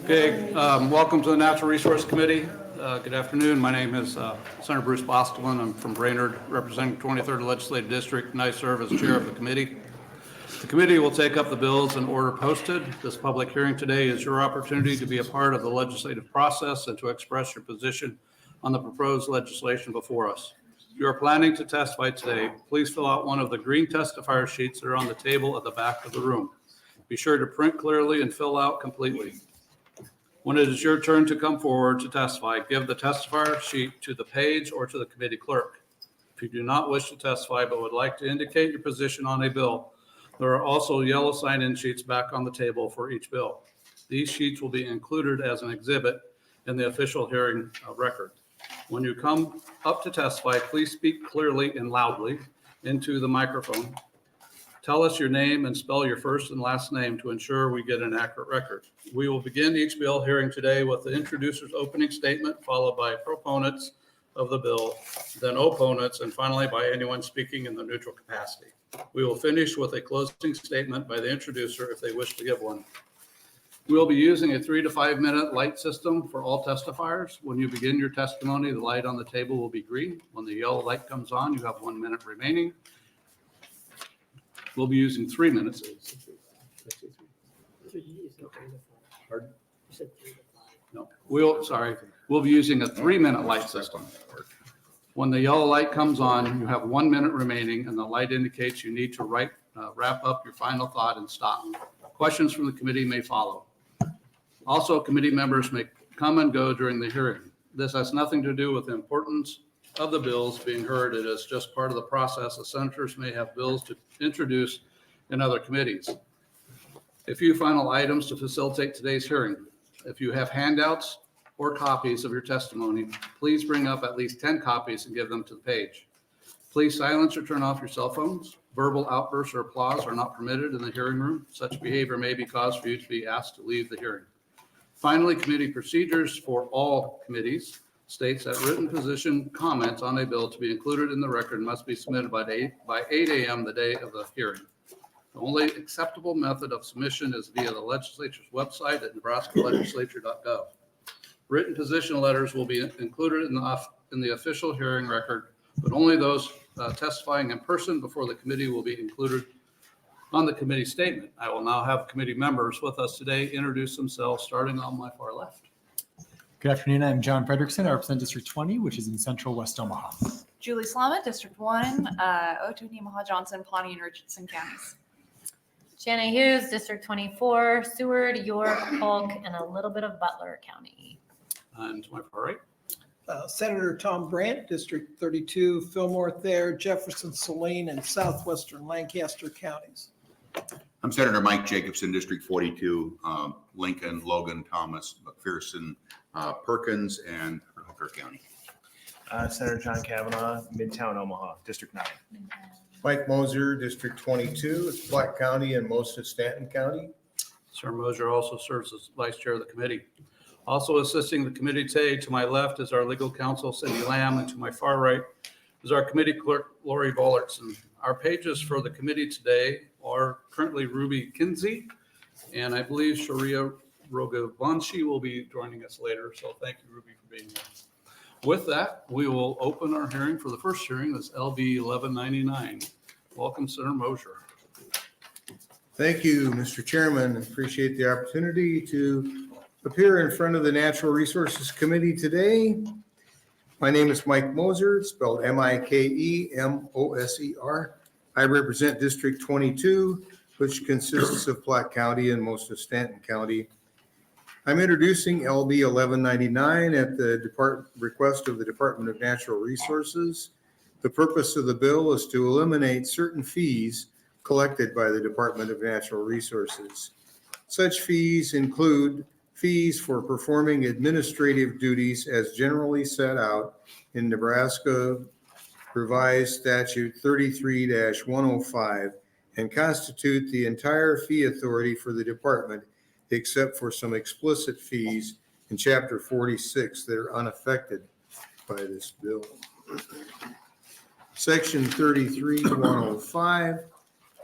Okay, welcome to the Natural Resource Committee. Good afternoon. My name is Senator Bruce Bostelman. I'm from Brainerd, representing 23rd Legislative District, and I serve as chair of the committee. The committee will take up the bills in order posted. This public hearing today is your opportunity to be a part of the legislative process and to express your position on the proposed legislation before us. If you are planning to testify today, please fill out one of the green testifier sheets that are on the table at the back of the room. Be sure to print clearly and fill out completely. When it is your turn to come forward to testify, give the testifier sheet to the page or to the committee clerk. If you do not wish to testify but would like to indicate your position on a bill, there are also yellow sign-in sheets back on the table for each bill. These sheets will be included as an exhibit in the official hearing record. When you come up to testify, please speak clearly and loudly into the microphone. Tell us your name and spell your first and last name to ensure we get an accurate record. We will begin each bill hearing today with the introducer's opening statement, followed by proponents of the bill, then opponents, and finally by anyone speaking in the neutral capacity. We will finish with a closing statement by the introducer if they wish to give one. We will be using a 3 to 5 minute light system for all testifiers. When you begin your testimony, the light on the table will be green. When the yellow light comes on, you have 1 minute remaining. We'll be using 3 minutes. Pardon? No, we'll be using a 3 minute light system. When the yellow light comes on, you have 1 minute remaining and the light indicates you need to wrap up your final thought and stop. Questions from the committee may follow. Also, committee members may come and go during the hearing. This has nothing to do with the importance of the bills being heard. It is just part of the process. The senators may have bills to introduce in other committees. A few final items to facilitate today's hearing. If you have handouts or copies of your testimony, please bring up at least 10 copies and give them to the page. Please silence or turn off your cell phones. Verbal outbursts or applause are not permitted in the hearing room. Such behavior may be cause for you to be asked to leave the hearing. Finally, committee procedures for all committees states that written position comments on a bill to be included in the record must be submitted by 8 a.m. the day of the hearing. The only acceptable method of submission is via the legislature's website at nebraskalegislature.gov. Written position letters will be included in the official hearing record, but only those testifying in person before the committee will be included on the committee statement. I will now have committee members with us today introduce themselves, starting on my far left. Good afternoon. I'm John Frederickson. I represent District 20, which is in central West Omaha. Julie Slama, District 1, Otoe, Nemaha, Johnson, Pawnee, and Richardson counties. Shanna Hughes, District 24, Seward, York, Polk, and a little bit of Butler County. And to my far right. Senator Tom Brandt, District 32, Fillmore Thayer, Jefferson, Saline, and southwestern Lancaster counties. I'm Senator Mike Jacobson, District 42, Lincoln, Logan, Thomas, McPherson, Perkins, and Hooker County. Senator John Kavanaugh, Midtown Omaha, District 9. Mike Moser, District 22, it's Black County and most of Stanton County. Sir Moser also serves as vice chair of the committee. Also assisting the committee today to my left is our legal counsel, Cindy Lamb, and to my far right is our committee clerk, Lori Bollertson. Our pages for the committee today are currently Ruby Kinsey, and I believe Sharia Rogovanshi will be joining us later. So thank you, Ruby, for being here. With that, we will open our hearing for the first hearing. That's LB 1199. Welcome, Senator Moser. Thank you, Mr. Chairman. Appreciate the opportunity to appear in front of the Natural Resources Committee today. My name is Mike Moser, spelled M-I-K-E-M-O-S-E-R. I represent District 22, which consists of Platte County and most of Stanton County. I'm introducing LB 1199 at the request of the Department of Natural Resources. The purpose of the bill is to eliminate certain fees collected by the Department of Natural Resources. Such fees include fees for performing administrative duties as generally set out in Nebraska Revised Statute 33-105 and constitute the entire fee authority for the department, except for some explicit fees in Chapter 46 that are unaffected by this bill. Section 33-105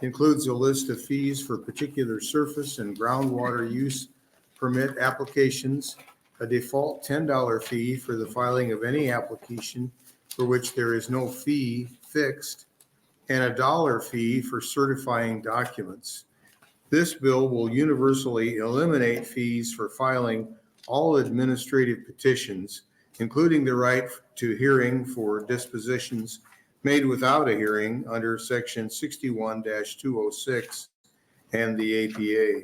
includes a list of fees for particular surface and groundwater use permit applications, a default $10 fee for the filing of any application for which there is no fee fixed, and a $1 fee for certifying documents. This bill will universally eliminate fees for filing all administrative petitions, including the right to hearing for dispositions made without a hearing under Section 61-206 and the APA.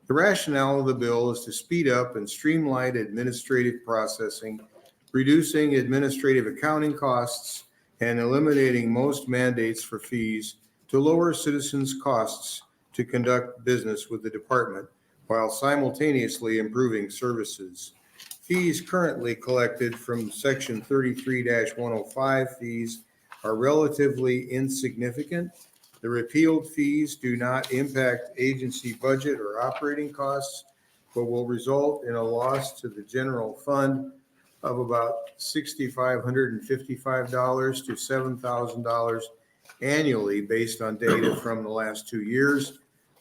The rationale of the bill is to speed up and streamline administrative processing, reducing administrative accounting costs, and eliminating most mandates for fees to lower citizens' costs to conduct business with the department while simultaneously improving services. Fees currently collected from Section 33-105 fees are relatively insignificant. The repealed fees do not impact agency budget or operating costs, but will result in a loss to the general fund of about $6,555 to $7,000 annually based on data from the last 2 years.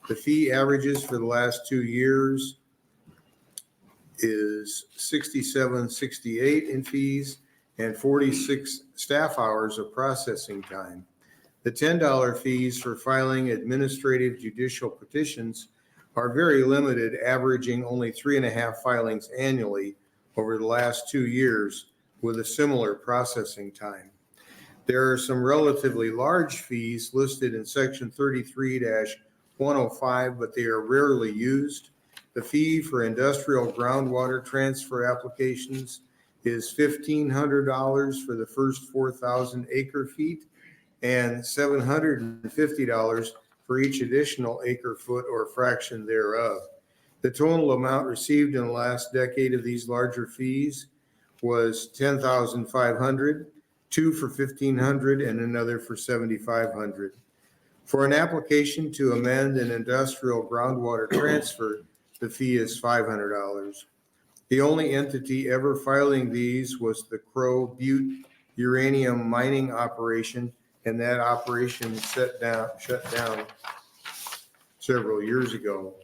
The fee averages for the last 2 years is $67.68 in fees and 46 staff hours of processing time. The $10 fees for filing administrative judicial petitions are very limited, averaging only 3.5 filings annually over the last 2 years with a similar processing time. There are some relatively large fees listed in Section 33-105, but they are rarely used. The fee for industrial groundwater transfer applications is $1,500 for the first 4,000 acre feet and $750 for each additional acre foot or fraction thereof. The total amount received in the last decade of these larger fees was $10,500, two for $1,500 and another for $7,500. For an application to amend an industrial groundwater transfer, the fee is $500. The only entity ever filing these was the Crow Butte uranium mining operation, and that operation shut down several years ago.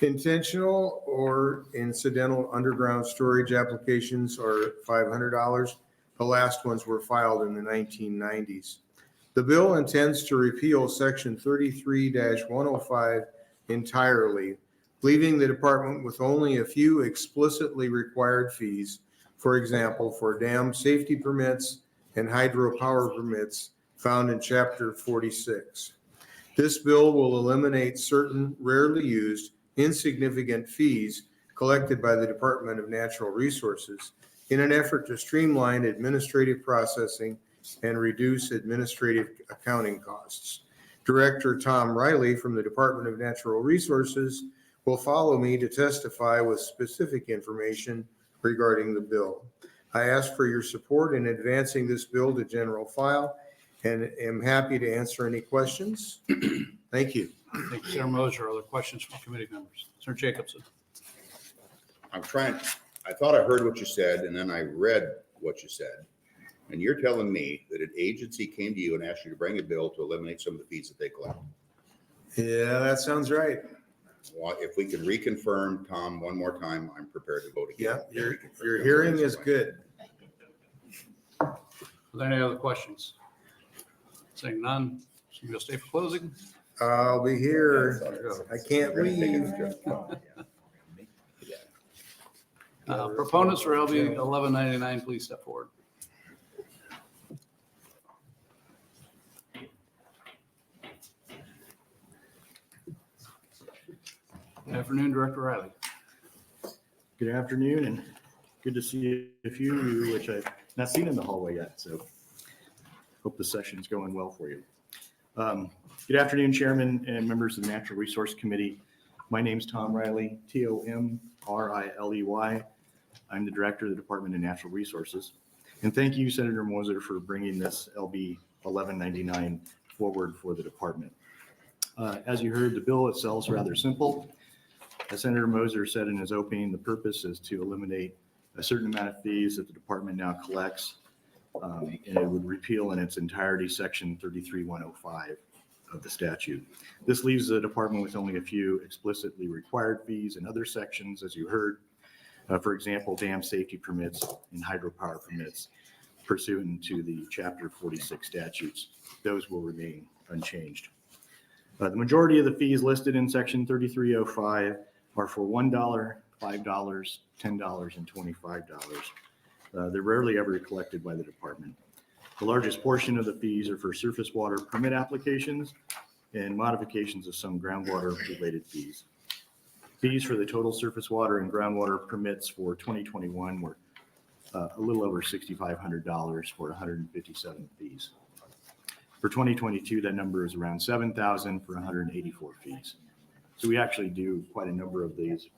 Intentional or incidental underground storage applications are $500. The last ones were filed in the 1990s. The bill intends to repeal Section 33-105 entirely, leaving the department with only a few explicitly required fees, for example, for dam safety permits and hydropower permits found in Chapter 46. This bill will eliminate certain rarely used, insignificant fees collected by the Department of Natural Resources in an effort to streamline administrative processing and reduce administrative accounting costs. Director Tom Riley from the Department of Natural Resources will follow me to testify with specific information regarding the bill. I ask for your support in advancing this bill to general file and am happy to answer any questions. Thank you. Thank you, Senator Moser. Other questions from committee members? Senator Jacobson. I thought I heard what you said, and then I read what you said. And you're telling me that an agency came to you and asked you to bring a bill to eliminate some of the fees that they collect. Yeah, that soun's right. Well, if we can reconfirm, Tom, one more time, I'm prepared to vote again. Yeah, your hearing is good. Are there any other questions? Seeing none, should we go stay for closing? I'll be here. I can't leave. Proponents for LB 1199, please step forward. Good afternoon, Director Riley. Good afternoon, and good to see a few of you, which I've not seen in the hallway yet, so hope the session's going well for you. Good afternoon, Chairman and members of the Natural Resource Committee. My name's Tom Riley, T-O-M-R-I-L-E-Y. I'm the Director of the Department of Natural Resources. And thank you, Senator Moser, for bringing this LB 1199 forward for the department. As you heard, the bill itself is rather simple. As Senator Moser said in his opening, the purpose is to eliminate a certain amount of fees that the department now collects, and it would repeal in its entirety Section 33-105 of the statute. This leaves the department with only a few explicitly required fees in other sections, as you heard. For example, dam safety permits and hydropower permits pursuant to the Chapter 46 statutes. Those will remain unchanged. The majority of the fees listed in Section 3305 are for $1, $5, $10, and $25. They're rarely ever collected by the department. The largest portion of the fees are for surface water permit applications and modifications of some groundwater-related fees. Fees for the total surface water and groundwater permits for 2021 were a little over $6,500 for 157 fees. For 2022, that number is around 7,000 for 184 fees. So we actually do quite a number of these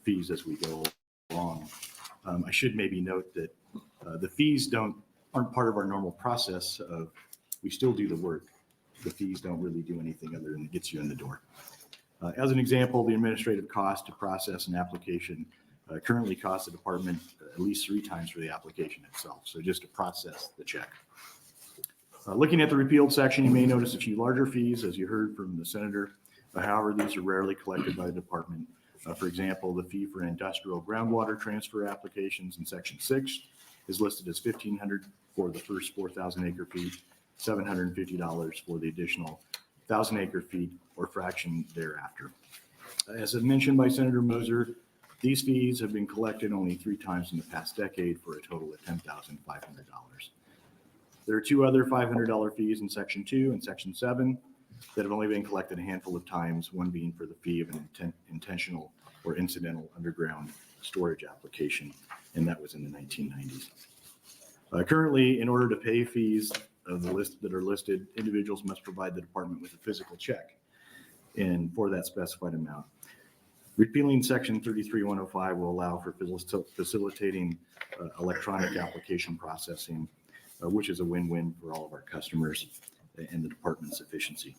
fees as we go along. I should maybe note that the fees aren't part of our normal process of, we still do the work. The fees don't really do anything other than gets you in the door. As an example, the administrative cost to process an application currently costs the department at least 3 times for the application itself. So just to process the check. Looking at the repealed section, you may notice a few larger fees, as you heard from the senator. However, these are rarely collected by the department. For example, the fee for industrial groundwater transfer applications in Section 6 is listed as $1,500 for the first 4,000 acre feet, $750 for the additional 1,000 acre feet or fraction thereafter. As mentioned by Senator Moser, these fees have been collected only 3 times in the past decade for a total of $10,500. There are 2 other $500 fees in Section 2 and Section 7 that have only been collected a handful of times, one being for the fee of an intentional or incidental underground storage application, and that was in the 1990s. Currently, in order to pay fees of the list that are listed, individuals must provide the department with a physical check and for that specified amount. Repealing Section 33105 will allow for facilitating electronic application processing, which is a win-win for all of our customers and the department's efficiency.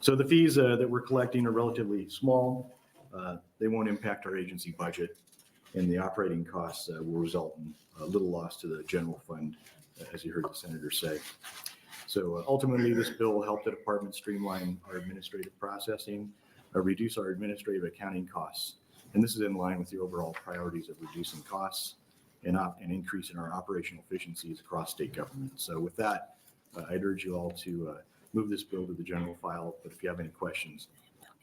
So the fees that we're collecting are relatively small. They won't impact our agency budget, and the operating costs will result in a little loss to the general fund, as you heard the senator say. So ultimately, this bill will help the department streamline our administrative processing, reduce our administrative accounting costs. And this is in line with the overall priorities of reducing costs and increasing our operational efficiencies across state government. So with that, I'd urge you all to move this bill to the general file, but if you have any questions,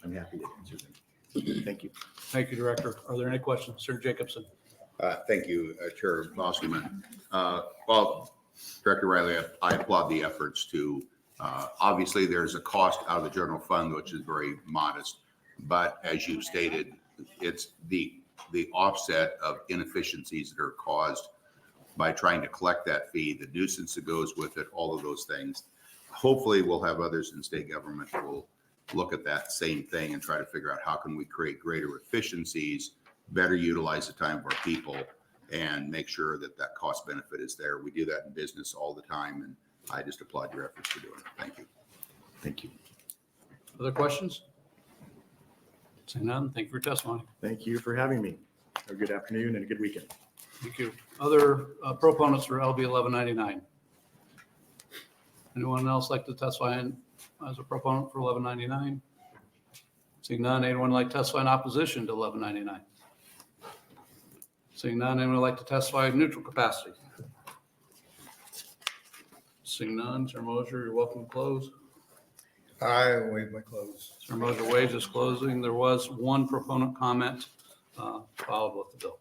I'm happy to answer them. Thank you. Thank you, Director. Are there any questions? Sir Jacobson. Thank you, Chair Bostelman. Well, Director Riley, I applaud the efforts to, obviously there's a cost out of the general fund, which is very modest, but as you stated, it's the offset of inefficiencies that are caused by trying to collect that fee, the nuisance that goes with it, all of those things. Hopefully we'll have others in state government that will look at that same thing and try to figure out how can we create greater efficiencies, better utilize the time of our people, and make sure that that cost benefit is there. We do that in business all the time, and I just applaud your efforts for doing it. Thank you. Thank you. Other questions? Seeing none, thank you for your testimony. Thank you for having me. Have a good afternoon and a good weekend. Thank you. Other proponents for LB 1199? Anyone else like to testify as a proponent for 1199? Seeing none, anyone like to testify in opposition to 1199? Seeing none, anyone like to testify in neutral capacity? Seeing none, Sir Moser, you're welcome to close. I waive my close. Sir Moser waives his closing. There was one proponent comment followed with the bill.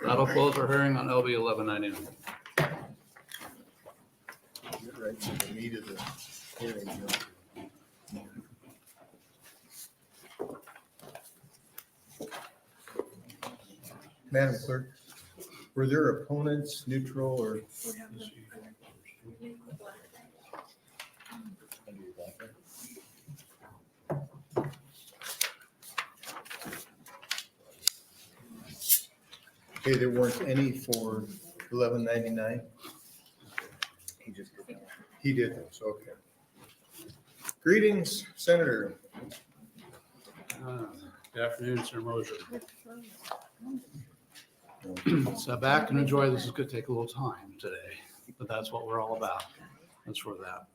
That'll close our hearing on LB 1199. Get right to the meat of the hearing. Madam Clerk, were there opponents, neutral, or? Okay, there weren't any for 1199? He did those, okay. Greetings, Senator. Good afternoon, Sir Moser. Step back and enjoy. This is going to take a little time today, but that's what we're all about. That's for that.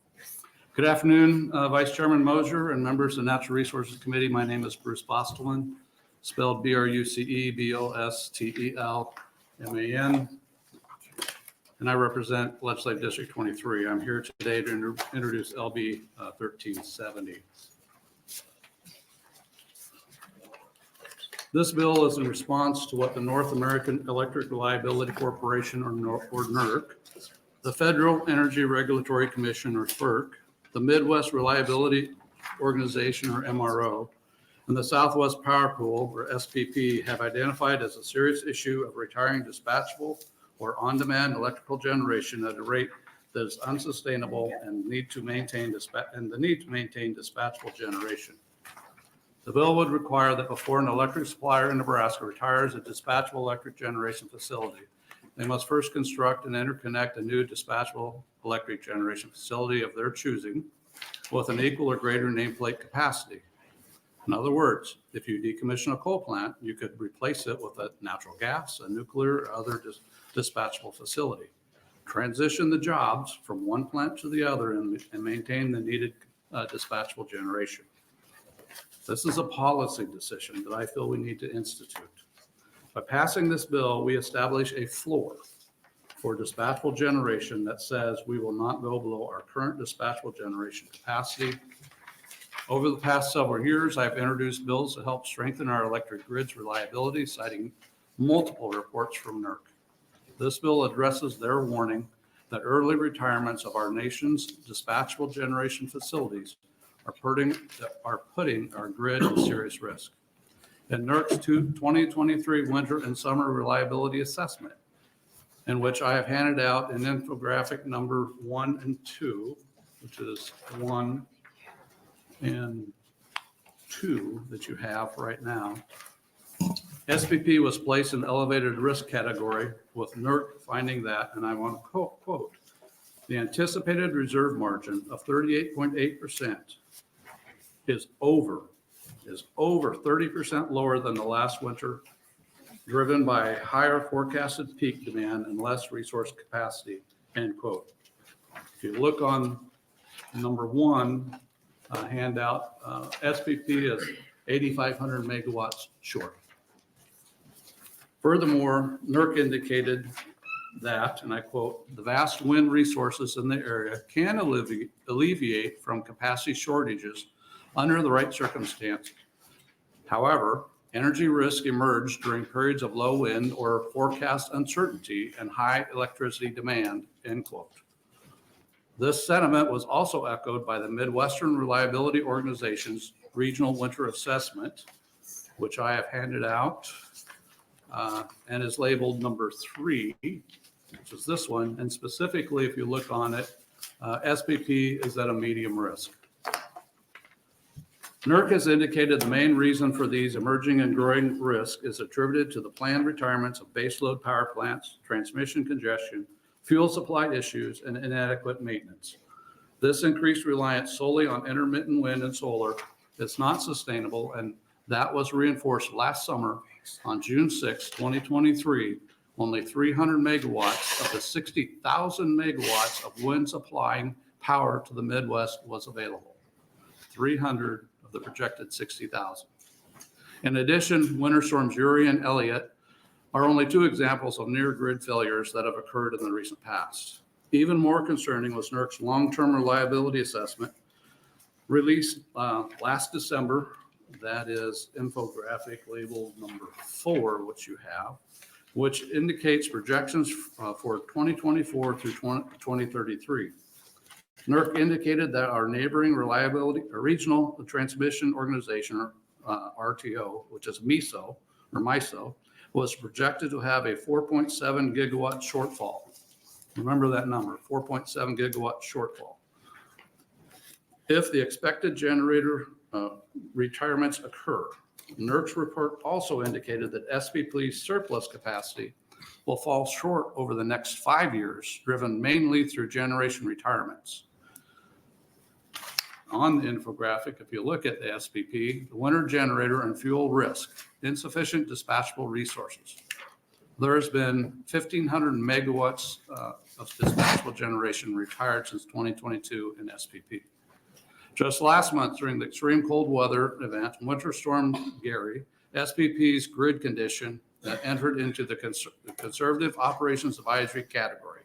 Good afternoon, Vice Chairman Moser and members of the Natural Resources Committee. My name is Bruce Bostelman, spelled Brucebostelman, and I represent Legislative District 23. I'm here today to introduce LB 1370. This bill is in response to what the North American Electric Reliability Corporation, or NERC, the Federal Energy Regulatory Commission, or FERC, the Midwest Reliability Organization, or MRO, and the Southwest Power Pool, or SPP, have identified as a serious issue of retiring dispatchable or on-demand electrical generation at a rate that is unsustainable and the need to maintain dispatchable generation. The bill would require that before an electric supplier in Nebraska retires a dispatchable electric generation facility, they must first construct and interconnect a new dispatchable electric generation facility of their choosing with an equal or greater nameplate capacity. In other words, if you decommission a coal plant, you could replace it with a natural gas, a nuclear, or other dispatchable facility. Transition the jobs from one plant to the other and maintain the needed dispatchable generation. This is a policy decision that I feel we need to institute. By passing this bill, we establish a floor for dispatchable generation that says we will not go below our current dispatchable generation capacity. Over the past several years, I've introduced bills to help strengthen our electric grid's reliability, citing multiple reports from NERC. This bill addresses their warning that early retirements of our nation's dispatchable generation facilities are putting our grid at serious risk. In NERC's 2023 winter and summer reliability assessment, in which I have handed out an infographic number 1 and 2, which is 1 and 2 that you have right now, SPP was placed in elevated risk category, with NERC finding that, and I want to quote, the anticipated reserve margin of 38.8% is over 30% lower than the last winter, driven by higher forecasted peak demand and less resource capacity, end quote. If you look on number 1 handout, SPP is 8,500 megawatts short. Furthermore, NERC indicated that, and I quote, the vast wind resources in the area can alleviate from capacity shortages under the right circumstance. However, energy risk emerged during periods of low wind or forecast uncertainty and high electricity demand, end quote. This sentiment was also echoed by the Midwestern Reliability Organization's regional winter assessment, which I have handed out and is labeled number 3, which is this one. And specifically, if you look on it, SPP is at a medium risk. NERC has indicated the main reason for these emerging and growing risks is attributed to the planned retirements of baseload power plants, transmission congestion, fuel supply issues, and inadequate maintenance. This increased reliance solely on intermittent wind and solar is not sustainable, and that was reinforced last summer on June 6, 2023. Only 300 megawatts of the 60,000 megawatts of wind supplying power to the Midwest was available. 300 of the projected 60,000. In addition, winter storms Uri and Elliott are only 2 examples of near grid failures that have occurred in the recent past. Even more concerning was NERC's long-term reliability assessment released last December. That is infographic label number 4, which you have, which indicates projections for 2024 through 2033. NERC indicated that our neighboring reliability regional transmission organization, RTO, which is MISO, was projected to have a 4.7 gigawatt shortfall. Remember that number, 4.7 gigawatt shortfall. If the expected generator retirements occur, NERC's report also indicated that SPP's surplus capacity will fall short over the next 5 years, driven mainly through generation retirements. On the infographic, if you look at the SPP, the winter generator and fuel risk, insufficient dispatchable resources. There's been 1,500 megawatts of dispatchable generation retired since 2022 in SPP. Just last month, during the extreme cold weather event, Winter Storm Gary, SPP's grid condition that entered into the conservative operations advisory category.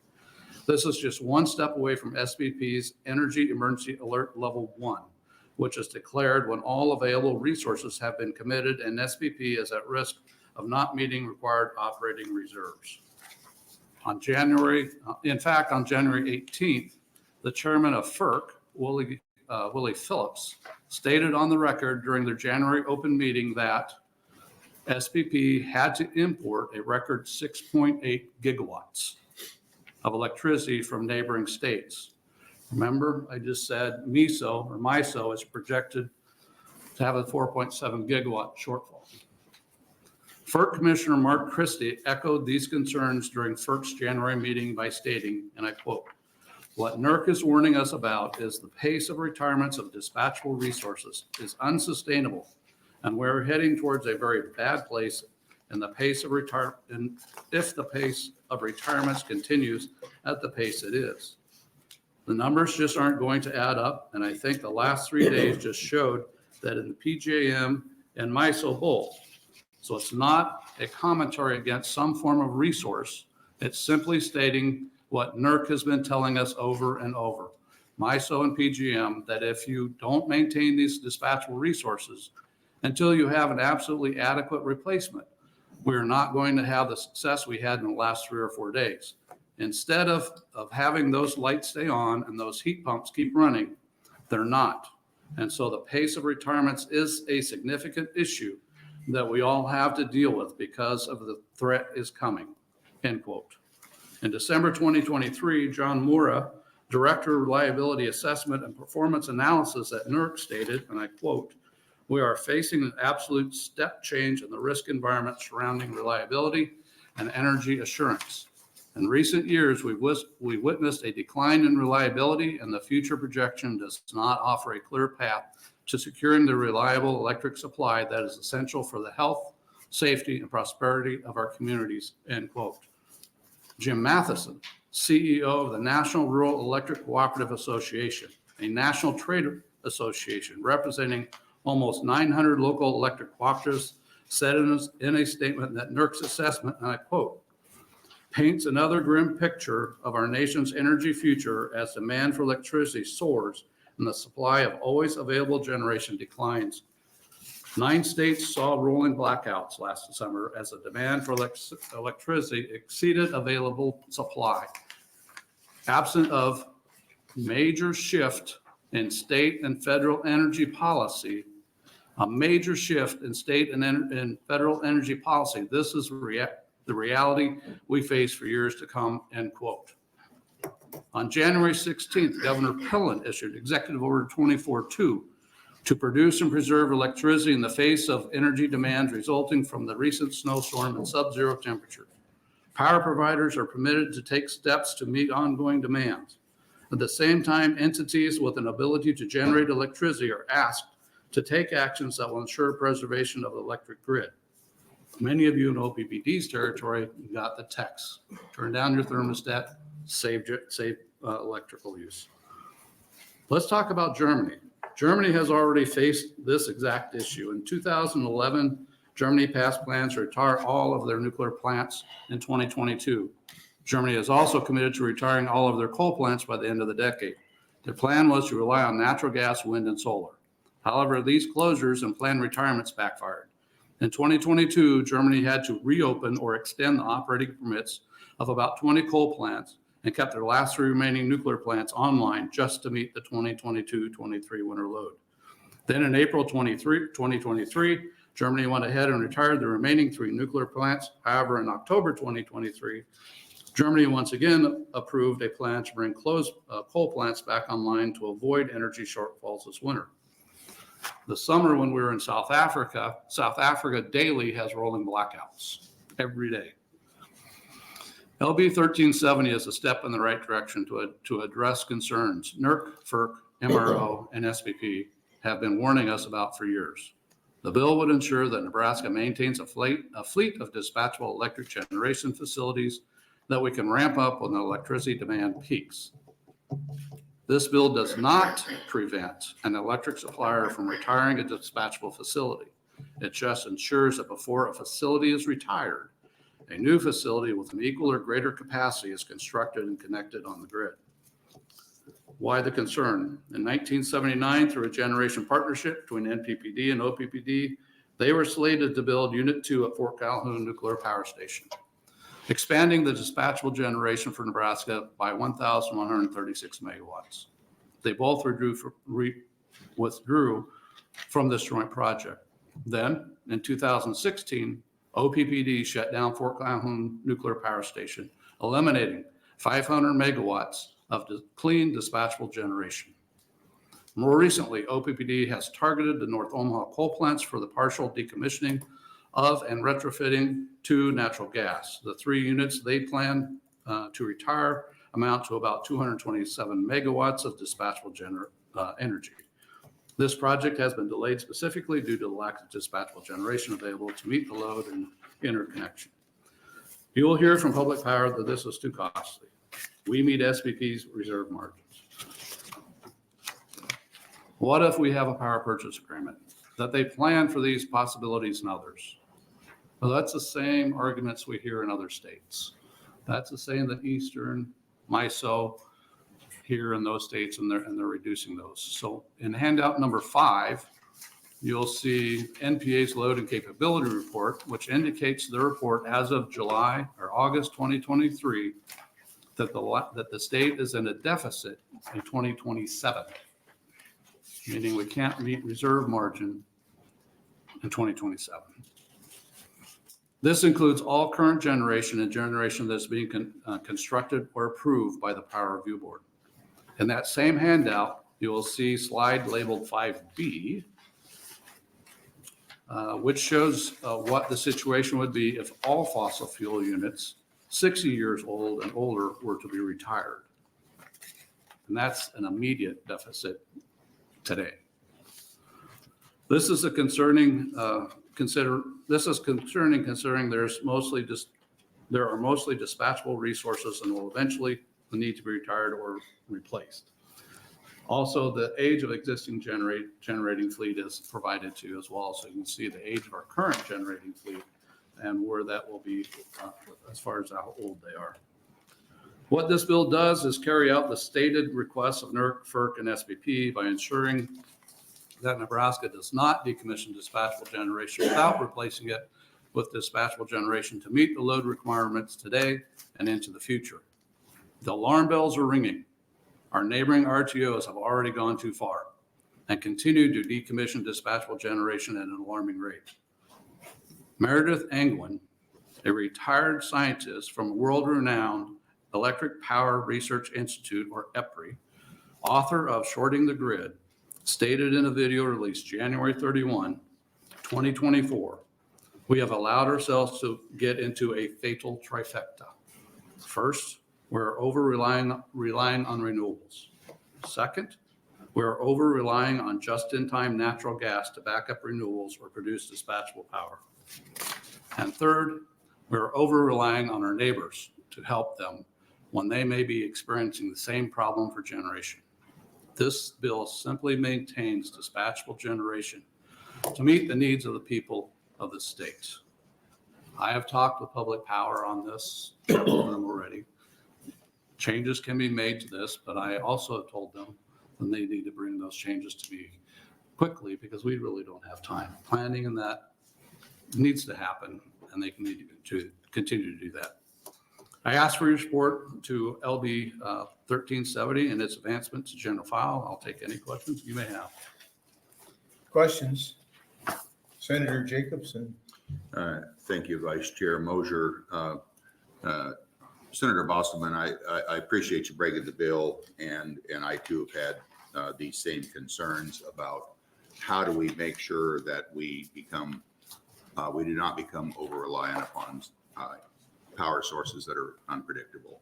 This is just one step away from SPP's Energy Emergency Alert Level 1, which is declared when all available resources have been committed and SPP is at risk of not meeting required operating reserves. On January 18th, the chairman of FERC, Willie Phillips, stated on the record during their January open meeting that SPP had to import a record 6.8 gigawatts of electricity from neighboring states. Remember, I just said MISO is projected to have a 4.7 gigawatt shortfall. FERC Commissioner Mark Christie echoed these concerns during FERC's January meeting by stating, and I quote, "What NERC is warning us about is the pace of retirements of dispatchable resources is unsustainable, and we're heading towards a very bad place and if the pace of retirements continues at the pace it is. The numbers just aren't going to add up, and I think the last 3 days just showed that in the PJM and MISO both. So it's not a commentary against some form of resource. It's simply stating what NERC has been telling us over and over, MISO and PJM, that if you don't maintain these dispatchable resources until you have an absolutely adequate replacement, we're not going to have the success we had in the last 3 or 4 days. Instead of having those lights stay on and those heat pumps keep running, they're not. And so the pace of retirements is a significant issue that we all have to deal with because of the threat is coming," end quote. In December 2023, John Moser, Director of Reliability Assessment and Performance Analysis at NERC stated, and I quote, "We are facing an absolute step change in the risk environment surrounding reliability and energy assurance. In recent years, we witnessed a decline in reliability, and the future projection does not offer a clear path to securing the reliable electric supply that is essential for the health, safety, and prosperity of our communities," end quote. Jim Matheson, CEO of the National Rural Electric Cooperative Association, a national trade association representing almost 900 local electric cooperatives, said in a statement that NERC's assessment, and I quote, "paints another grim picture of our nation's energy future as demand for electricity soars and the supply of always available generation declines. 9 states saw rolling blackouts last December as the demand for electricity exceeded available supply. Absent of major shift in state and federal energy policy, a major shift in state and federal energy policy, this is the reality we face for years to come," end quote. On January 16th, Governor Pillen issued Executive Order 24-2 to produce and preserve electricity in the face of energy demand resulting from the recent snowstorm and sub-zero temperature. Power providers are permitted to take steps to meet ongoing demands. At the same time, entities with an ability to generate electricity are asked to take actions that will ensure preservation of the electric grid. Many of you in OPPD's territory got the text. Turn down your thermostat, save electrical use. Let's talk about Germany. Germany has already faced this exact issue. In 2011, Germany passed plans to retire all of their nuclear plants in 2022. Germany is also committed to retiring all of their coal plants by the end of the decade. Their plan was to rely on natural gas, wind, and solar. However, these closures and planned retirements backfired. In 2022, Germany had to reopen or extend the operating permits of about 20 coal plants and kept their last 3 remaining nuclear plants online just to meet the 2022-23 winter load. Then in April 2023, Germany went ahead and retired the remaining 3 nuclear plants. However, in October 2023, Germany once again approved a plan to bring closed coal plants back online to avoid energy shortfalls this winter. The summer when we were in South Africa daily has rolling blackouts every day. LB 1370 is a step in the right direction to address concerns NERC, FERC, MRO, and SPP have been warning us about for years. The bill would ensure that Nebraska maintains a fleet of dispatchable electric generation facilities that we can ramp up when the electricity demand peaks. This bill does not prevent an electric supplier from retiring a dispatchable facility. It just ensures that before a facility is retired, a new facility with an equal or greater capacity is constructed and connected on the grid. Why the concern? In 1979, through a generation partnership between NPPD and OPPD, they were slated to build Unit 2 at Fort Calhoun Nuclear Power Station, expanding the dispatchable generation for Nebraska by 1,136 megawatts. They both withdrew from this joint project. Then, in 2016, OPPD shut down Fort Calhoun Nuclear Power Station, eliminating 500 megawatts of clean dispatchable generation. More recently, OPPD has targeted the North Omaha coal plants for the partial decommissioning of and retrofitting to natural gas. The 3 units they plan to retire amount to about 227 megawatts of dispatchable energy. This project has been delayed specifically due to the lack of dispatchable generation available to meet the load and interconnection. You will hear from Public Power that this is too costly. We meet SPP's reserve margins. What if we have a power purchase agreement that they plan for these possibilities and others? Well, that's the same arguments we hear in other states. That's the same that Eastern, MISO, here in those states, and they're reducing those. So in handout number 5, you'll see NPA's load and capability report, which indicates the report as of July or August 2023 that the state is in a deficit in 2027, meaning we can't meet reserve margin in 2027. This includes all current generation and generation that's being constructed or approved by the Power Review Board. In that same handout, you will see slide labeled 5B, which shows what the situation would be if all fossil fuel units 60 years old and older were to be retired. And that's an immediate deficit today. This is a concerning considering there are mostly dispatchable resources and will eventually need to be retired or replaced. Also, the age of existing generating fleet is provided to as well. So you can see the age of our current generating fleet and where that will be as far as how old they are. What this bill does is carry out the stated requests of NERC, FERC, and SPP by ensuring that Nebraska does not decommission dispatchable generation without replacing it with dispatchable generation to meet the load requirements today and into the future. The alarm bells are ringing. Our neighboring RTOs have already gone too far and continue to decommission dispatchable generation at an alarming rate. Meredith Angwin, a retired scientist from world-renowned Electric Power Research Institute, or EPRI, author of Shorting the Grid, stated in a video released January 31, 2024, we have allowed ourselves to get into a fatal trifecta. First, we're relying on renewables. Second, we're over-relying on just-in-time natural gas to back up renewables or produce dispatchable power. And third, we're over-relying on our neighbors to help them when they may be experiencing the same problem for generation. This bill simply maintains dispatchable generation to meet the needs of the people of the state. I have talked with Public Power on this already. Changes can be made to this, but I also have told them that they need to bring those changes to me quickly because we really don't have time. Planning and that needs to happen, and they need to continue to do that. I ask for your support to LB 1370 and its advancement to general file. I'll take any questions you may have. Questions? Senator Jacobson. Thank you, Vice Chair Moser. Senator Bostelman, I appreciate you breaking the bill, and I too have had these same concerns about how do we make sure that we do not become over-reliant upon power sources that are unpredictable.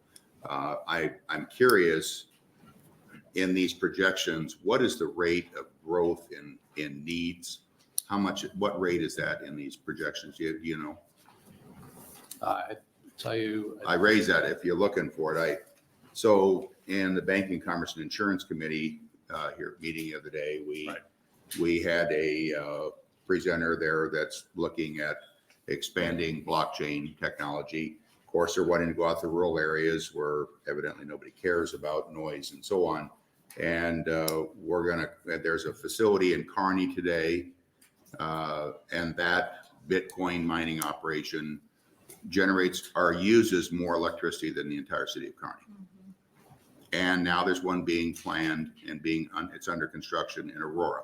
I'm curious, in these projections, what is the rate of growth in needs? What rate is that in these projections? Do you know? I tell you, I raise that if you're looking for it. So in the Banking, Commerce, and Insurance Committee here meeting the other day, we had a presenter there that's looking at expanding blockchain technology. Of course, they're wanting to go out to rural areas where evidently nobody cares about noise and so on. And there's a facility in Kearney today, and that Bitcoin mining operation generates or uses more electricity than the entire city of Kearney. And now there's one being planned and it's under construction in Aurora.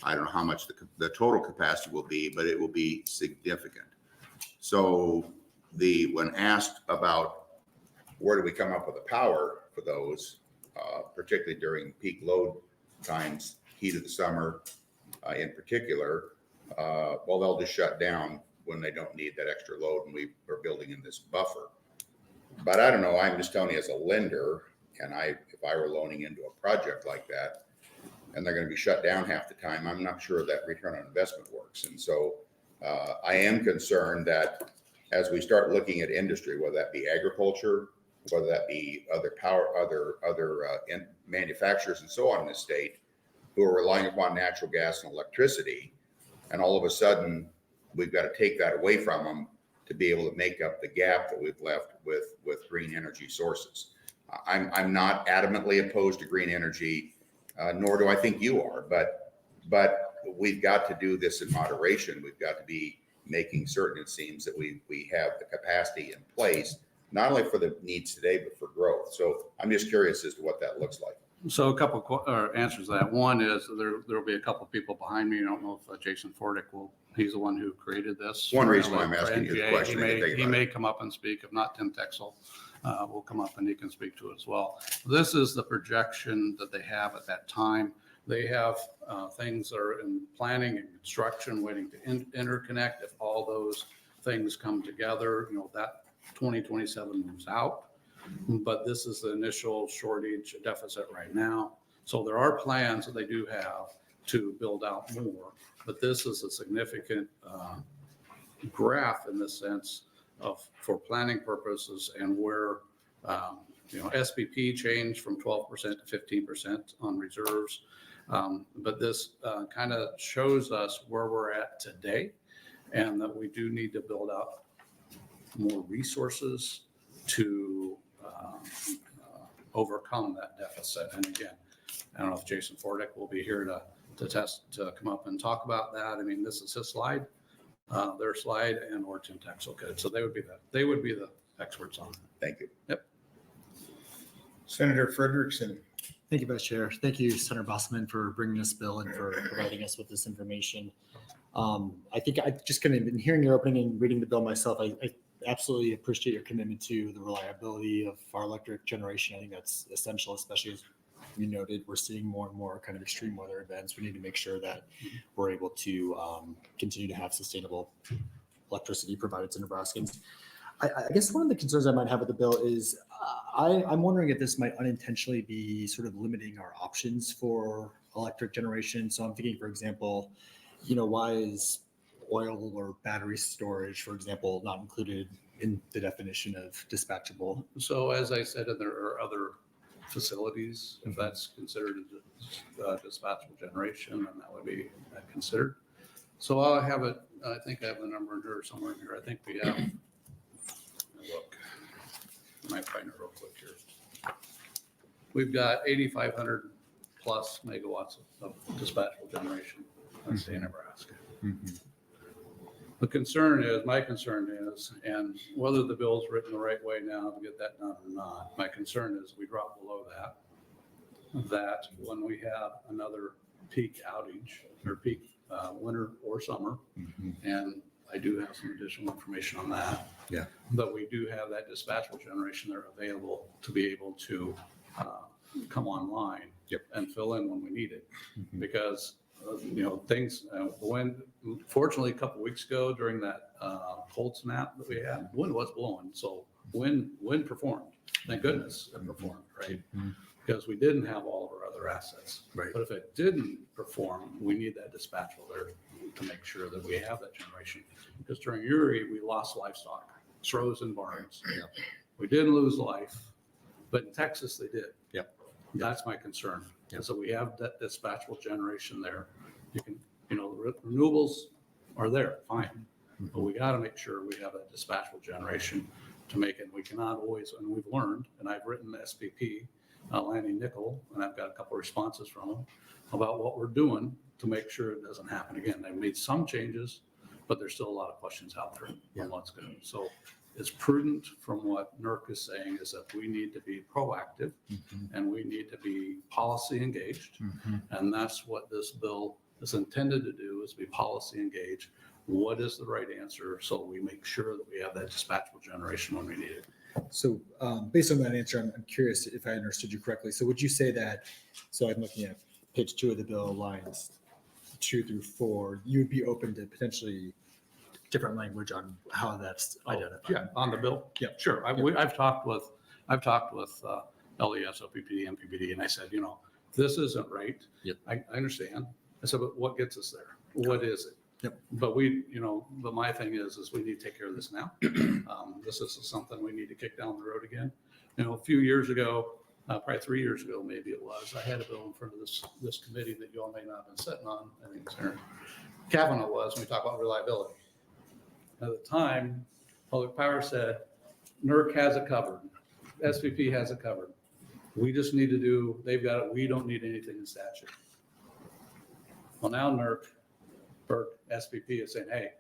I don't know how much the total capacity will be, but it will be significant. So when asked about where do we come up with the power for those, particularly during peak load times, heat of the summer in particular, well, they'll just shut down when they don't need that extra load, and we're building in this buffer. But I don't know, I'm just telling you as a lender, if I were loaning into a project like that, and they're going to be shut down half the time, I'm not sure that return on investment works. And so I am concerned that as we start looking at industry, whether that be agriculture, whether that be other manufacturers and so on in the state, who are relying upon natural gas and electricity, and all of a sudden we've got to take that away from them to be able to make up the gap that we've left with green energy sources. I'm not adamantly opposed to green energy, nor do I think you are, but we've got to do this in moderation. We've got to be making certain, it seems, that we have the capacity in place, not only for the needs today, but for growth. So I'm just curious as to what that looks like. So a couple answers to that. One is there'll be a couple people behind me. I don't know if Jason Fordick he's the one who created this. One reason why I'm asking you the NGA. question. He may come up and speak. If not, Tim Texel will come up and he can speak to it as well. This is the projection that they have at that time. They have things that are in planning and construction waiting to interconnect. If all those things come together, that 2027 moves out. But this is the initial shortage deficit right now. So there are plans that they do have to build out more, but this is a significant graph in the sense of for planning purposes and where SPP changed from 12% to 15% on reserves. But this kind of shows us where we're at today and that we do need to build out more resources to overcome that deficit. And again, I don't know if Jason Fordick will be here to come up and talk about that. I mean, this is his slide, their slide, and or Tim Texel could. So they would be the experts on it. Thank you. Yep. Senator Frederickson. Thank you, Vice Chair. Thank you, Senator Bostelman, for bringing this bill and for providing us with this information. I think I just kind of been hearing your opening and reading the bill myself. I absolutely appreciate your commitment to the reliability of our electric generation. I think that's essential, especially as you noted, we're seeing more and more kind of extreme weather events. We need to make sure that we're able to continue to have sustainable electricity provided to Nebraskans. I guess one of the concerns I might have with the bill is I'm wondering if this might unintentionally be sort of limiting our options for electric generation. So I'm thinking, for example, why is oil or battery storage, for example, not included in the definition of dispatchable? So as I said, there are other facilities, if that's considered dispatchable generation, then that would be considered. So I'll have it, I think I have the number in here somewhere in here. I think we have, look, I might find it real quick here. We've got 8,500 plus megawatts of dispatchable generation in the state of Nebraska. Mm-hmm. My concern is, and whether the bill's written the right way now to get that done or not, my concern is we drop below that when we have another peak outage or peak winter or summer, and I do have some additional information on that. Yeah. But we do have that dispatchable generation there available to be able to come online and fill in when we need it. Because things, fortunately, a couple of weeks ago during that cold snap that we had, wind was blowing. So wind performed. Thank goodness it performed, right? Because we didn't have all of our other assets. Right. But if it didn't perform, we need that dispatchable there to make sure that we have that generation. Because during Uri, we lost livestock, frozen barns. Yeah. We didn't lose life, But in Texas, they did. Yep. That's my concern. Yep. So we have that dispatchable generation there. You can, the renewables are there, fine. But we got to make sure we have a dispatchable generation to make it. We cannot always, and we've learned, and I've written the SPP, Lanny Nickel, and I've got a couple of responses from him about what we're doing to make sure it doesn't happen again. They've made some changes, but there's still a lot of questions out there on what's going to. So it's prudent from what NERC is saying is that we need to be proactive and we need to be policy engaged. And that's what this bill is intended to do, is be policy engaged. What is the right answer so we make sure that we have that dispatchable generation when we need it? So based on that answer, I'm curious if I understood you correctly. So would you say that, so I'm looking at page 2 of the bill, lines 2 through 4, you would be open to potentially different language on how that's identified? Yeah, on the bill? Yeah. Sure. I've talked with LES, OPPD, MPPD, and I said, this isn't right. Yep. I understand. I said, but what gets us there? What is it? Yep. But but my thing is we need to take care of this now. This is something we need to kick down the road again. A few years ago, probably 3 years ago, maybe it was, I had a bill in front of this committee that you all may not have been sitting on. I think Senator Kavanaugh was, when we talk about reliability. At the time, Public Power said, NERC has it covered. SVP has it covered. We just need to they've got it. We don't need anything in statute. Well, now NERC, SVP is saying, hey,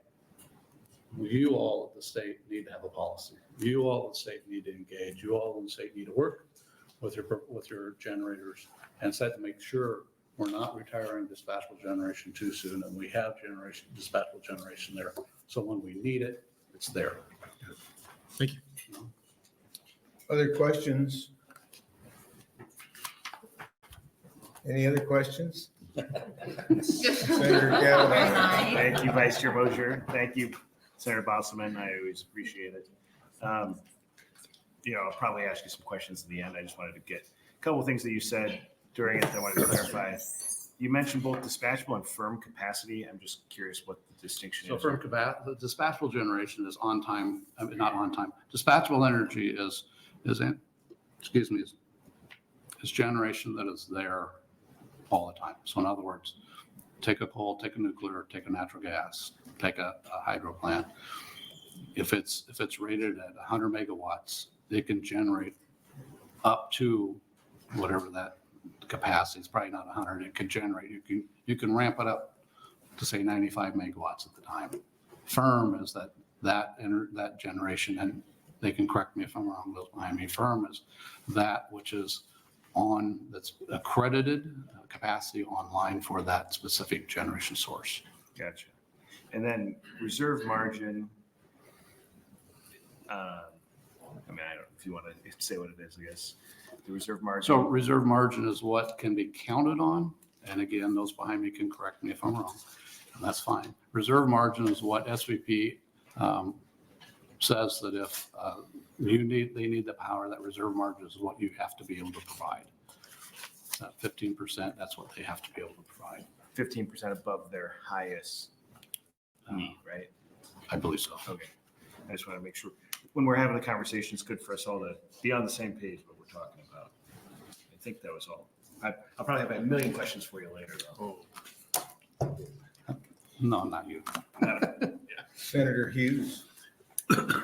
you all at the state need to have a policy. You all at the state need to engage. You all in the state need to work with your generators and set to make sure we're not retiring dispatchable generation too soon, and we have dispatchable generation there. So when we need it, it's there. Thank you. Other questions? Any other questions? Senator Kavanaugh. Thank you, Vice Chair Moser. Thank you, Senator Bostelman. I always appreciate it. I'll probably ask you some questions at the end. I just wanted to get a couple of things that you said during it that I wanted to clarify. You mentioned both dispatchable and firm capacity. I'm just curious what the distinction So is. firm capacity, the dispatchable generation is on time. I mean, not on time. Dispatchable energy is generation that is there all the time. So in other words, take a coal, take a nuclear, take a natural gas, take a hydro plant. If it's rated at 100 megawatts, it can generate up to whatever that capacity. It's probably not 100. It could generate. You can ramp it up to say 95 megawatts at the time. Firm is that generation, and they can correct me if I'm wrong. Those behind me. Firm is that which is that's accredited capacity online for that specific generation source. Gotcha. And then reserve margin. I don't know if you want to say what it is, I guess. The reserve margin. So reserve margin is what can be counted on. And again, those behind me can correct me if I'm wrong. And that's fine. Reserve margin is what SVP says that if they need the power, that reserve margin is what you have to be able to provide. 15%, that's what they have to be able to provide. 15% above their highest need, right? I believe so. Okay. I just want to make sure when we're having the conversation, it's good for us all to be on the same page what we're talking about. I think that was all. I'll probably have a million questions for you later, though. No, not you. Senator Hughes.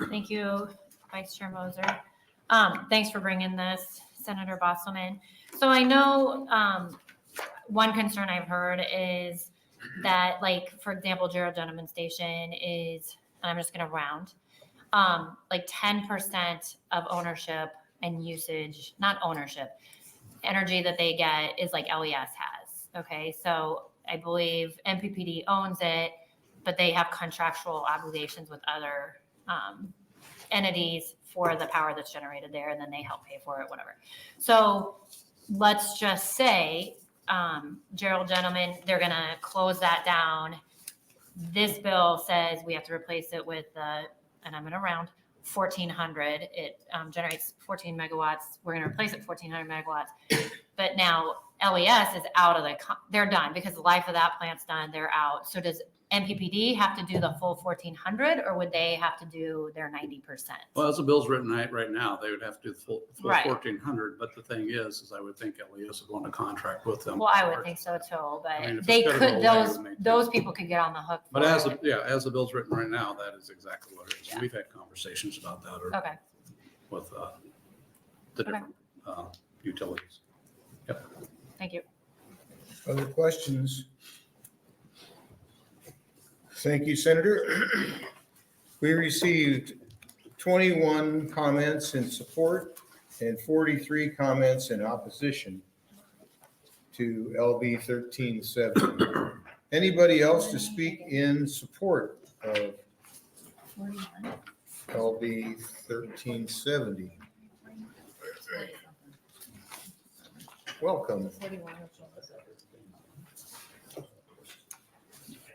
Thank you, Vice Chair Moser. Thanks for bringing this, Senator Bostelman. So I know one concern I've heard is that, like, for example, Gerald Gentleman Station is, and I'm just going to round, like 10% of ownership and usage, not ownership, energy that they get is like LES has. Okay, so I believe MPPD owns it, but they have contractual obligations with other entities for the power that's generated there, and then they help pay for it, whatever. So let's just say Gerald Gentleman, they're going to close that down. This bill says we have to replace it with, and I'm going to round, 1,400. It generates 14 megawatts. We're going to replace it 1,400 megawatts. But now LES is out of they're done because the life of that plant's done. They're out. So does NPPD have to do the full 1,400, or would they have to do their 90%? Well, as the bill's written right now, they would have to do the full Right. 1,400, but the thing is I would think LES would want to contract with them. Well, I would think so too, but I mean, if they it's gonna could, go away, those, we may those do- people could get on the hook. But for as, it. as the bill's written right now, that is exactly what it is. Yeah. We've had conversations about that Okay, with the different utilities. thank you. Other questions? Thank you, Senator. We received 21 comments in support and 43 comments in opposition to LB 1370. Anybody else to speak in support of LB 1370? Welcome.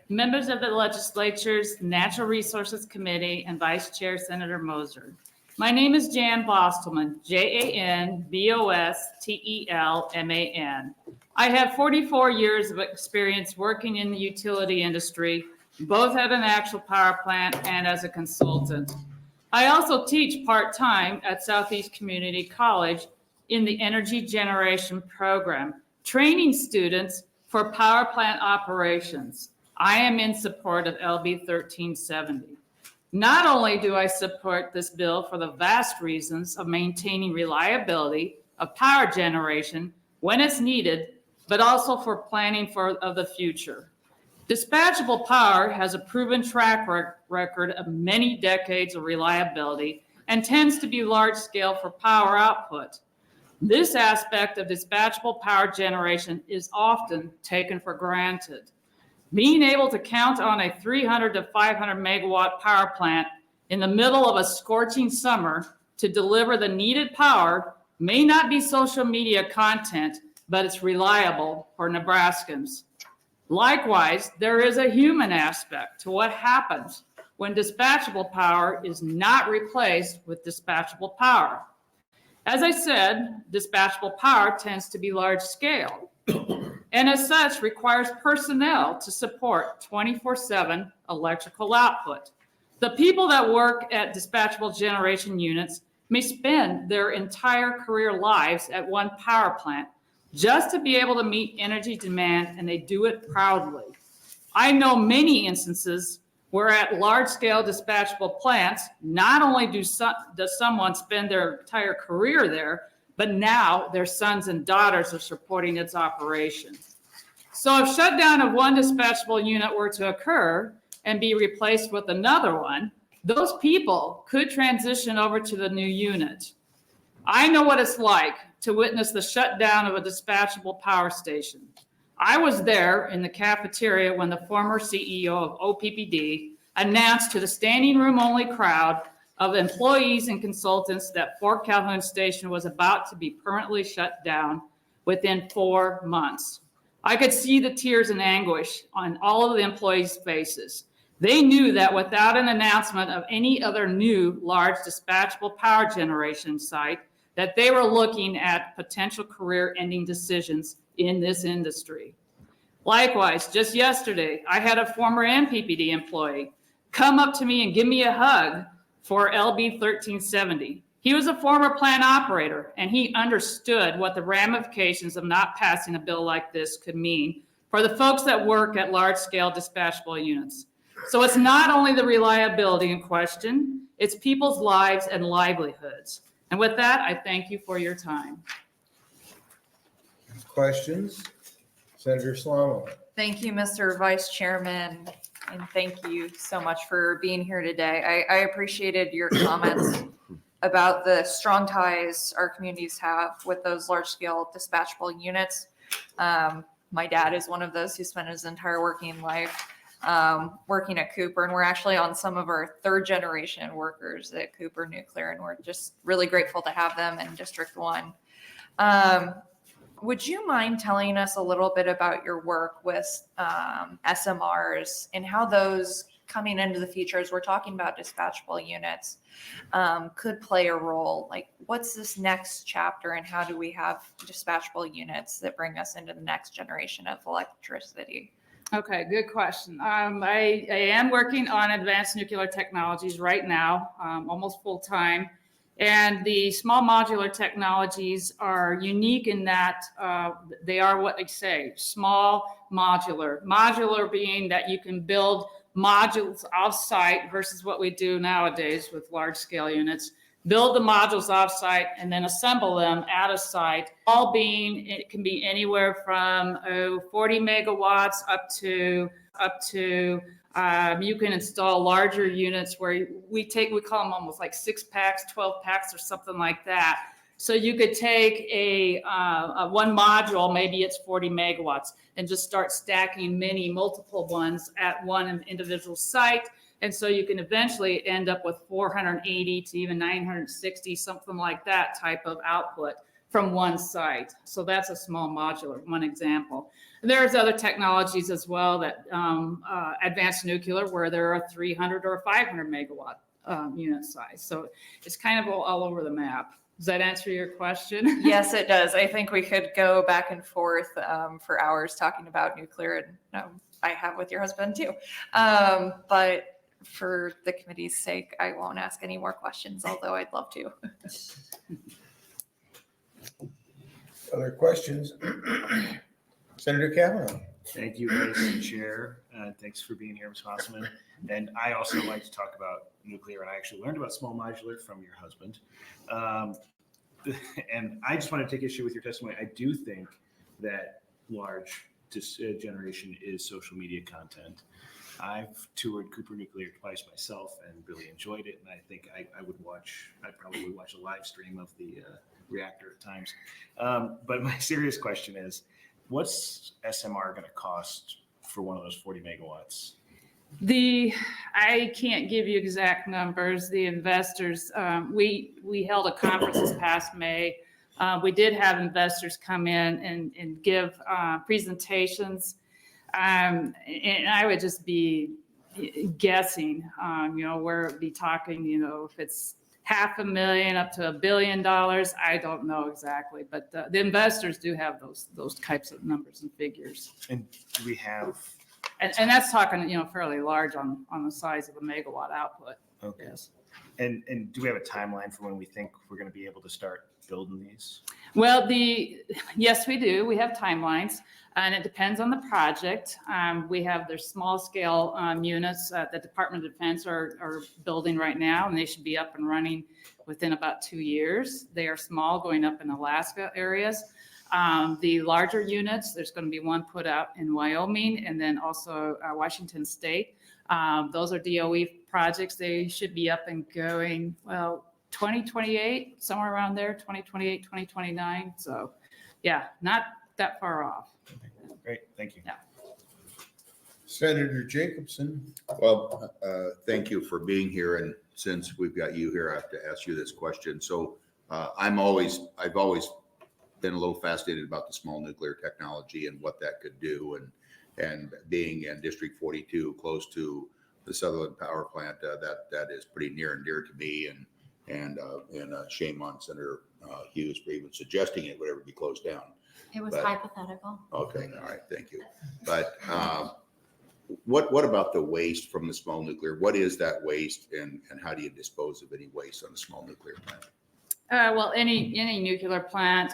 Members of the Legislature's Natural Resources Committee and Vice Chair Senator Moser. My name is Jan Bostelman, Janbostelman. I have 44 years of experience working in the utility industry, both at an actual power plant and as a consultant. I also teach part-time at Southeast Community College in the Energy Generation Program, training students for power plant operations. I am in support of LB 1370. Not only do I support this bill for the vast reasons of maintaining reliability of power generation when it's needed, but also for planning of the future. Dispatchable power has a proven track record of many decades of reliability and tends to be large scale for power output. This aspect of dispatchable power generation is often taken for granted. Being able to count on a 300 to 500 megawatt power plant in the middle of a scorching summer to deliver the needed power may not be social media content, but it's reliable for Nebraskans. Likewise, there is a human aspect to what happens when dispatchable power is not replaced with dispatchable power. As I said, dispatchable power tends to be large scale, and as such requires personnel to support 24/7 electrical output. The people that work at dispatchable generation units may spend their entire career lives at one power plant just to be able to meet energy demand, and they do it proudly. I know many instances where at large-scale dispatchable plants, not only does someone spend their entire career there, but now their sons and daughters are supporting its operation. So if shutdown of one dispatchable unit were to occur and be replaced with another one, those people could transition over to the new unit. I know what it's like to witness the shutdown of a dispatchable power station. I was there in the cafeteria when the former CEO of OPPD announced to the standing room only crowd of employees and consultants that Fort Calhoun Station was about to be permanently shut down within 4 months. I could see the tears and anguish on all of the employees' faces. They knew that without an announcement of any other new large dispatchable power generation site, that they were looking at potential career-ending decisions in this industry. Likewise, just yesterday, I had a former NPPD employee come up to me and give me a hug for LB 1370. He was a former plant operator, and he understood what the ramifications of not passing a bill like this could mean for the folks that work at large-scale dispatchable units. So it's not only the reliability in question, it's people's lives and livelihoods. And with that, I thank you for your time. Questions? Senator Slomo. Thank you, Mr. Vice Chairman, and thank you so much for being here today. I appreciated your comments about the strong ties our communities have with those large-scale dispatchable units. My dad is one of those who spent his entire working life working at Cooper, and we're actually on some of our third-generation workers at Cooper Nuclear, and we're just really grateful to have them in District 1. Would you mind telling us a little bit about your work with SMRs and how those coming into the future, as we're talking about dispatchable units, could play a role? Like, what's this next chapter, and how do we have dispatchable units that bring us into the next generation of electricity? Okay, good question. I am working on advanced nuclear technologies right now, almost full time. And the small modular technologies are unique in that they are what they say, small modular. Modular being that you can build modules off-site versus what we do nowadays with large-scale units. Build the modules off-site and then assemble them at a site, all being, it can be anywhere from 40 megawatts up to you can install larger units where we call them almost like 6 packs, 12 packs or something like that. So you could take a one module, maybe it's 40 megawatts, and just start stacking multiple ones at one individual site. And so you can eventually end up with 480 to even 960, something like that type of output from one site. So that's a small modular, one example. There's other technologies as well that advanced nuclear where there are 300 or 500 megawatt unit size. So it's kind of all over the map. Does that answer your question? Yes, it does. I think we could go back and forth for hours talking about nuclear, and I have with your husband too. But for the committee's sake, I won't ask any more questions, although I'd love to. Other questions? Senator Kavanaugh. Thank you, Vice Chair. Thanks for being here, Ms. Bostelman. And I also like to talk about nuclear, and I actually learned about small modular from your husband. And I just want to take issue with your testimony. I do think that large generation is social media content. I've toured Cooper Nuclear twice myself and really enjoyed it. And I think I'd probably watch a live stream of the reactor at times. But my serious question is, what's SMR going to cost for one of those 40 megawatts? I can't give you exact numbers. The investors, we held a conference this past May. We did have investors come in and give presentations. And I would just be guessing, where be talking, if it's $500,000 up to $1 billion. I don't know exactly, but the investors do have those types of numbers and figures. And do we have? And that's talking, fairly large on the size of a megawatt output. Okay. Yes. And do we have a timeline for when we think we're going to be able to start building these? Well, yes, we do. We have timelines, and it depends on the project. We have their small scale units that the Department of Defense are building right now, and they should be up and running within about 2 years. They are small, going up in Alaska areas. The larger units, there's going to be one put out in Wyoming and then also Washington State. Those are DOE projects. They should be up and going, 2028, somewhere around there, 2028, 2029. So yeah, not that far off. Great, thank you. Yeah. Senator Jacobson. Well, thank you for being here. And since we've got you here, I have to ask you this question. So I've always been a little fascinated about the small nuclear technology and what that could do. And being in District 42, close to the Sutherland Power Plant, that is pretty near and dear to me. And shame on Senator Hughes for even suggesting it would ever be closed down. It was But- hypothetical. Okay, all right, thank you. But what about the waste from the small nuclear? What is that waste, and how do you dispose of any waste on a small nuclear plant? Well, any nuclear plant,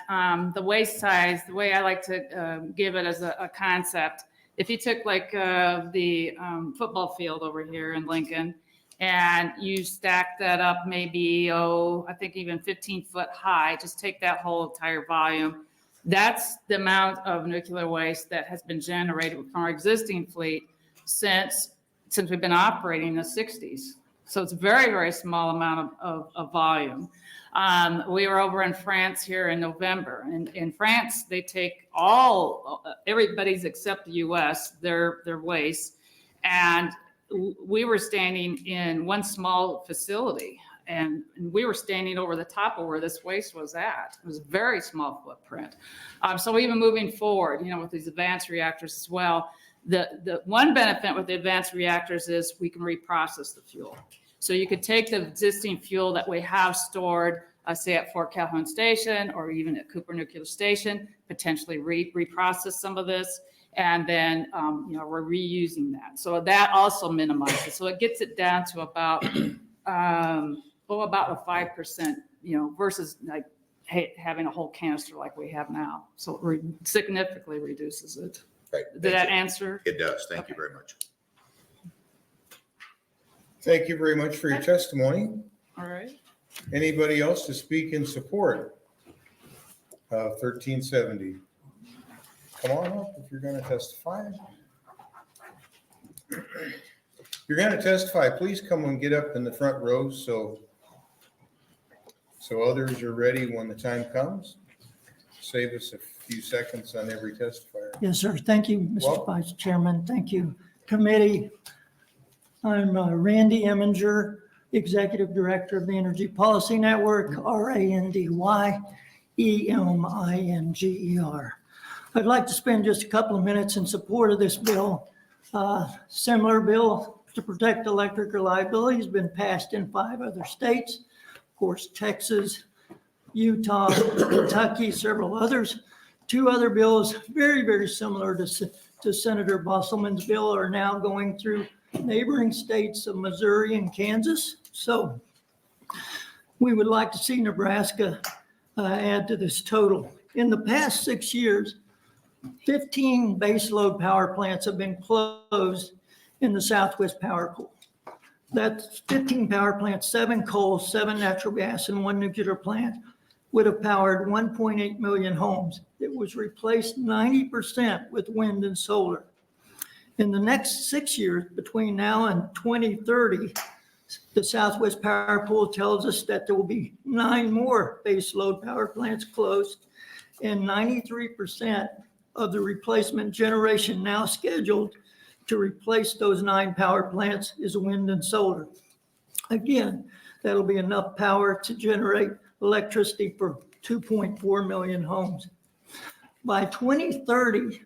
the waste size, the way I like to give it as a concept, if you took like the football field over here in Lincoln and you stack that up maybe, I think even 15 foot high, just take that whole entire volume. That's the amount of nuclear waste that has been generated from our existing fleet since we've been operating in the 60s. So it's a very, very small amount of volume. We were over in France here in November, and in France, they take everybody's except the US, their waste. And we were standing in one small facility, and we were standing over the top of where this waste was at. It was a very small footprint. So even moving forward, with these advanced reactors as well, the one benefit with the advanced reactors is we can reprocess the fuel. So you could take the existing fuel that we have stored, say at Fort Calhoun Station or even at Cooper Nuclear Station, potentially reprocess some of this And then, we're reusing that. So that also minimizes. So it gets it down to about, about a 5%, versus like having a whole canister like we have now. So it significantly reduces it. Right. Did that answer? It does. Thank you Okay. very much. Thank you very much for your testimony. All right. Anybody else to speak in support of 1370? Come on up if you're going to testify. If you're going to testify, please come and get up in the front row so others are ready when the time comes. Save us a few seconds on every testifier. Yes, sir. Thank you, Mr. Welcome. Vice Chairman. Thank you, committee. I'm Randy Eminger, Executive Director of the Energy Policy Network, RANDYEMINGER. I'd like to spend just a couple of minutes in support of this bill. Similar bill to protect electric reliability has been passed in 5 other states. Of course, Texas, Utah, Kentucky, several others. 2 other bills very, very similar to Senator Bostelman's bill are now going through neighboring states of Missouri and Kansas. So we would like to see Nebraska add to this total. In the past 6 years, 15 baseload power plants have been closed in the Southwest Power Pool. That's 15 power plants, 7 coal, 7 natural gas, and 1 nuclear plant would have powered 1.8 million homes. It was replaced 90% with wind and solar. In the next 6 years, between now and 2030, the Southwest Power Pool tells us that there will be 9 more baseload power plants closed, and 93% of the replacement generation now scheduled to replace those 9 power plants is wind and solar. Again, that'll be enough power to generate electricity for 2.4 million homes. By 2030,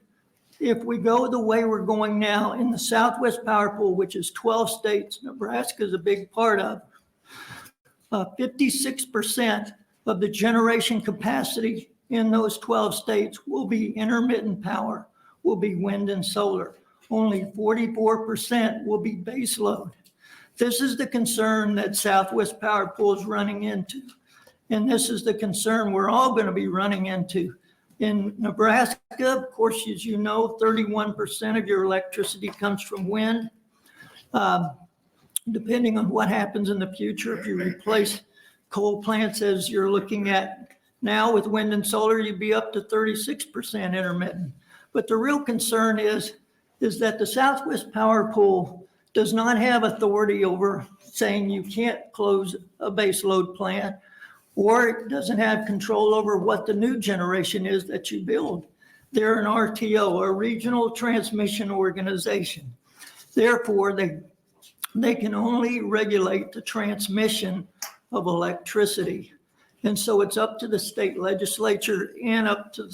if we go the way we're going now in the Southwest Power Pool, which is 12 states, Nebraska is a big part of, 56% of the generation capacity in those 12 states will be intermittent power, will be wind and solar. Only 44% will be base load. This is the concern that Southwest Power Pool is running into. And this is the concern we're all going to be running into. In Nebraska, of course, as you know, 31% of your electricity comes from wind. Depending on what happens in the future, if you replace coal plants as you're looking at now with wind and solar, you'd be up to 36% intermittent. But the real concern is that the Southwest Power Pool does not have authority over saying you can't close a base load plant, or it doesn't have control over what the new generation is that you build. They're an RTO, a regional transmission organization. Therefore, they can only regulate the transmission of electricity. And so it's up to the state legislature and up to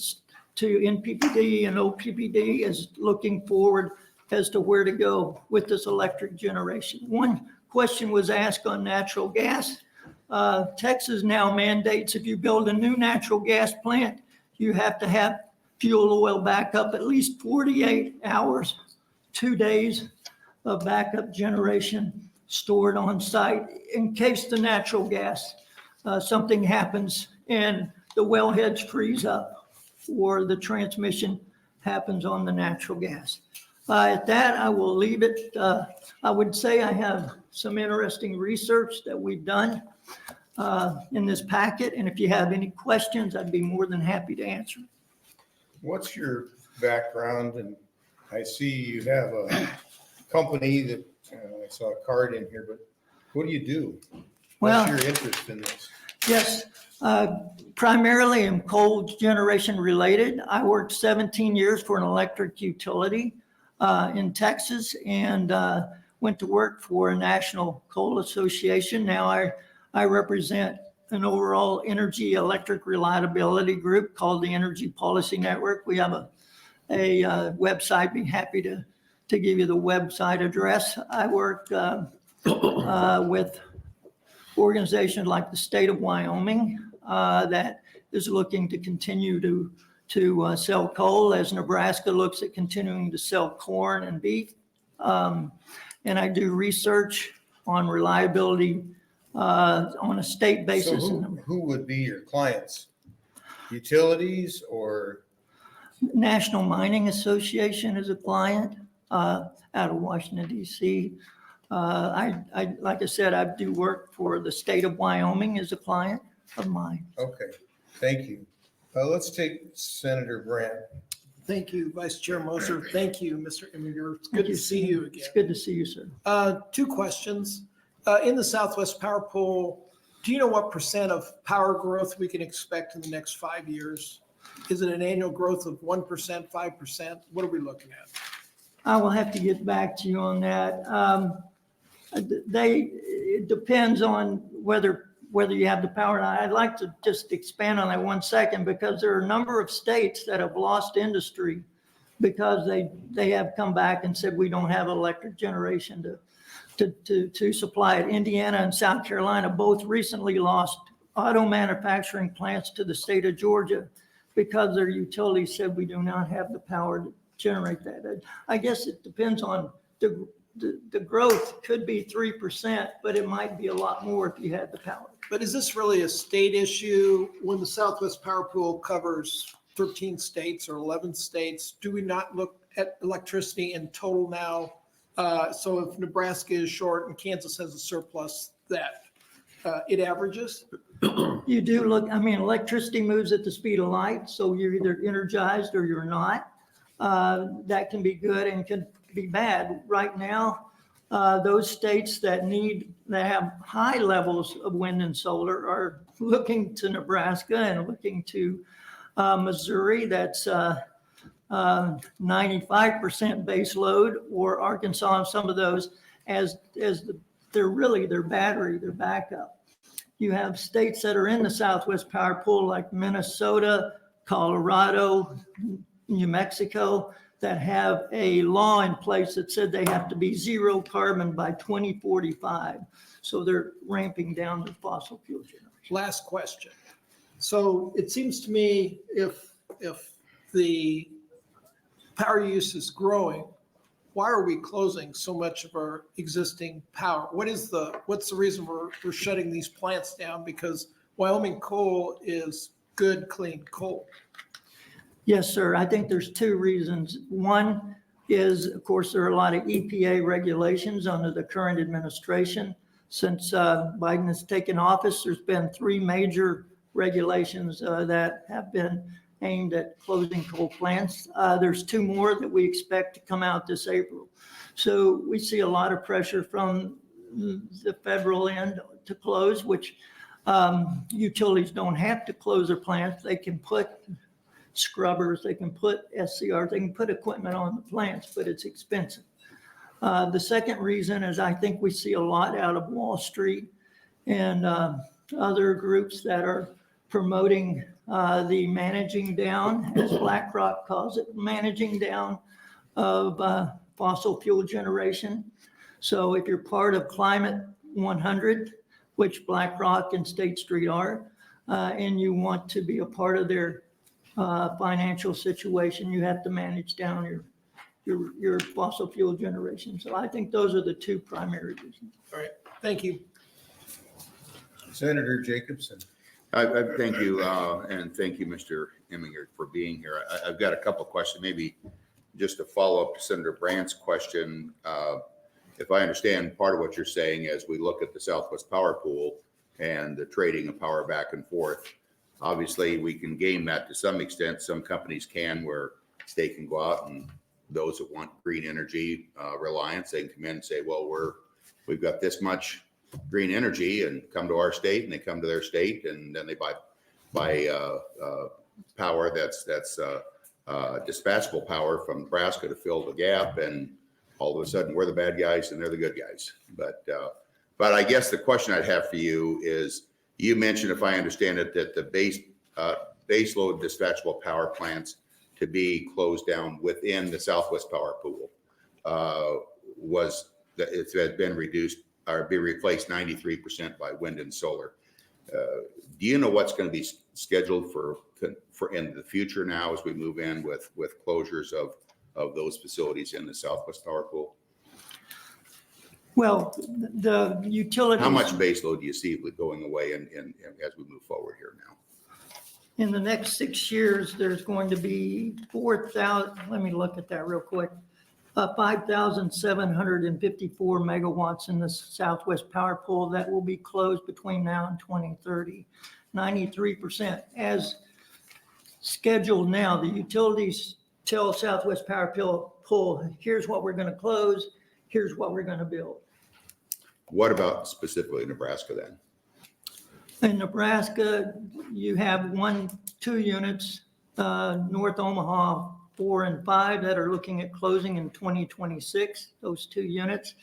NPPD and OPPD is looking forward as to where to go with this electric generation. One question was asked on natural gas. Texas now mandates if you build a new natural gas plant, you have to have fuel oil backup at least 48 hours, 2 days of backup generation stored on site in case the natural gas, something happens and the wellheads freeze up or the transmission happens on the natural gas. At that, I will leave it. I would say I have some interesting research that we've done in this packet. And if you have any questions, I'd be more than happy to answer. What's your background? And I see you have a company that I saw a card in here, but what do you do? What's your interest in this? Yes, primarily I'm coal generation related. I worked 17 years for an electric utility in Texas and went to work for a national coal association. Now I represent an overall energy electric reliability group called the Energy Policy Network. We have a website. Be happy to give you the website address. I work with organizations like the state of Wyoming that is looking to continue to to sell coal as Nebraska looks at continuing to sell corn and beef. And I do research on reliability on a state So basis. who would be your clients? Utilities or? National Mining Association is a client out of Washington DC. Like I said, I do work for the state of Wyoming as a client of mine. Okay, thank you. Let's take Senator Brandt. Thank you, Vice Chair Moser. Thank you, Mr. Imminger. It's good Thank to you. see you again. It's good to see you, sir. Two questions. In the Southwest Power Pool, do you know what percent of power growth we can expect in the next 5 years? Is it an annual growth of 1%, 5%? What are we looking at? I will have to get back to you on that. It depends on whether you have the power. And I'd like to just expand on that 1 second, because there are a number of states that have lost industry because they have come back and said, we don't have electric generation to supply it. Indiana and South Carolina both recently lost auto manufacturing plants to the state of Georgia because their utilities said we do not have the power to generate that. I guess it depends on the growth could be 3%, but it might be a lot more if you had the power. But is this really a state issue? When the Southwest Power Pool covers 13 states or 11 states, do we not look at electricity in total now? So if Nebraska is short and Kansas has a surplus, that it averages? You do look, I mean, electricity moves at the speed of light, so you're either energized or you're not. That can be good and can be bad. Right now, those states that have high levels of wind and solar are looking to Nebraska and looking to Missouri, that's 95% base load, or Arkansas, and some of those as their battery, their backup. You have states that are in the Southwest Power Pool like Minnesota, Colorado, New Mexico, that have a law in place that said they have to be zero carbon by 2045. So they're ramping down the fossil fuel generation. Last question. So it seems to me if the power use is growing, why are we closing so much of our existing power? What's the reason we're shutting these plants down? Because Wyoming coal is good, clean coal. Yes, sir. I think there's two reasons. One is, of course, there are a lot of EPA regulations under the current administration. Since Biden has taken office, there's been 3 major regulations that have been aimed at closing coal plants. There's 2 more that we expect to come out this April. So we see a lot of pressure from the federal end to close, which utilities don't have to close their plants. They can put scrubbers, they can put SCRs, they can put equipment on the plants, but it's expensive. The second reason is I think we see a lot out of Wall Street and other groups that are promoting the managing down, as BlackRock calls it, managing down of fossil fuel generation. So if you're part of Climate 100, which BlackRock and State Street are, and you want to be a part of their financial situation, you have to manage down your fossil fuel generation. So I think those are the 2 primary reasons. All right, thank you. Senator Jacobson. I thank you, and thank you, Mr. Imminger, for being here. I've got a couple of questions, maybe just to follow up to Senator Brandt's question. If I understand, part of what you're saying as we look at the Southwest Power Pool and the trading of power back and forth, obviously we can game that to some extent. Some companies can, where they can go out and those that want green energy reliance, they can come in and say, well, we've got this much green energy, and come to our state, and they come to their state, and then they buy power that's dispatchable power from Nebraska to fill the gap, and all of a sudden we're the bad guys and they're the good guys. But I guess the question I'd have for you is, you mentioned, if I understand it, that the base load dispatchable power plants to be closed down within the Southwest Power Pool it had been reduced or be replaced 93% by wind and solar. Do you know what's going to be scheduled for in the future now as we move in with closures of those facilities in the Southwest Power Pool? Well, the utilities. How much base load do you see going away and as we move forward here now? In the next 6 years, there's going to be 4,000, let me look at that real quick. 5,754 megawatts in the Southwest Power Pool that will be closed between now and 2030. 93%. As scheduled now, the utilities tell Southwest Power Pool, here's what we're going to close, here's what we're going to build. What about specifically Nebraska then? In Nebraska, you have 2 units, North Omaha 4 and 5 that are looking at closing in 2026, those 2 units.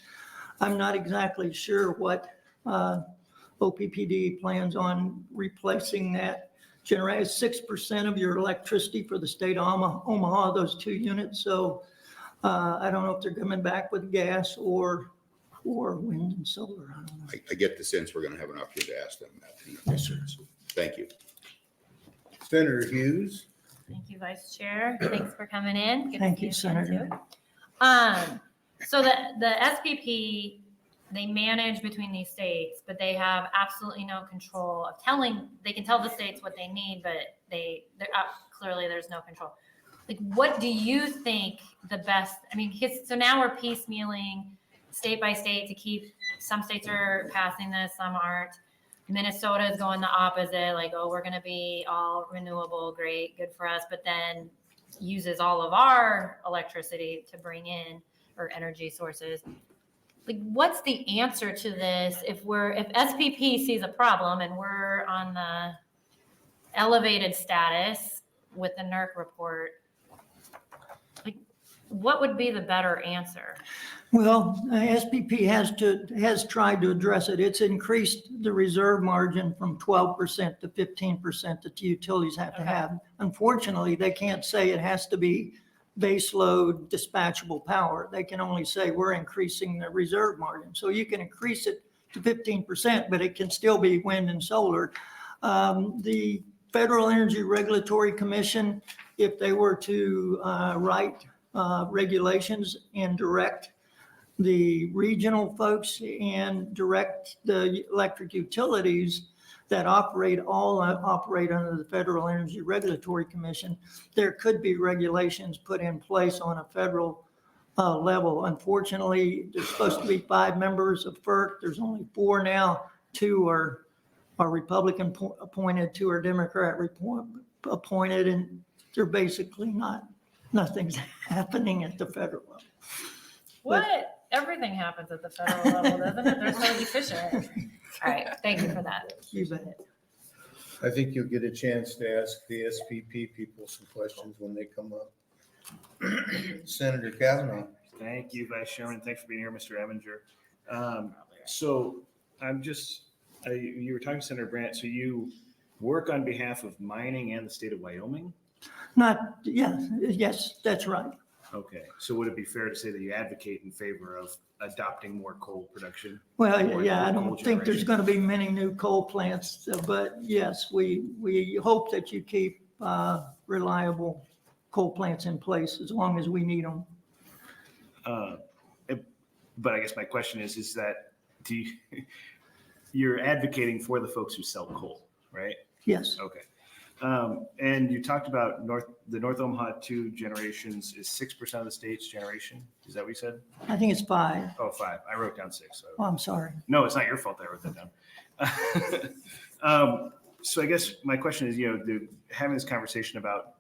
I'm not exactly sure what OPPD plans on replacing that. Generates 6% of your electricity for the state of Omaha, those 2 units. So I don't know if they're coming back with gas or wind and solar. I don't know. I get the sense we're going to have an opportunity to ask them that. Yes, sir. Thank you. Senator Hughes. Thank you, Vice Chair. Thanks for coming in. Good to Thank see you, again, Senator. too. So the SPP, they manage between these states, but they have absolutely no control of they can tell the states what they need, but clearly there's no control. Like, what do you think the best, so now we're piecemealing state by state to keep, some states are passing this, some aren't. Minnesota is going the opposite, like, oh, we're going to be all renewable, great, good for us, but then uses all of our electricity to bring in, or energy sources. Like, what's the answer to this if SPP sees a problem and we're on the elevated status with the NERC report? Like, what would be the better answer? Well, SPP has tried to address it. It's increased the reserve margin from 12% to 15% that the utilities have to have. Unfortunately, they can't say it has to be base load dispatchable power. They can only say we're increasing the reserve margin. So you can increase it to 15%, but it can still be wind and solar. The Federal Energy Regulatory Commission, if they were to write regulations and direct the regional folks and direct the electric utilities that operate under the Federal Energy Regulatory Commission, there could be regulations put in place on a federal level. Unfortunately, there's supposed to be 5 members of FERC. There's only 4 now. 2 are Republican appointed, 2 are Democrat appointed, and they're basically nothing's happening at the federal level. What? Everything happens at the federal level, doesn't it? They're so efficient. All right, thank you for that. You bet. I think you'll get a chance to ask the SPP people some questions when they come up. Senator Kavanaugh. Thank you, Vice Chairman. Thanks for being here, Mr. Eminger. So you were talking to Senator Brandt, so you work on behalf of mining and the state of Wyoming? Yes, that's right. Okay, so would it be fair to say that you advocate in favor of adopting more coal production? Well, yeah, I Coal don't think there's generation? going to be many new coal plants, but yes, we hope that you keep reliable coal plants in place as long as we need them. But I guess my question is that you're advocating for the folks who sell coal, right? Yes, Okay. And you talked about the North Omaha 2 generations is 6% of the state's generation. Is that what you said? I think it's 5. Oh, 5. I wrote down 6. So. Oh, I'm sorry. No, it's not your fault that I wrote that down. So I guess my question is, having this conversation about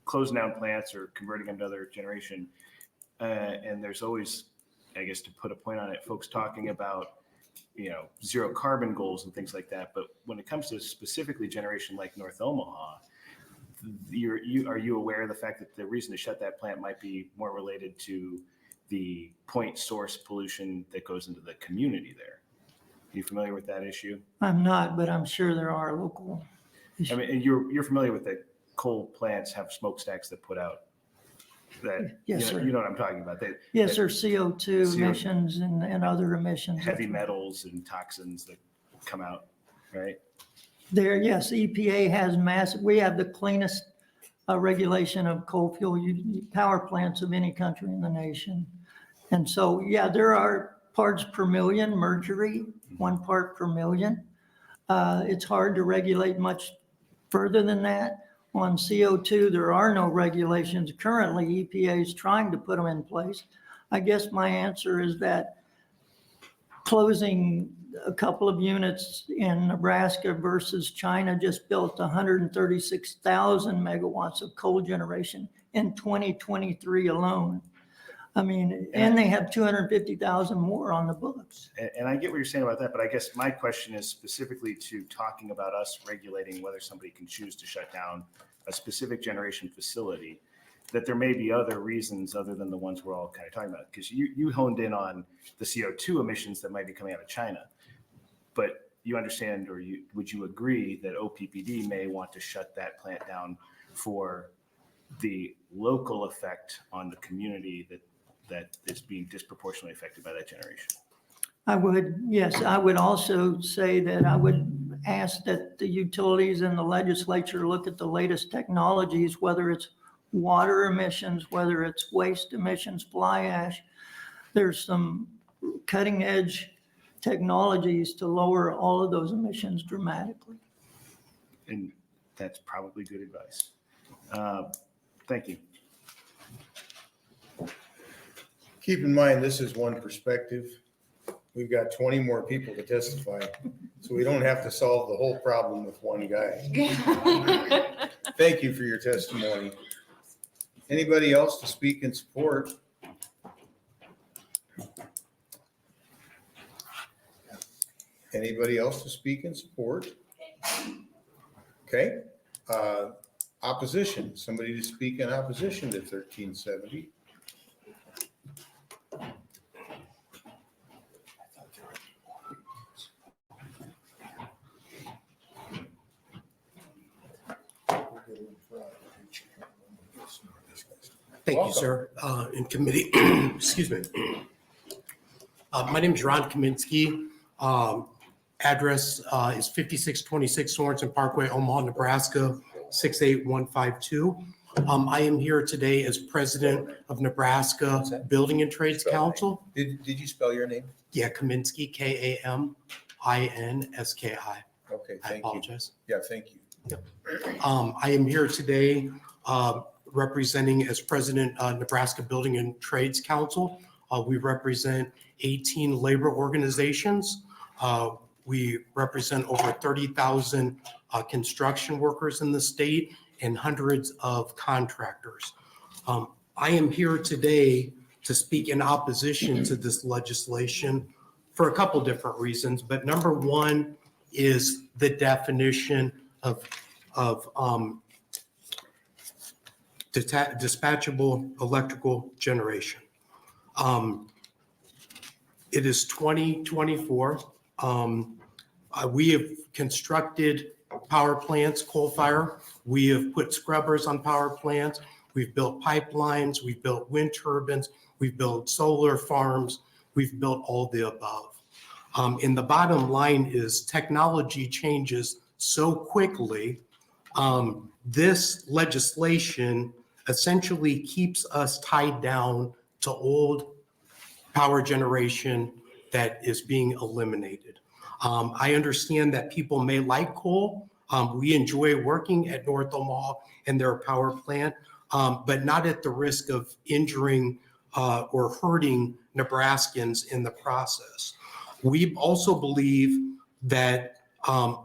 closing down plants or converting them to another generation, and there's always, I guess, to put a point on it, folks talking about zero carbon goals and things like that. But when it comes to specifically generation like North Omaha, are you aware of the fact that the reason to shut that plant might be more related to the point source pollution that goes into the community there? Are you familiar with that issue? I'm not, but I'm sure there are local issues. I mean, and you're familiar with that coal plants have smokestacks that put out that, Yes, sir. You know what I'm talking about. Yes, that there's CO2 emissions and other emissions. heavy metals and toxins that come out. right? There, yes, EPA has massive, we have the cleanest regulation of coal fuel power plants of any country in the nation. And so, yeah, there are parts per million mercury, 1 part per million. It's hard to regulate much further than that. On CO2, there are no regulations. Currently, EPA is trying to put them in place. I guess my answer is that closing a couple of units in Nebraska versus China just built 136,000 megawatts of coal generation in 2023 alone. I mean, and they have 250,000 more on the books. And I get what you're saying about that, but I guess my question is specifically to talking about us regulating whether somebody can choose to shut down a specific generation facility, that there may be other reasons other than the ones we're all kind of talking about. Because you honed in on the CO2 emissions that might be coming out of China, but you understand, or would you agree that OPPD may want to shut that plant down for the local effect on the community that is being disproportionately affected by that generation? I would, yes, I would also say that I would ask that the utilities and the legislature look at the latest technologies, whether it's water emissions, whether it's waste emissions, fly ash. There's some cutting edge technologies to lower all of those emissions dramatically. And that's probably good advice. Thank you. Keep in mind, this is one perspective. We've got 20 more people to testify, so we don't have to solve the whole problem with one guy. Thank you for your testimony. Anybody else to speak in support? Anybody else to speak in support? Okay. Opposition, somebody to speak in opposition to 1370. Thank you, sir. In committee, excuse me. My name is Ron Kaminsky. Address is 5626 Sorensen Parkway, Omaha, Nebraska, 68152. I am here today as president of Nebraska Building and Trades Council. Did you spell your name? Yeah, Kaminsky, Kaminski. Okay, I thank you. apologize. Yeah, thank you. I am here today representing as president Nebraska Building and Trades Council. We represent 18 labor organizations. We represent over 30,000 construction workers in the state and hundreds of contractors. I am here today to speak in opposition to this legislation for a couple different reasons, but number one is the definition of dispatchable electrical generation. It is 2024. We have constructed power plants, coal fire. We have put scrubbers on power plants. We've built pipelines. We've built wind turbines. We've built solar farms. We've built all the above. And the bottom line is technology changes so quickly. This legislation essentially keeps us tied down to old power generation that is being eliminated. I understand that people may like coal. We enjoy working at North Omaha and their power plant, but not at the risk of injuring or hurting Nebraskans in the process. We also believe that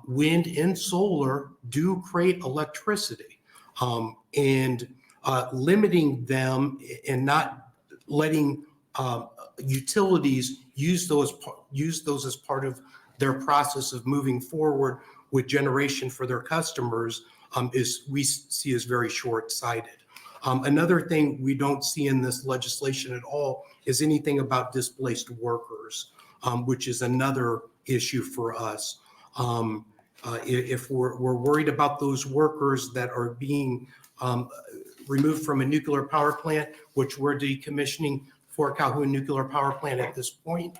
wind and solar do create electricity, and limiting them and not letting utilities use those as part of their process of moving forward with generation for their customers we see as very short-sighted. Another thing we don't see in this legislation at all is anything about displaced workers, which is another issue for us. If we're worried about those workers that are being removed from a nuclear power plant, which we're decommissioning Fort Calhoun nuclear power plant at this point,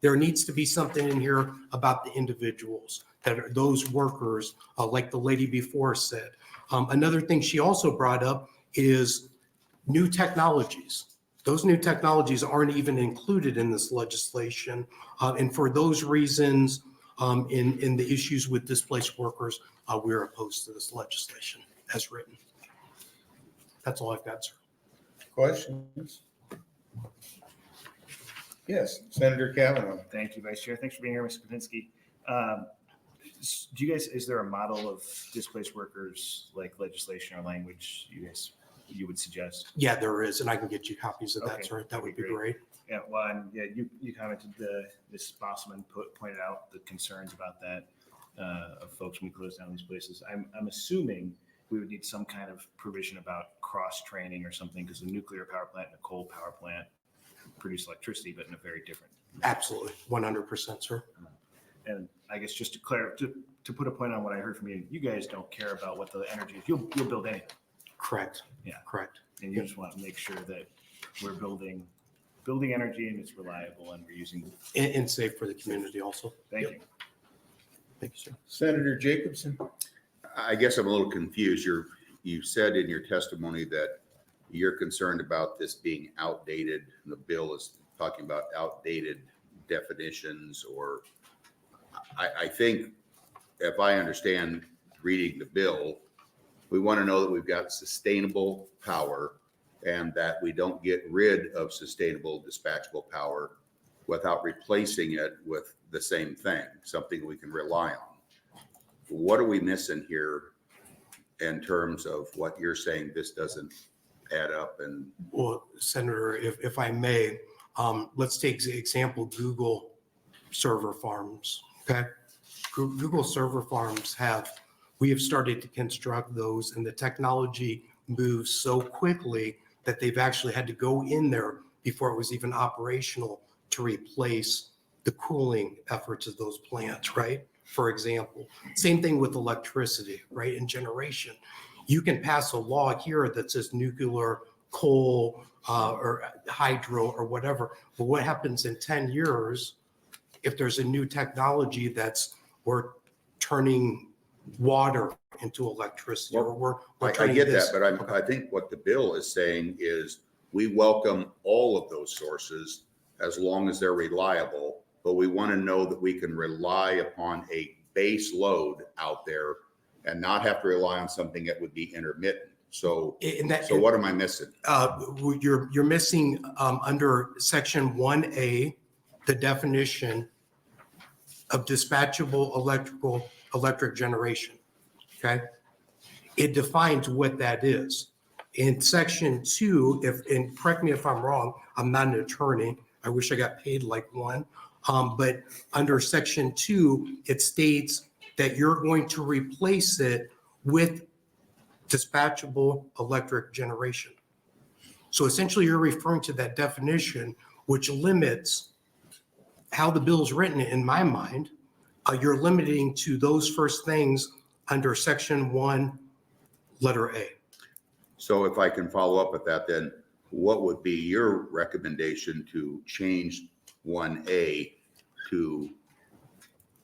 there needs to be something in here about the individuals that are those workers, like the lady before said. Another thing she also brought up is new technologies. Those new technologies aren't even included in this legislation. And for those reasons, in the issues with displaced workers, we're opposed to this legislation as written. That's all I've got, sir. Questions? Yes, Senator Kavanaugh. Thank you, Vice Chair. Thanks for being here, Mr. Kapinski. Do you guys, is there a model of displaced workers, like legislation or language you would suggest? Yeah, there is, and I can get you copies of that, Okay, sir. That that'd would be be great. Yeah, well, and yeah, you commented, Ms. Bostelman pointed out the concerns about that of folks when we close down these places. I'm assuming we would need some kind of provision about cross-training or something, because a nuclear power plant and a coal power plant produce electricity, but in a very different. Absolutely, 100%, sir. And I guess just to put a point on what I heard from you, you guys don't care about what the energy is. You'll build anything. Correct. Yeah. Correct. And you just want to make sure that we're building energy and it's reliable and we're using. And safe for the community also. Thank you. Thank you, sir. Senator Jacobson. I guess I'm a little confused. You said in your testimony that you're concerned about this being outdated. The bill is talking about outdated definitions, or I think if I understand reading the bill, we want to know that we've got sustainable power and that we don't get rid of sustainable dispatchable power without replacing it with the same thing, something we can rely on. What are we missing here in terms of what you're saying this doesn't add up? And Well, Senator, if I may, let's take the example, Google server farms, okay? Google server farms we have started to construct those, and the technology moves so quickly that they've actually had to go in there before it was even operational to replace the cooling efforts of those plants, right? For example, same thing with electricity, right? And generation. You can pass a law here that says nuclear, coal, or hydro or whatever, but what happens in 10 years if there's a new technology we're turning water into electricity, or we're I turning get this. that, but I think what the bill is saying is we welcome all of those sources as long as they're reliable, but we want to know that we can rely upon a base load out there and not have to rely on something that would be intermittent. So what am I missing? You're missing under section 1A, the definition of dispatchable electric generation, okay? It defines what that is. In section 2, and correct me if I'm wrong, I'm not an attorney. I wish I got paid like one. But under section 2, it states that you're going to replace it with dispatchable electric generation. So essentially you're referring to that definition, which limits how the bill is written in my mind. You're limiting to those first things under section 1, letter A. So if I can follow up with that, then what would be your recommendation to change 1A to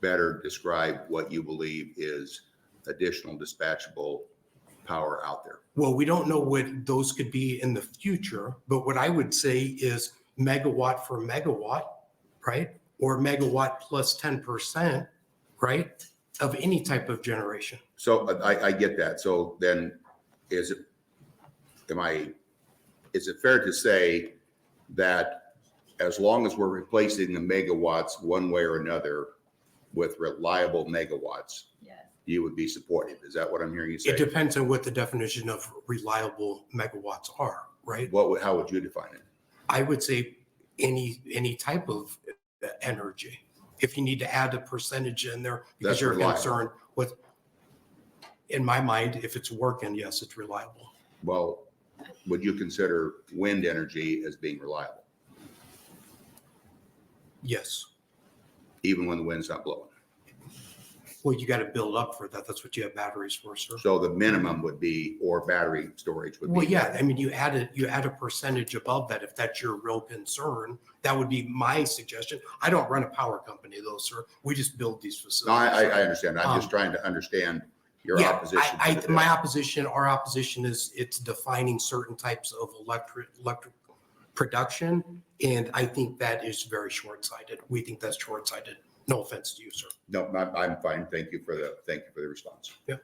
better describe what you believe is additional dispatchable power out there? Well, we don't know what those could be in the future, but what I would say is megawatt for megawatt, right? Or megawatt plus 10%, right? Of any type of generation. So I get that. So then is it fair to say that as long as we're replacing the megawatts one way or another with reliable megawatts, you would be supportive? Is that what I'm hearing you say? It depends on what the definition of reliable megawatts are, right? How would you define it? I would say any type of energy. If you need to add a percentage in there because That's you're reliable. concerned with, in my mind, if it's working, yes, it's reliable. Well, would you consider wind energy as being reliable, Yes. even when the wind's not blowing? Well, you got to build up for that. That's what you have batteries for, sir. So the minimum would be, or battery storage would be. Well, yeah, I mean, you add a percentage above that if that's your real concern. That would be my suggestion. I don't run a power company though, sir. We just build these No, facilities. I understand. I'm just trying to understand your Yeah, opposition. to the bill. my opposition, our opposition is it's defining certain types of electric production. And I think that is very short-sighted. We think that's short-sighted. No offense to you, sir. No, I'm fine. Thank you for the response. I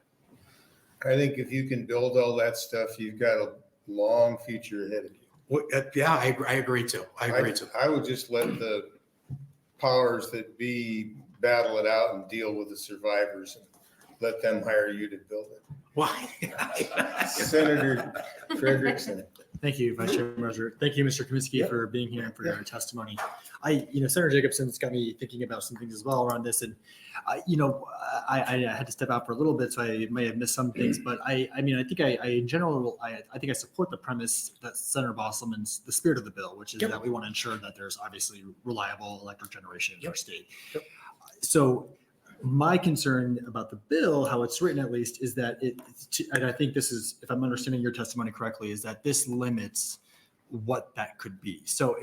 think if you can build all that stuff, you've got a long future ahead of you. Well, yeah, I agree too. I agree too. I would just let the powers that be battle it out and deal with the survivors and let them hire you to build it. Why? Senator Frederickson. Thank you, Vice Chair Moser. Thank you, Mr. Kaminsky, for being here and for your testimony. Senator Jacobson's got me thinking about some things as well around this. And, I had to step out for a little bit, so I may have missed some things. But I think in general, I think I support the premise that Senator Bostelman's, the spirit of the bill, which is that we want to ensure that there's obviously reliable electric generation in our state. So my concern about the bill, how it's written at least, is that and I think this is, if I'm understanding your testimony correctly, is that this limits what that could be. So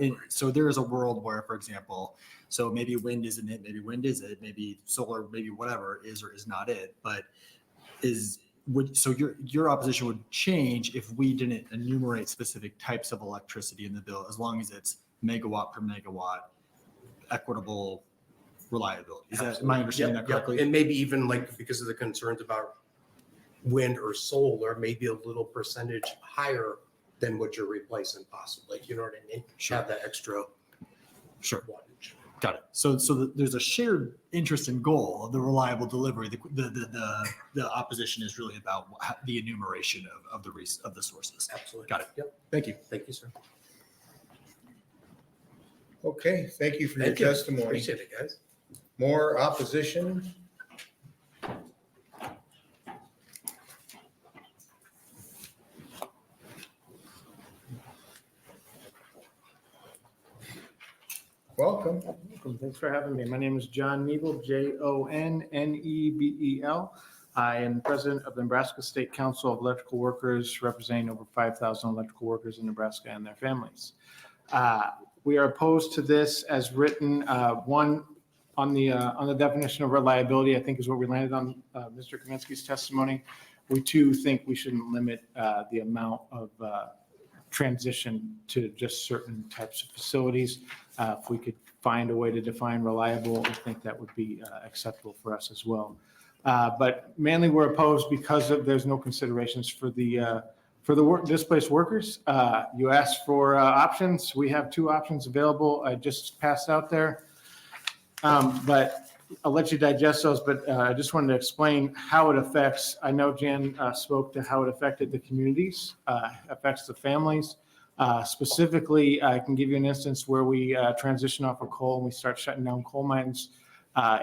there is a world where, for example, so maybe wind isn't it, maybe wind is it, maybe solar, maybe whatever is or is not it, but so your opposition would change if we didn't enumerate specific types of electricity in the bill, as long as it's megawatt per megawatt, equitable reliability. Am I understanding that correctly? And maybe even like because of the concerns about wind or solar, maybe a little percentage higher than what you're replacing possibly. You know what I mean? Sure. Have that extra wattage. Got it. So there's a shared interest and goal of the reliable delivery. The opposition is really about the enumeration of the sources. Absolutely. Got it. Yep. Thank you. Thank you, sir. Okay, thank you for your Thank you. testimony. Appreciate it, guys. More opposition? Welcome. Thanks for having me. My name is John Nebel, Jonnebel. I am president of the Nebraska State Council of Electrical Workers, representing over 5,000 electrical workers in Nebraska and their families. We are opposed to this as written. One, on the definition of reliability, I think is what we landed on Mr. Kaminsky's testimony. We too think we shouldn't limit the amount of transition to just certain types of facilities. If we could find a way to define reliable, I think that would be acceptable for us as well. But mainly we're opposed because there's no considerations for the displaced workers. You asked for options. We have two options available. I just passed out there. But I'll let you digest those, but I just wanted to explain how it affects. I know Jan spoke to how it affected the communities, affects the families. Specifically, I can give you an instance where we transition off of coal and we start shutting down coal mines.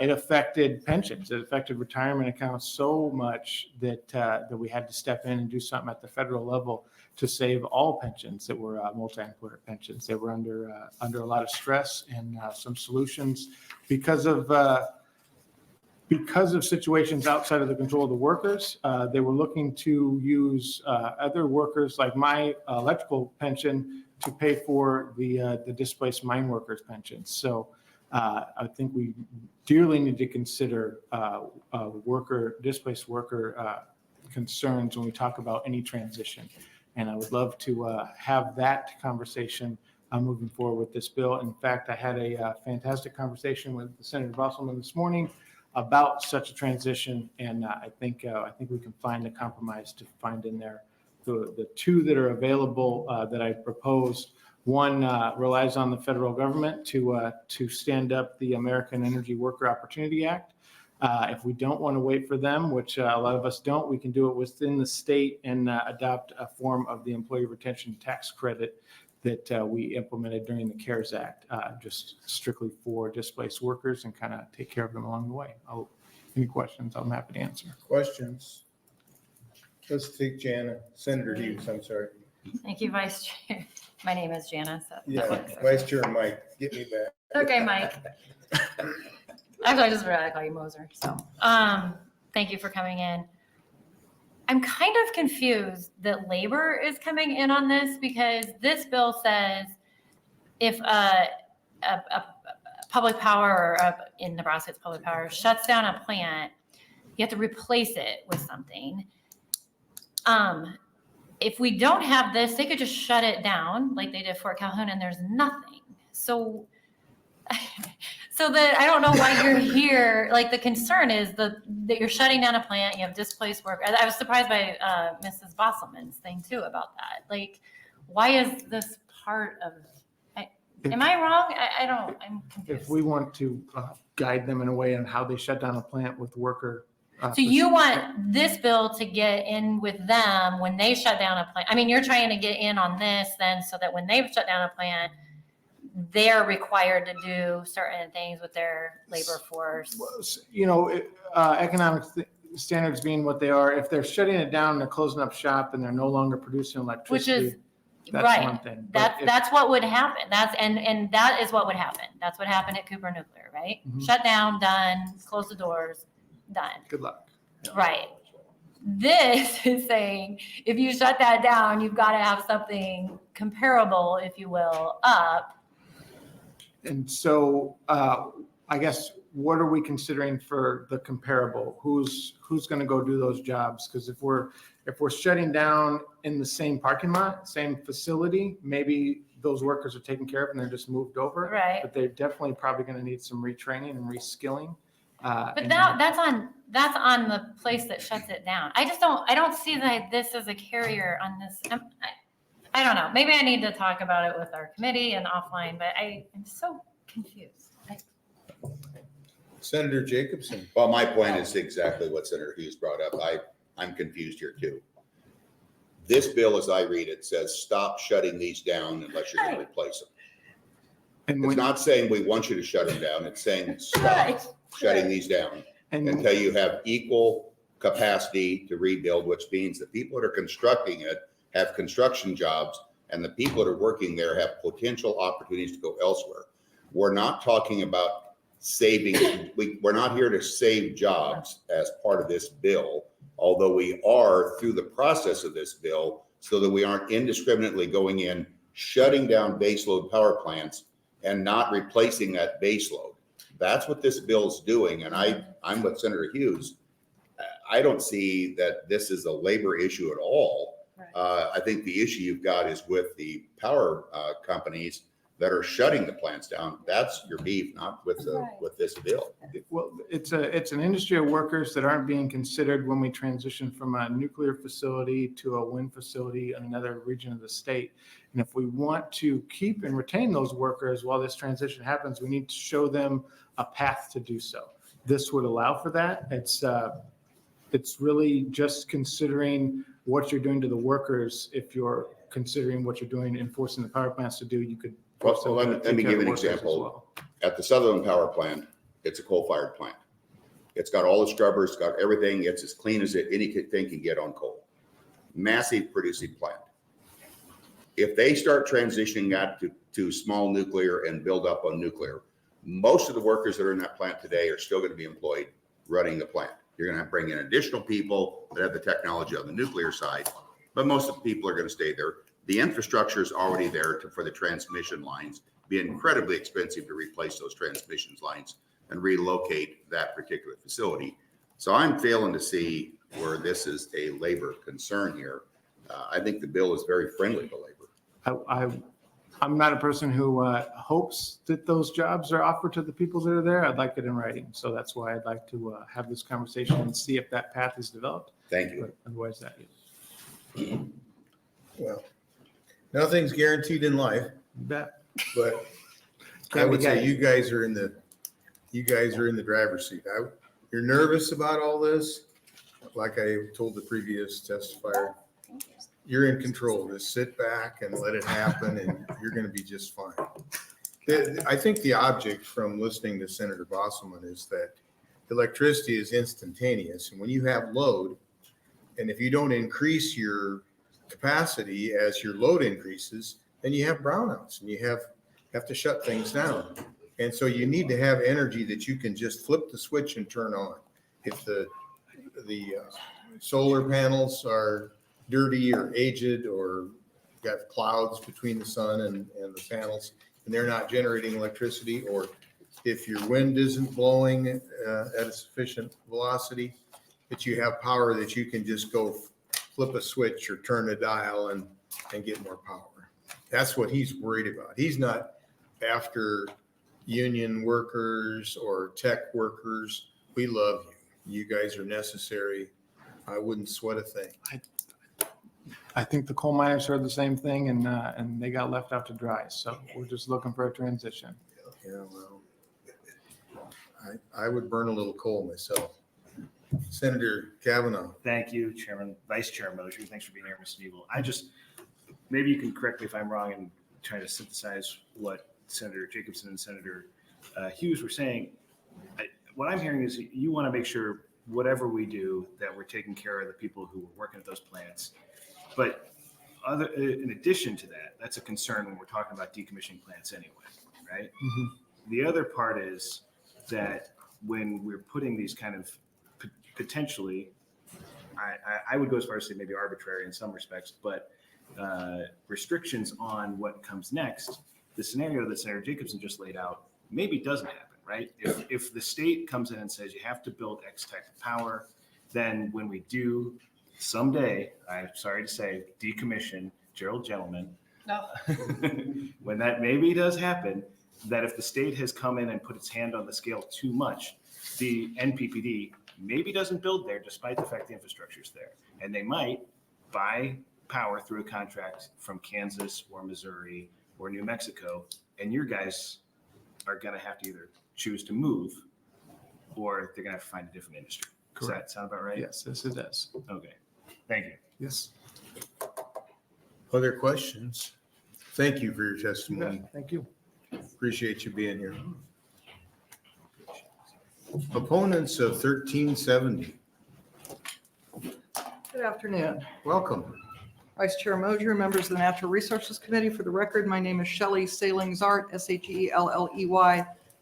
It affected pensions. It affected retirement accounts so much that we had to step in and do something at the federal level to save all pensions that were multi-employer pensions. They were under a lot of stress, and some solutions because of situations outside of the control of the workers. They were looking to use other workers like my electrical pension to pay for the displaced mine workers' pensions. So I think we dearly need to consider displaced worker concerns when we talk about any transition. And I would love to have that conversation moving forward with this bill. In fact, I had a fantastic conversation with Senator Bostelman this morning about such a transition, and I think we can find a compromise to find in there the two that are available that I proposed. One relies on the federal government to stand up the American Energy Worker Opportunity Act. If we don't want to wait for them, which a lot of us don't, we can do it within the state and adopt a form of the employee retention tax credit that we implemented during the CARES Act, just strictly for displaced workers, and kind of take care of them along the way. Any questions, I'm happy to answer. Questions? Let's take Senator Hughes, I'm sorry. Thank you, Vice Chair. My name is Jana. So Yeah, Vice Chair Mike, get me back. Okay, Mike. Actually, I just forgot to call you Moser. So, thank you for coming in. I'm kind of confused that labor is coming in on this because this bill says if a public power, or in Nebraska, it's public power, shuts down a plant, you have to replace it with something. If we don't have this, they could just shut it down like they did Fort Calhoun and there's nothing. So I don't know why you're here. Like the concern is that you're shutting down a plant, you have displaced work. I was surprised by Mrs. Bostelman's thing too about that. Like, why is this part of, am I wrong? I'm confused. If we want to guide them in a way on how they shut down a plant with worker. So you want this bill to get in with them when they shut down a plant? I mean, you're trying to get in on this then so that when they've shut down a plant, they're required to do certain things with their labor force. You know, economic standards being what they are, if they're shutting it down, they're closing up shop and they're no longer producing electricity. Which is, that's right. one thing. But That's what would happen. And that is what would happen. That's what happened at Cooper Nuclear, right? Mhm. Shut down, done, close the doors, done. good luck. Right. This is saying, if you shut that down, you've got to have something comparable, if you will, up. And so I guess, what are we considering for the comparable? Who's going to go do those jobs? Because if we're shutting down in the same parking lot, same facility, maybe those workers are taken care of and they're just moved over. Right. But they're definitely probably going to need some retraining and reskilling. But that's on the place that shuts it down. I don't see that this as a carrier on this. I don't know. Maybe I need to talk about it with our committee and offline, but I'm so confused. Senator Jacobson. Well, my point is exactly what Senator Hughes brought up. I'm confused here too. This bill, as I read it, says stop shutting these down unless you're going to replace them. And It's not saying we want you to shut them down. It's saying stop shutting these down until you have equal capacity to rebuild, which means the people that are constructing it have construction jobs and the people that are working there have potential opportunities to go elsewhere. We're not talking about saving, we're not here to save jobs as part of this bill, although we are through the process of this bill so that we aren't indiscriminately going in, shutting down baseload power plants and not replacing that baseload. That's what this bill is doing. And I'm with Senator Hughes. I don't see that this is a labor issue at all. I think the issue you've got is with the power companies that are shutting the plants down. That's your beef, not with this bill. Well, it's an industry of workers that aren't being considered when we transition from a nuclear facility to a wind facility in another region of the state. And if we want to keep and retain those workers while this transition happens, we need to show them a path to do so. This would allow for that. It's really just considering what you're doing to the workers. If you're considering what you're doing, enforcing the power plants to do, you could. Well, let me give you an example. At the Sutherland Power Plant, it's a coal-fired plant. It's got all the scrubbers, got everything. It's as clean as anything can get on coal. Massive producing plant. If they start transitioning that to small nuclear and build up on nuclear, most of the workers that are in that plant today are still going to be employed running the plant. You're going to have to bring in additional people that have the technology on the nuclear side, but most of the people are going to stay there. The infrastructure is already there for the transmission lines. Be incredibly expensive to replace those transmission lines and relocate that particular facility. So I'm failing to see where this is a labor concern here. I think the bill is very friendly to labor. I'm not a person who hopes that those jobs are offered to the people that are there. I'd like it in writing. So that's why I'd like to have this conversation and see if that path is developed. Thank you. But otherwise, that is. Well, nothing's guaranteed in life, You bet. but I would say you guys are in the driver's seat. You're nervous about all this. Like I told the previous testifier, you're in control. Just sit back and let it happen and you're going to be just fine. I think the object from listening to Senator Bostelman is that electricity is instantaneous. And when you have load, and if you don't increase your capacity as your load increases, then you have brownouts and you have to shut things down. And so you need to have energy that you can just flip the switch and turn on. If the solar panels are dirty or aged or got clouds between the sun and the panels, and they're not generating electricity, or if your wind isn't blowing at a sufficient velocity, that you have power that you can just go flip a switch or turn a dial and get more power. That's what he's worried about. He's not after union workers or tech workers. We love you. You guys are necessary. I wouldn't sweat a thing. I think the coal miners heard the same thing and they got left out to dry. So we're just looking for a transition. Yeah, well, I would burn a little coal myself. Senator Kavanaugh. Thank you, Chairman, Vice Chair Moser. Thanks for being here, Mr. Neville. Maybe you can correct me if I'm wrong and try to synthesize what Senator Jacobson and Senator Hughes were saying. What I'm hearing is you want to make sure whatever we do, that we're taking care of the people who are working at those plants. But in addition to that, that's a concern when we're talking about decommissioning plants anyway, right? Mhm. The other part is that when we're putting these kind of potentially, I would go as far as to say maybe arbitrary in some respects, but restrictions on what comes next, the scenario that Senator Jacobson just laid out maybe doesn't happen, right? If the state comes in and says you have to build X type of power, then when we do someday, I'm sorry to say, decommission Gerald Gentleman, No. when that maybe does happen, that if the state has come in and put its hand on the scale too much, the NPPD maybe doesn't build there despite the fact the infrastructure is there. And they might buy power through a contract from Kansas or Missouri or New Mexico, and your guys are going to have to either choose to move or they're going to have to find a different industry. Does Correct. that sound about right? Yes, it does. Okay. Thank you. Yes. Other questions? Thank you for your testimony. Thank you. Appreciate you being here. Opponents of 1370, Good afternoon. welcome. Vice Chair Moser, members of the Natural Resources Committee. For the record, my name is Shelley Salingzart, Shelley,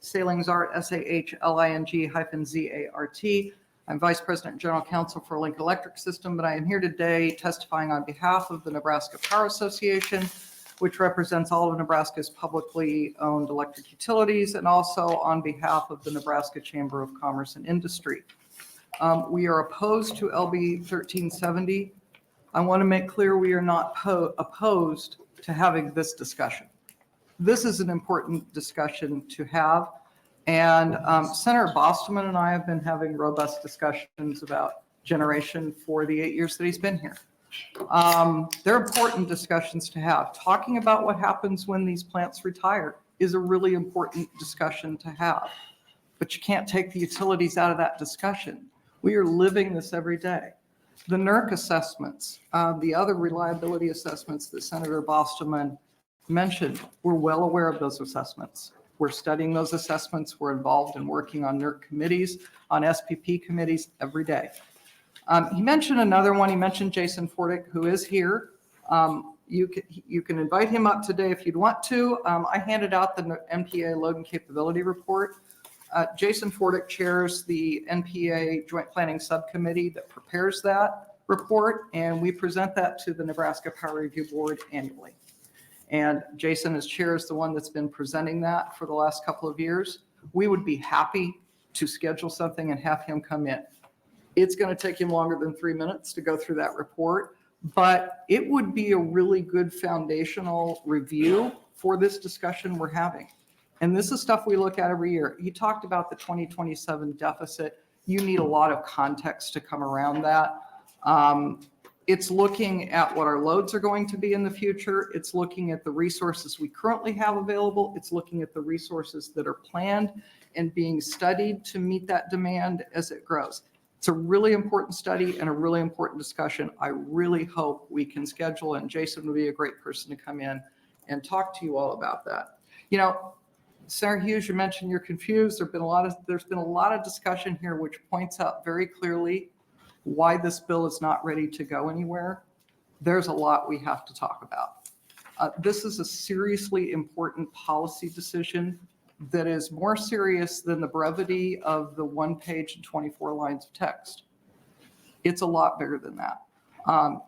Salingzart, SAHLING-ZART. I'm Vice President and General Counsel for Link Electric System, but I am here today testifying on behalf of the Nebraska Power Association, which represents all of Nebraska's publicly owned electric utilities, and also on behalf of the Nebraska Chamber of Commerce and Industry. We are opposed to LB 1370. I want to make clear we are not opposed to having this discussion. This is an important discussion to have. And Senator Bostelman and I have been having robust discussions about generation for the 8 years that he's been here. They're important discussions to have. Talking about what happens when these plants retire is a really important discussion to have. But you can't take the utilities out of that discussion. We are living this every day. The NERC assessments, the other reliability assessments that Senator Bostelman mentioned, we're well aware of those assessments. We're studying those assessments. We're involved in working on NERC committees, on SPP committees every day. He mentioned another one. He mentioned Jason Fordick, who is here. You can invite him up today if you'd want to. I handed out the NPA Load and Capability Report. Jason Fordick chairs the NPA Joint Planning Subcommittee that prepares that report, and we present that to the Nebraska Power Review Board annually. And Jason as chair is the one that's been presenting that for the last couple of years. We would be happy to schedule something and have him come in. It's going to take him longer than 3 minutes to go through that report, but it would be a really good foundational review for this discussion we're having. And this is stuff we look at every year. He talked about the 2027 deficit. You need a lot of context to come around that. It's looking at what our loads are going to be in the future. It's looking at the resources we currently have available. It's looking at the resources that are planned and being studied to meet that demand as it grows. It's a really important study and a really important discussion. I really hope we can schedule, and Jason would be a great person to come in and talk to you all about that. You know, Senator Hughes, you mentioned you're confused. There's been a lot of discussion here which points out very clearly why this bill is not ready to go anywhere. There's a lot we have to talk about. This is a seriously important policy decision that is more serious than the brevity of the 1 page and 24 lines of text. It's a lot bigger than that.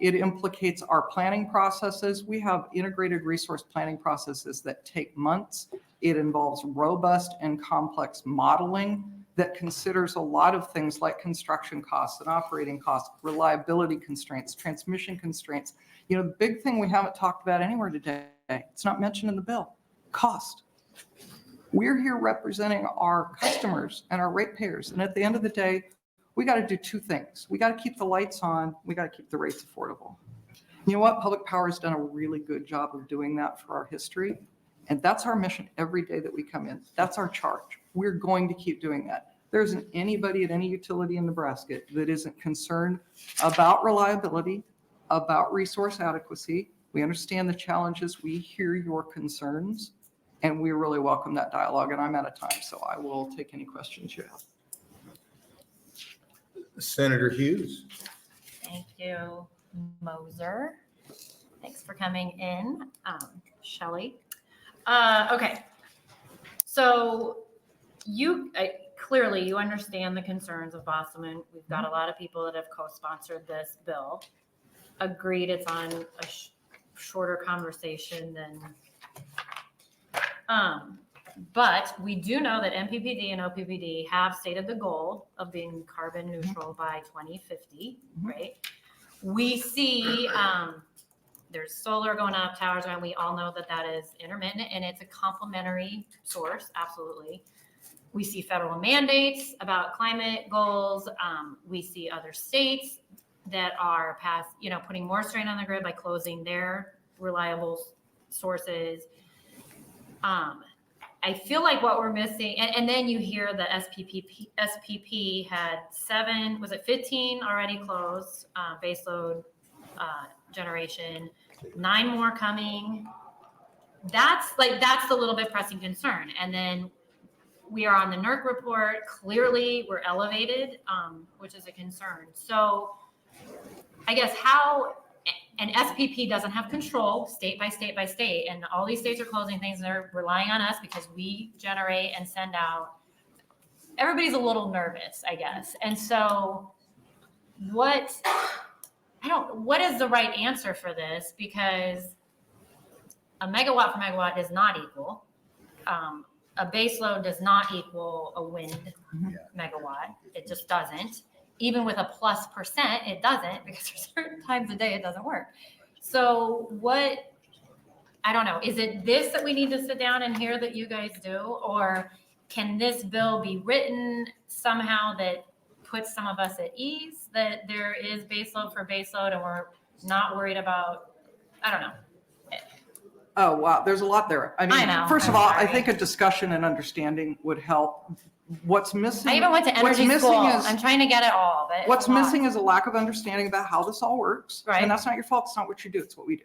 It implicates our planning processes. We have integrated resource planning processes that take months. It involves robust and complex modeling that considers a lot of things like construction costs and operating costs, reliability constraints, transmission constraints. You know, the big thing we haven't talked about anywhere today, it's not mentioned in the bill, cost. We're here representing our customers and our ratepayers. And at the end of the day, we got to do two things. We got to keep the lights on. We got to keep the rates affordable. You know what? Public Power has done a really good job of doing that for our history. And that's our mission every day that we come in. That's our charge. We're going to keep doing that. There isn't anybody at any utility in Nebraska that isn't concerned about reliability, about resource adequacy. We understand the challenges. We hear your concerns, and we really welcome that dialogue. And I'm out of time, so I will take any questions you have. Senator Hughes. Thank you, Moser. Thanks for coming in, Shelley. Okay, so clearly you understand the concerns of Bostelman. We've got a lot of people that have co-sponsored this bill. Agreed, it's on a shorter conversation than. But we do know that MPPD and OPPD have stated the goal of being carbon neutral by 2050, right? We see there's solar going up, towers going, we all know that that is intermittent and it's a complementary source, absolutely. We see federal mandates about climate goals. We see other states that are putting more strain on the grid by closing their reliable sources. I feel like what we're missing, and then you hear the SPP had 15 already closed, baseload generation, 9 more coming. That's the little bit pressing concern. And then we are on the NERC report. Clearly we're elevated, which is a concern. So I guess and SPP doesn't have control state by state by state, and all these states are closing things and they're relying on us because we generate and send out. Everybody's a little nervous, I guess. And so what is the right answer for this? Because a megawatt per megawatt does not equal, a base load does not equal a wind megawatt. It just doesn't. Even with a +%, it doesn't, because there's certain times a day it doesn't work. So I don't know, is it this that we need to sit down and hear that you guys do? Or can this bill be written somehow that puts some of us at ease that there is baseload for baseload and we're not worried about, I don't know. Oh, wow. There's a lot there. I mean, I know. First of all, I think a discussion and understanding would help. What's missing? I even went to energy school. I'm trying to get it all, but what's missing is a lack of understanding about how this all works. Right. And that's not your fault. It's not what you do. It's what we do.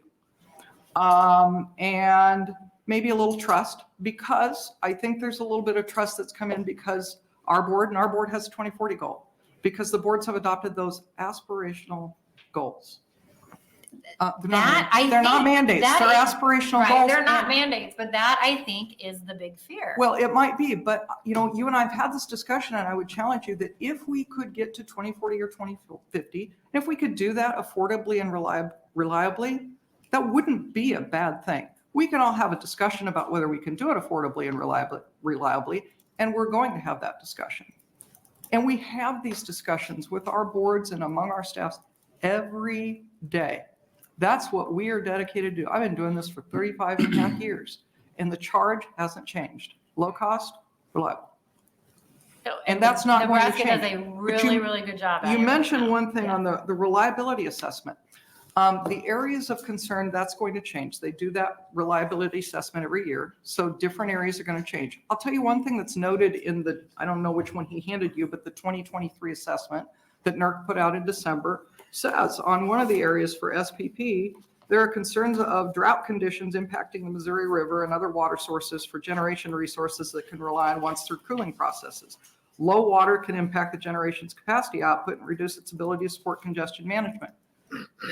And maybe a little trust, because I think there's a little bit of trust that's come in because our board has a 2040 goal, because the boards have adopted those aspirational goals. They're not mandates. They're aspirational goals. They're not mandates, but that I think is the big fear. Well, it might be, but you and I have had this discussion, and I would challenge you that if we could get to 2040 or 2050, and if we could do that affordably and reliably, that wouldn't be a bad thing. We can all have a discussion about whether we can do it affordably and reliably, and we're going to have that discussion. And we have these discussions with our boards and among our staffs every day. That's what we are dedicated to. I've been doing this for 35 and a half years, and the charge hasn't changed. Low cost, reliable. And that's not going to change. Nebraska does a really, really good job at it. You mentioned one thing on the reliability assessment. The areas of concern, that's going to change. They do that reliability assessment every year, so different areas are going to change. I'll tell you one thing that's noted in I don't know which one he handed you, but the 2023 assessment that NERC put out in December says on one of the areas for SPP, there are concerns of drought conditions impacting the Missouri River and other water sources for generation resources that can rely on once-through cooling processes. Low water can impact the generation's capacity output and reduce its ability to support congestion management.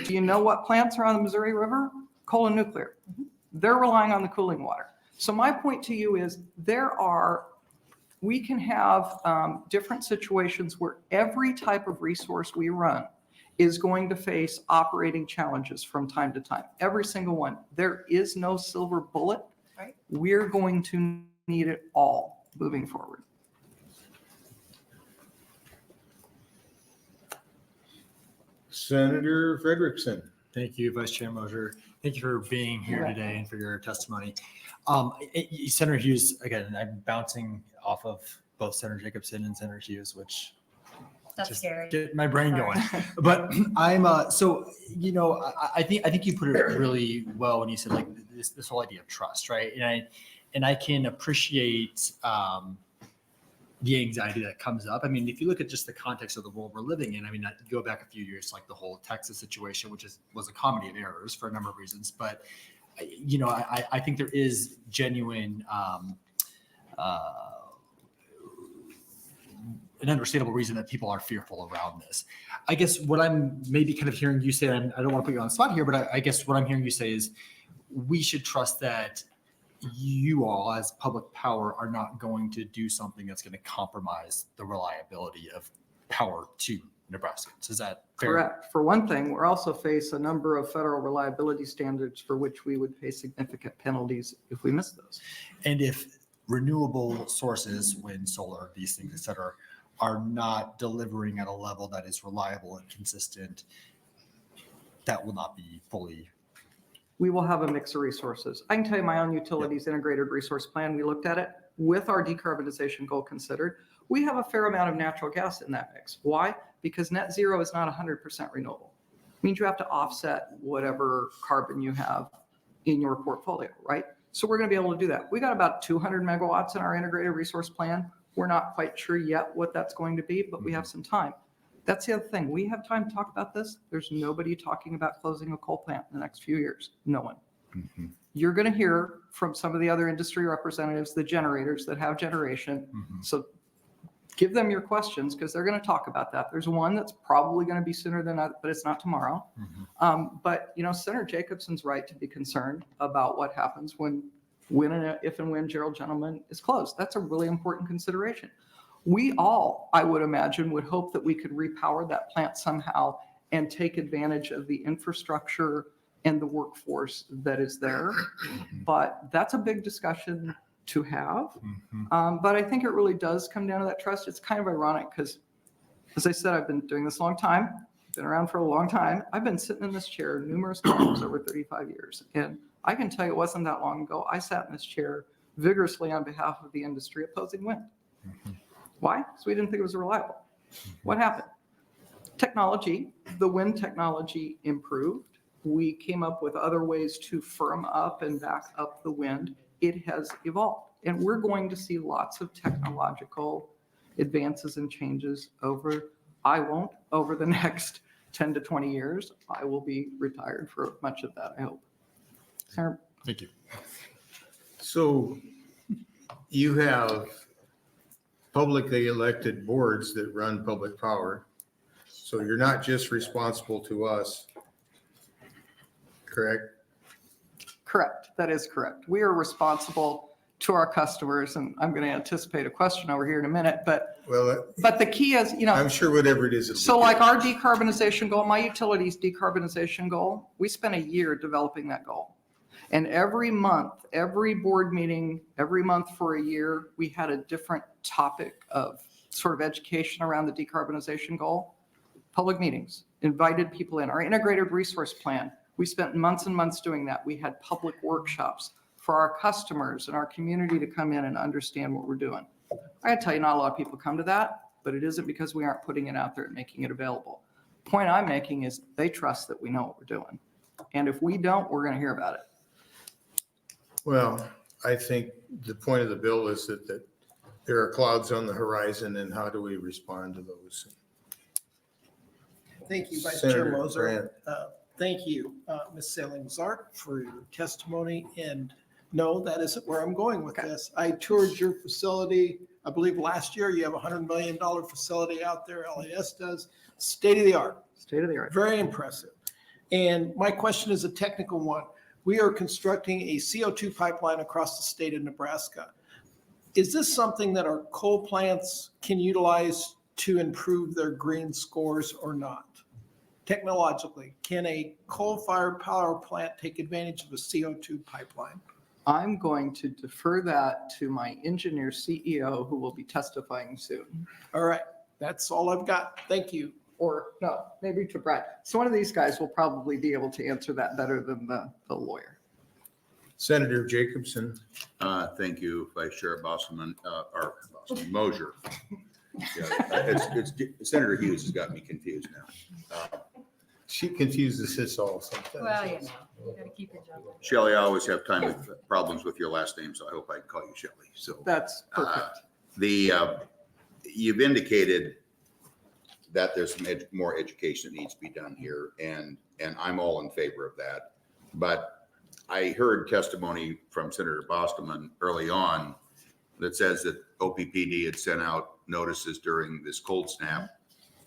Do you know what plants are on the Missouri River? Coal and nuclear. They're relying on the cooling water. So my point to you is we can have different situations where every type of resource we run is going to face operating challenges from time to time. Every single one. There is no silver bullet. Right. We're going to need it all moving forward. Senator Frederickson. Thank you, Vice Chair Moser. Thank you for being here today and for your testimony. Senator Hughes, again, I'm bouncing off of both Senator Jacobson and Senator Hughes, which That's just scary. get my brain Sorry. going. But so I think you put it really well when you said like this whole idea of trust, right? And I can appreciate the anxiety that comes up. I mean, if you look at just the context of the world we're living in, I mean, go back a few years, like the whole Texas situation, which was a comedy of errors for a number of reasons. But, I think there is genuine, an understandable reason that people are fearful around this. I guess what I'm maybe kind of hearing you say, and I don't want to put you on the spot here, but I guess what I'm hearing you say is we should trust that you all as public power are not going to do something that's going to compromise the reliability of power to Nebraskans. Is that fair? Correct. For one thing, we're also face a number of federal reliability standards for which we would pay significant penalties if we miss those. And if renewable sources, wind, solar, these things, et cetera, are not delivering at a level that is reliable and consistent, that will not be fully. We will have a mix of resources. I can tell you my own utilities integrated resource plan, we looked at it with our decarbonization goal considered. We have a fair amount of natural gas in that mix. Why? Because net zero is not 100% renewable. It means you have to offset whatever carbon you have in your portfolio, right? So we're going to be able to do that. We got about 200 megawatts in our integrated resource plan. We're not quite sure yet what that's going to be, but we have some time. That's the other thing. We have time to talk about this. There's nobody talking about closing a coal plant in the next few years. No one. Mm-hmm. You're going to hear from some of the other industry representatives, the generators that have generation. Mm-hmm. So give them your questions because they're going to talk about that. There's one that's probably going to be sooner than that, but it's not tomorrow. Mm-hmm. But Senator Jacobson's right to be concerned about what happens if and when Gerald Gentleman is closed. That's a really important consideration. We all, I would imagine, would hope that we could repower that plant somehow and take advantage of the infrastructure and the workforce that is there. But that's a big discussion to have. But I think it really does come down to that trust. It's kind of ironic because, as I said, I've been doing this a long time, been around for a long time. I've been sitting in this chair numerous times over 35 years. And I can tell you it wasn't that long ago. I sat in this chair vigorously on behalf of the industry opposing wind. Why? Because we didn't think it was reliable. What happened? Technology, the wind technology improved. We came up with other ways to firm up and back up the wind. It has evolved. And we're going to see lots of technological advances and changes over the next 10 to 20 years. I will be retired for much of that, I hope. Senator? Thank you. So you have publicly elected boards that run public power. So you're not just responsible to us, correct? Correct. That is correct. We are responsible to our customers, and I'm going to anticipate a question over here in a minute, but the key is, I'm sure whatever it is. So like our decarbonization goal, my utilities decarbonization goal, we spent a year developing that goal. And every month, every board meeting, every month for a year, we had a different topic of sort of education around the decarbonization goal. Public meetings, invited people in. Our integrated resource plan, we spent months and months doing that. We had public workshops for our customers and our community to come in and understand what we're doing. I gotta tell you, not a lot of people come to that, but it isn't because we aren't putting it out there and making it available. The point I'm making is they trust that we know what we're doing. And if we don't, we're gonna hear about it. Well, I think the point of the bill is that there are clouds on the horizon, and how do we respond to those? Thank you, Vice Senator Chair Moser. Grant. Thank you, Ms. Saling-Zart, for your testimony. And no, that isn't where I'm going with this. I toured your facility, I believe last year. You have a $100 million facility out there, LAS does, state of the art. State of the art. Very impressive. And my question is a technical one. we are constructing a CO2 pipeline across the state of Nebraska. Is this something that our coal plants can utilize to improve their green scores or not? Technologically, can a coal-fired power plant take advantage of a CO2 pipeline? I'm going to defer that to my engineer CEO, who will be testifying soon. All right, that's all I've got. Thank you. Or no, maybe to Brad. So one of these guys will probably be able to answer that better than the lawyer. Senator Jacobson. Thank you, Vice Chair Bostelman, or Moser. Yeah, it's Senator Hughes has got me confused now. She confuses us all sometimes. Well, you gotta keep your job. Shelley, I always have problems with your last name, so I hope I can call you Shelley. So That's perfect. You've indicated that there's some more education that needs to be done here, and I'm all in favor of that. But I heard testimony from Senator Bostelman early on that says that OPPD had sent out notices during this cold snap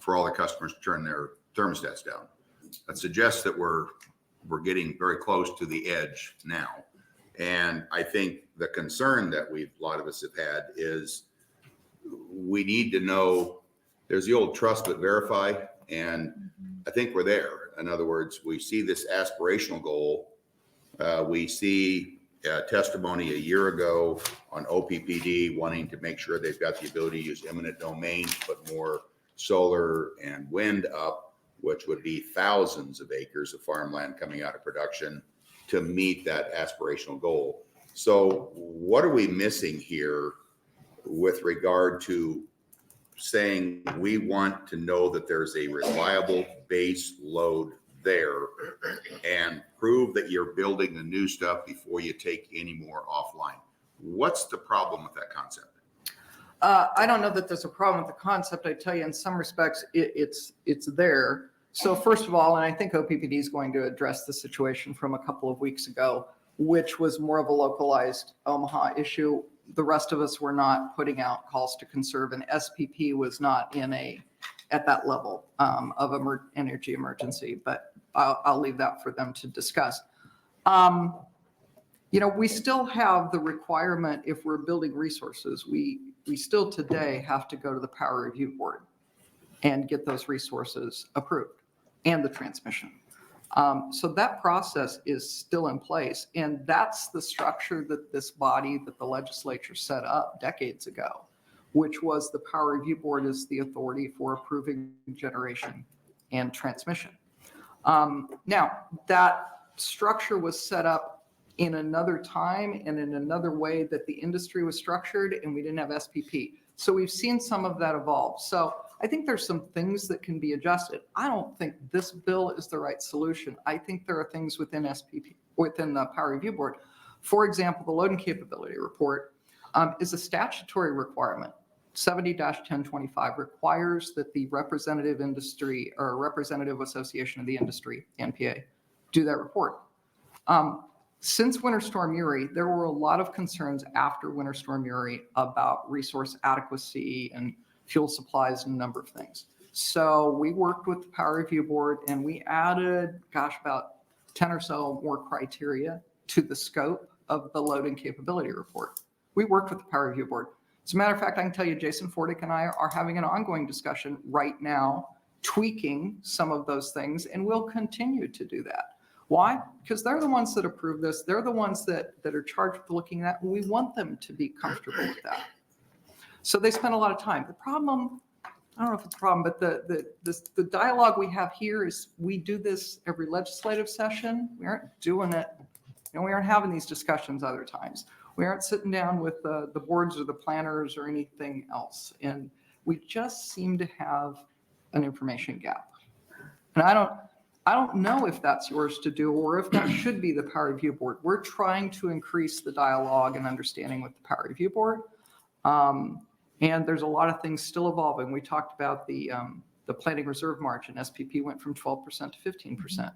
for all the customers to turn their thermostats down. That suggests that we're getting very close to the edge now. And I think the concern that a lot of us have had is we need to know, there's the old trust but verify, and I think we're there. In other words, we see this aspirational goal. We see testimony a year ago on OPPD wanting to make sure they've got the ability to use eminent domain to put more solar and wind up, which would be thousands of acres of farmland coming out of production to meet that aspirational goal. So what are we missing here with regard to saying we want to know that there's a reliable base load there and prove that you're building the new stuff before you take any more offline? What's the problem with that concept? I don't know that there's a problem with the concept. I tell you, in some respects, it's there. So first of all, and I think OPPD is going to address the situation from a couple of weeks ago, which was more of a localized Omaha issue. The rest of us were not putting out calls to conserve, and SPP was not at that level of energy emergency, but I'll leave that for them to discuss. We still have the requirement, if we're building resources, we still today have to go to the Power Review Board and get those resources approved and the transmission. So that process is still in place. And that's the structure that this body, that the legislature set up decades ago, which was the Power Review Board is the authority for approving generation and transmission. Now, that structure was set up in another time and in another way that the industry was structured, and we didn't have SPP. So we've seen some of that evolve. So I think there's some things that can be adjusted. I don't think this bill is the right solution. I think there are things within SPP, within the Power Review Board. For example, the loading capability report is a statutory requirement. 70-1025 requires that the representative industry or representative association of the industry, NPA, do that report. Since Winter Storm Uri, there were a lot of concerns after Winter Storm Uri about resource adequacy and fuel supplies and a number of things. So we worked with the Power Review Board and we added, about 10 or so more criteria to the scope of the loading capability report. We worked with the Power Review Board. As a matter of fact, I can tell you, Jason Fordick and I are having an ongoing discussion right now, tweaking some of those things, and we'll continue to do that. Why? Because they're the ones that approve this. They're the ones that are charged with looking at, and we want them to be comfortable with that. So they spend a lot of time. The problem, I don't know if it's a problem, but the dialogue we have here is we do this every legislative session. We aren't doing it, we aren't having these discussions other times. We aren't sitting down with the boards or the planners or anything else. And we just seem to have an information gap. And I don't know if that's yours to do or if that should be the Power Review Board. We're trying to increase the dialogue and understanding with the Power Review Board. And there's a lot of things still evolving. We talked about the planning reserve margin. SPP went from 12% to 15%.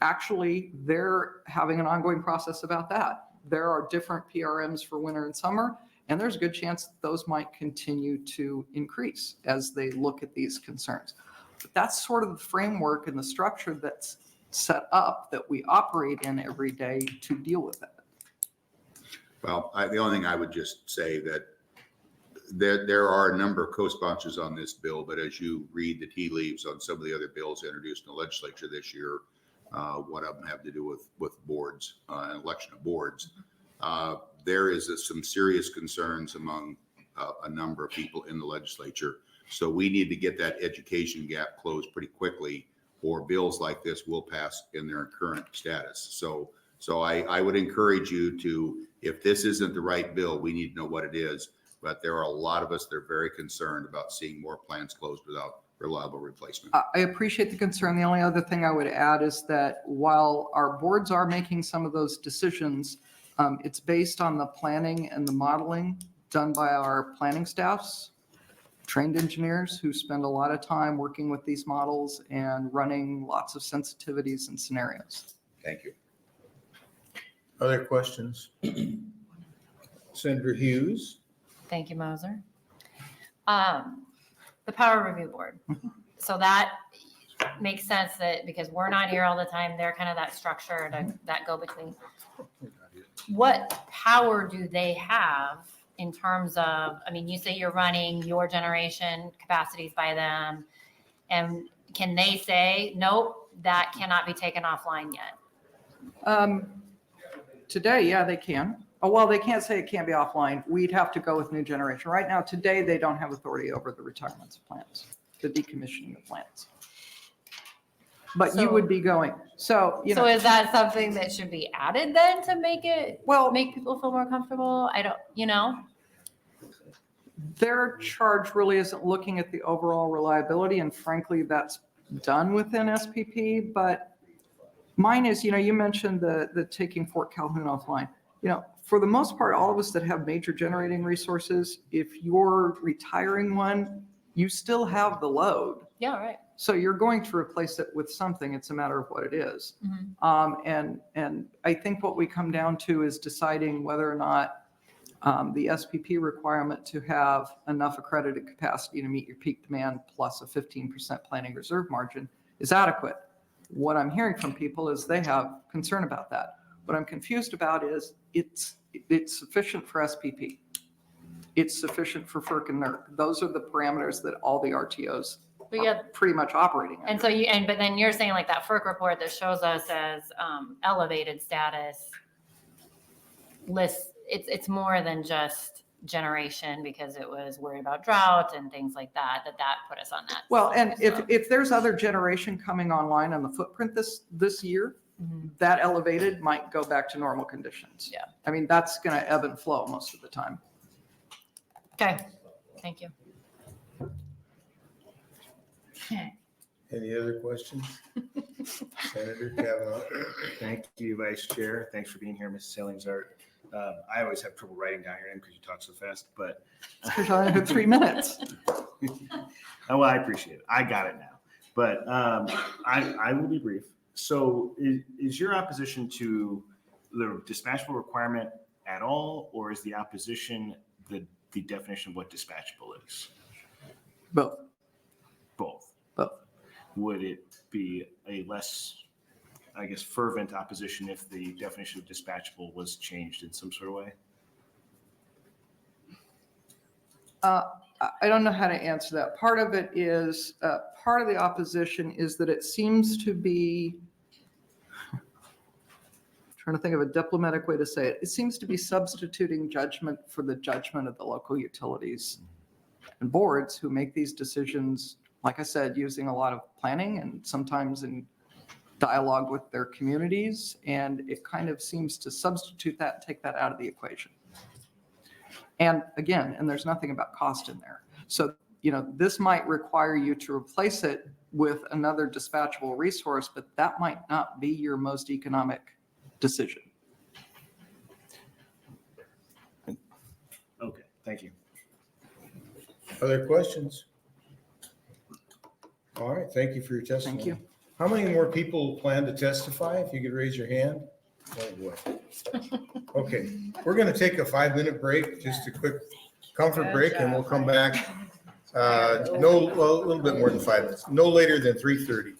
Actually, they're having an ongoing process about that. There are different PRMs for winter and summer, and there's a good chance that those might continue to increase as they look at these concerns. But that's sort of the framework and the structure that's set up that we operate in every day to deal with that. Well, the only thing I would just say that there are a number of co-sponsors on this bill, but as you read the tea leaves on some of the other bills introduced in the legislature this year, one of them have to do with boards, election of boards. There is some serious concerns among a number of people in the legislature. So we need to get that education gap closed pretty quickly, or bills like this will pass in their current status. So I would encourage you to, if this isn't the right bill, we need to know what it is. But there are a lot of us that are very concerned about seeing more plants closed without reliable replacement. I appreciate the concern. The only other thing I would add is that while our boards are making some of those decisions, it's based on the planning and the modeling done by our planning staffs, trained engineers who spend a lot of time working with these models and running lots of sensitivities and scenarios. Thank you. Other questions? Senator Hughes? Thank you, Moser. The Power Review Board. So that makes sense that because we're not here all the time, they're kind of that structure that go between. What power do they have in terms of, I mean, you say you're running your generation capacities by them, and can they say, nope, that cannot be taken offline yet? Today, yeah, they can. Oh, well, they can't say it can't be offline. We'd have to go with new generation. Right now, today, they don't have authority over the retirements of plants, the decommissioning of plants. But you So- would be going. So, you know. So is that something that should be added then to make people feel more comfortable? I don't, Their charge really isn't looking at the overall reliability, and frankly, that's done within SPP. But mine is, you mentioned the taking Fort Calhoun offline. For the most part, all of us that have major generating resources, if you're retiring one, you still have the load. Yeah, right. So you're going to replace it with something. It's a matter of what it is. Mhm. And I think what we come down to is deciding whether or not the SPP requirement to have enough accredited capacity to meet your peak demand plus a 15% planning reserve margin is adequate. What I'm hearing from people is they have concern about that. What I'm confused about is it's sufficient for SPP. It's sufficient for FERC and NERC. Those are the parameters that all the RTOs But yeah, are pretty much operating under. and so but then you're saying like that FERC report that shows us as elevated status lists, it's more than just generation because it was worried about drought and things like that put us on that. Well, and So- if there's other generation coming online on the footprint this year, Mhm. that elevated might go back to normal conditions. Yeah. I mean, that's going to ebb and flow most of the time. Okay, thank you. Any other questions? Senator Kavanaugh? Thank you, Vice Chair. Thanks for being here, Mrs. Salingzart. I always have trouble writing down your name because you talk so fast, but. Because I only have 3 minutes. Oh, well, I appreciate it. I got it now. But I will be brief. So is your opposition to the dispatchable requirement at all, or is the opposition the definition of what dispatchable is? Both. Both. Both. Would it be a less, I guess, fervent opposition if the definition of dispatchable was changed in some sort of way? I don't know how to answer that. Part of it is, part of the opposition is that it seems to be, trying to think of a diplomatic way to say it. It seems to be substituting judgment for the judgment of the local utilities and boards who make these decisions, like I said, using a lot of planning and sometimes in dialogue with their communities. And it kind of seems to substitute that, take that out of the equation. And again, and there's nothing about cost in there. So, this might require you to replace it with another dispatchable resource, but that might not be your most economic decision. Okay, thank you. Other questions? All right, thank you for your testimony. Thank you. How many more people plan to testify? If you could raise your hand. Oh, boy. Okay, we're going to take a 5-minute break, just a quick comfort break, and we'll come back. A little bit more than 5 minutes, no later than 3:30.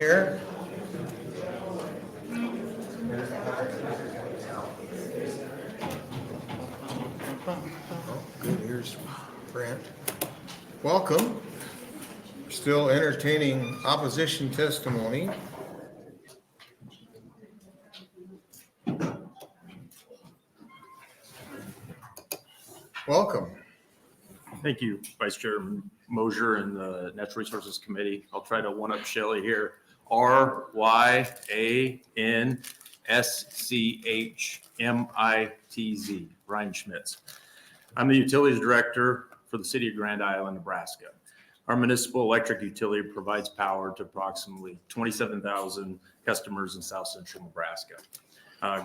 Here. Good, here's Brent. Welcome. Still entertaining opposition testimony. Welcome. Thank you, Vice Chairman Moser and the Natural Resources Committee. I'll try to one-up Shelley here. RYANSCHMITZ, Ryan Schmitz. I'm the Utilities Director for the City of Grand Island, Nebraska. Our municipal electric utility provides power to approximately 27,000 customers in South Central Nebraska.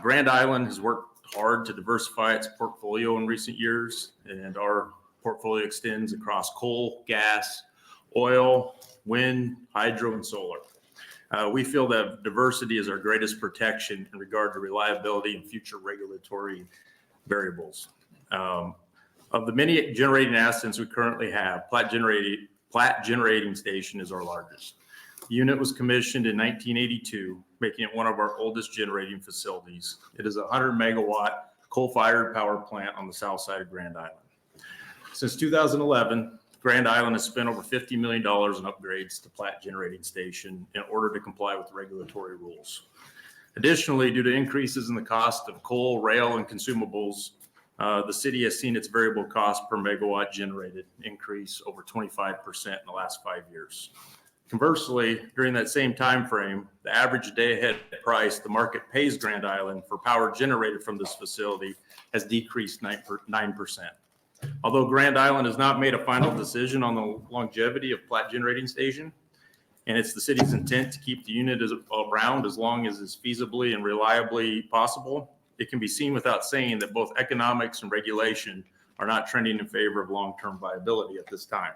Grand Island has worked hard to diversify its portfolio in recent years, and our portfolio extends across coal, gas, oil, wind, hydro, and solar. We feel that diversity is our greatest protection in regard to reliability and future regulatory variables. Of the many generating assets we currently have, Platte Generating Station is our largest. The unit was commissioned in 1982, making it one of our oldest generating facilities. It is a 100 megawatt coal-fired power plant on the south side of Grand Island. Since 2011, Grand Island has spent over $50 million in upgrades to Platte Generating Station in order to comply with regulatory rules. Additionally, due to increases in the cost of coal, rail, and consumables, the city has seen its variable cost per megawatt generated increase over 25% in the last 5 years. Conversely, during that same time frame, the average day-ahead price the market pays Grand Island for power generated from this facility has decreased 9%. Although Grand Island has not made a final decision on the longevity of Platte Generating Station, and it's the city's intent to keep the unit around as long as is feasibly and reliably possible, it can be seen without saying that both economics and regulation are not trending in favor of long-term viability at this time.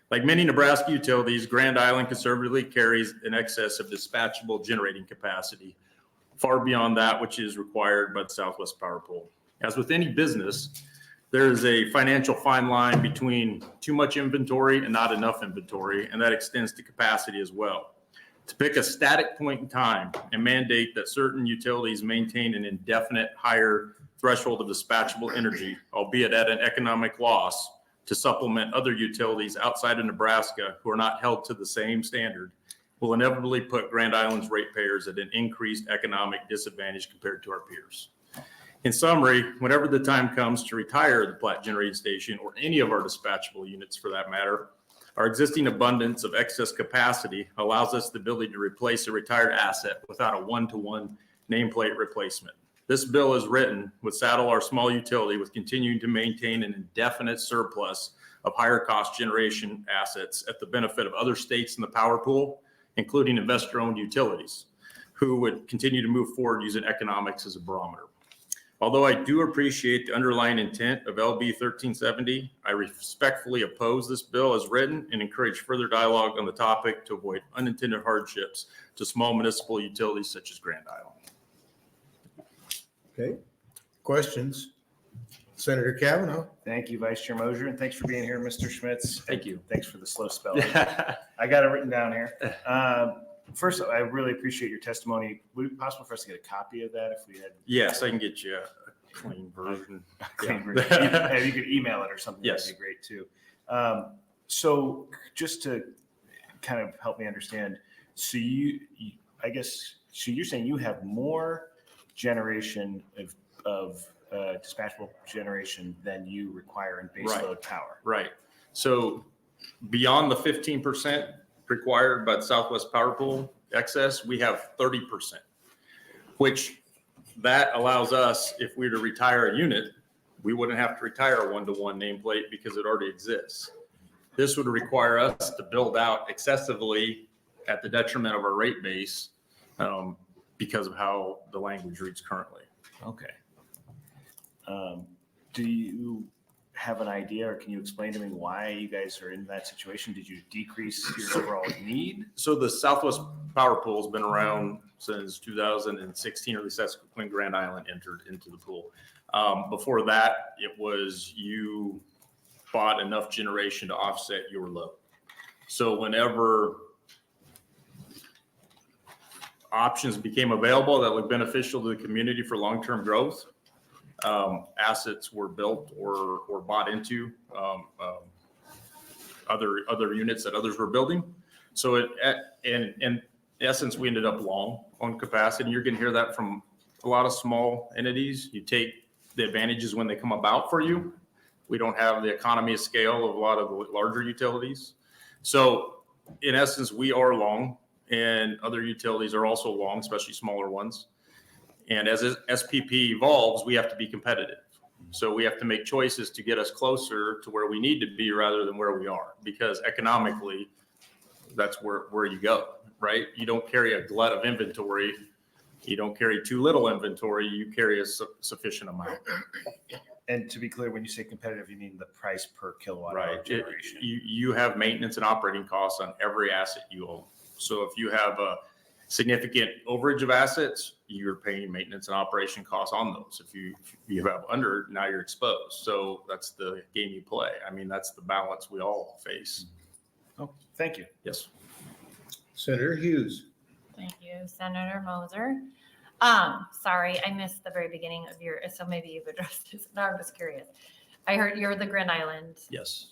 Like many Nebraska utilities, Grand Island conservatively carries an excess of dispatchable generating capacity, far beyond that which is required by the Southwest Power Pool. As with any business, there is a financial fine line between too much inventory and not enough inventory, and that extends to capacity as well. To pick a static point in time and mandate that certain utilities maintain an indefinite higher threshold of dispatchable energy, albeit at an economic loss, to supplement other utilities outside of Nebraska who are not held to the same standard, will inevitably put Grand Island's ratepayers at an increased economic disadvantage compared to our peers. In summary, whenever the time comes to retire the Platte Generating Station or any of our dispatchable units for that matter, our existing abundance of excess capacity allows us the ability to replace a retired asset without a one-to-one nameplate replacement. This bill is written would saddle our small utility with continuing to maintain an indefinite surplus of higher cost generation assets at the benefit of other states in the power pool, including investor-owned utilities, who would continue to move forward using economics as a barometer. Although I do appreciate the underlying intent of LB 1370, I respectfully oppose this bill as written and encourage further dialogue on the topic to avoid unintended hardships to small municipal utilities such as Grand Island. Okay, questions? Senator Kavanaugh. Thank you, Vice Chair Moser, and thanks for being here, Mr. Schmitz. Thank you. Thanks for the slow spelling. I got it written down here. First, I really appreciate your testimony. Would it be possible for us to get a copy of that if we had? Yes, I can get you a clean version. Clean version. If you could email it or something, Yes. that'd be great too. So just to kind of help me understand, so so you're saying you have more generation of dispatchable generation than you require in baseload power. Right. So beyond the 15% required by the Southwest Power Pool excess, we have 30%, which that allows us, if we were to retire a unit, we wouldn't have to retire a one-to-one nameplate because it already exists. This would require us to build out excessively at the detriment of our rate base because of how the language reads currently. Okay. Do you have an idea, or can you explain to me why you guys are in that situation? Did you decrease your overall need? So the Southwest Power Pool has been around since 2016, or at least that's when Grand Island entered into the pool. Before that, it was you bought enough generation to offset your load. So whenever options became available that were beneficial to the community for long-term growth. Assets were built or bought into other units that others were building. So in essence, we ended up long on capacity. You're going to hear that from a lot of small entities. You take the advantages when they come about for you. We don't have the economy of scale of a lot of the larger utilities. So in essence, we are long, and other utilities are also long, especially smaller ones. And as SPP evolves, we have to be competitive. So we have to make choices to get us closer to where we need to be rather than where we are, because economically, that's where you go, right? You don't carry a glut of inventory. You don't carry too little inventory. You carry a sufficient amount. And to be clear, when you say competitive, you mean the price per kilowatt hour Right. generation. You have maintenance and operating costs on every asset you own. So if you have a significant overage of assets, you're paying maintenance and operation costs on those. If you have under, now you're exposed. So that's the game you play. I mean, that's the balance we all face. Oh, thank you. Yes. Senator Hughes. Thank you, Senator Moser. Sorry, I missed the very beginning of so maybe you've addressed this. No, I'm just curious. I heard you're the Grand Island Yes.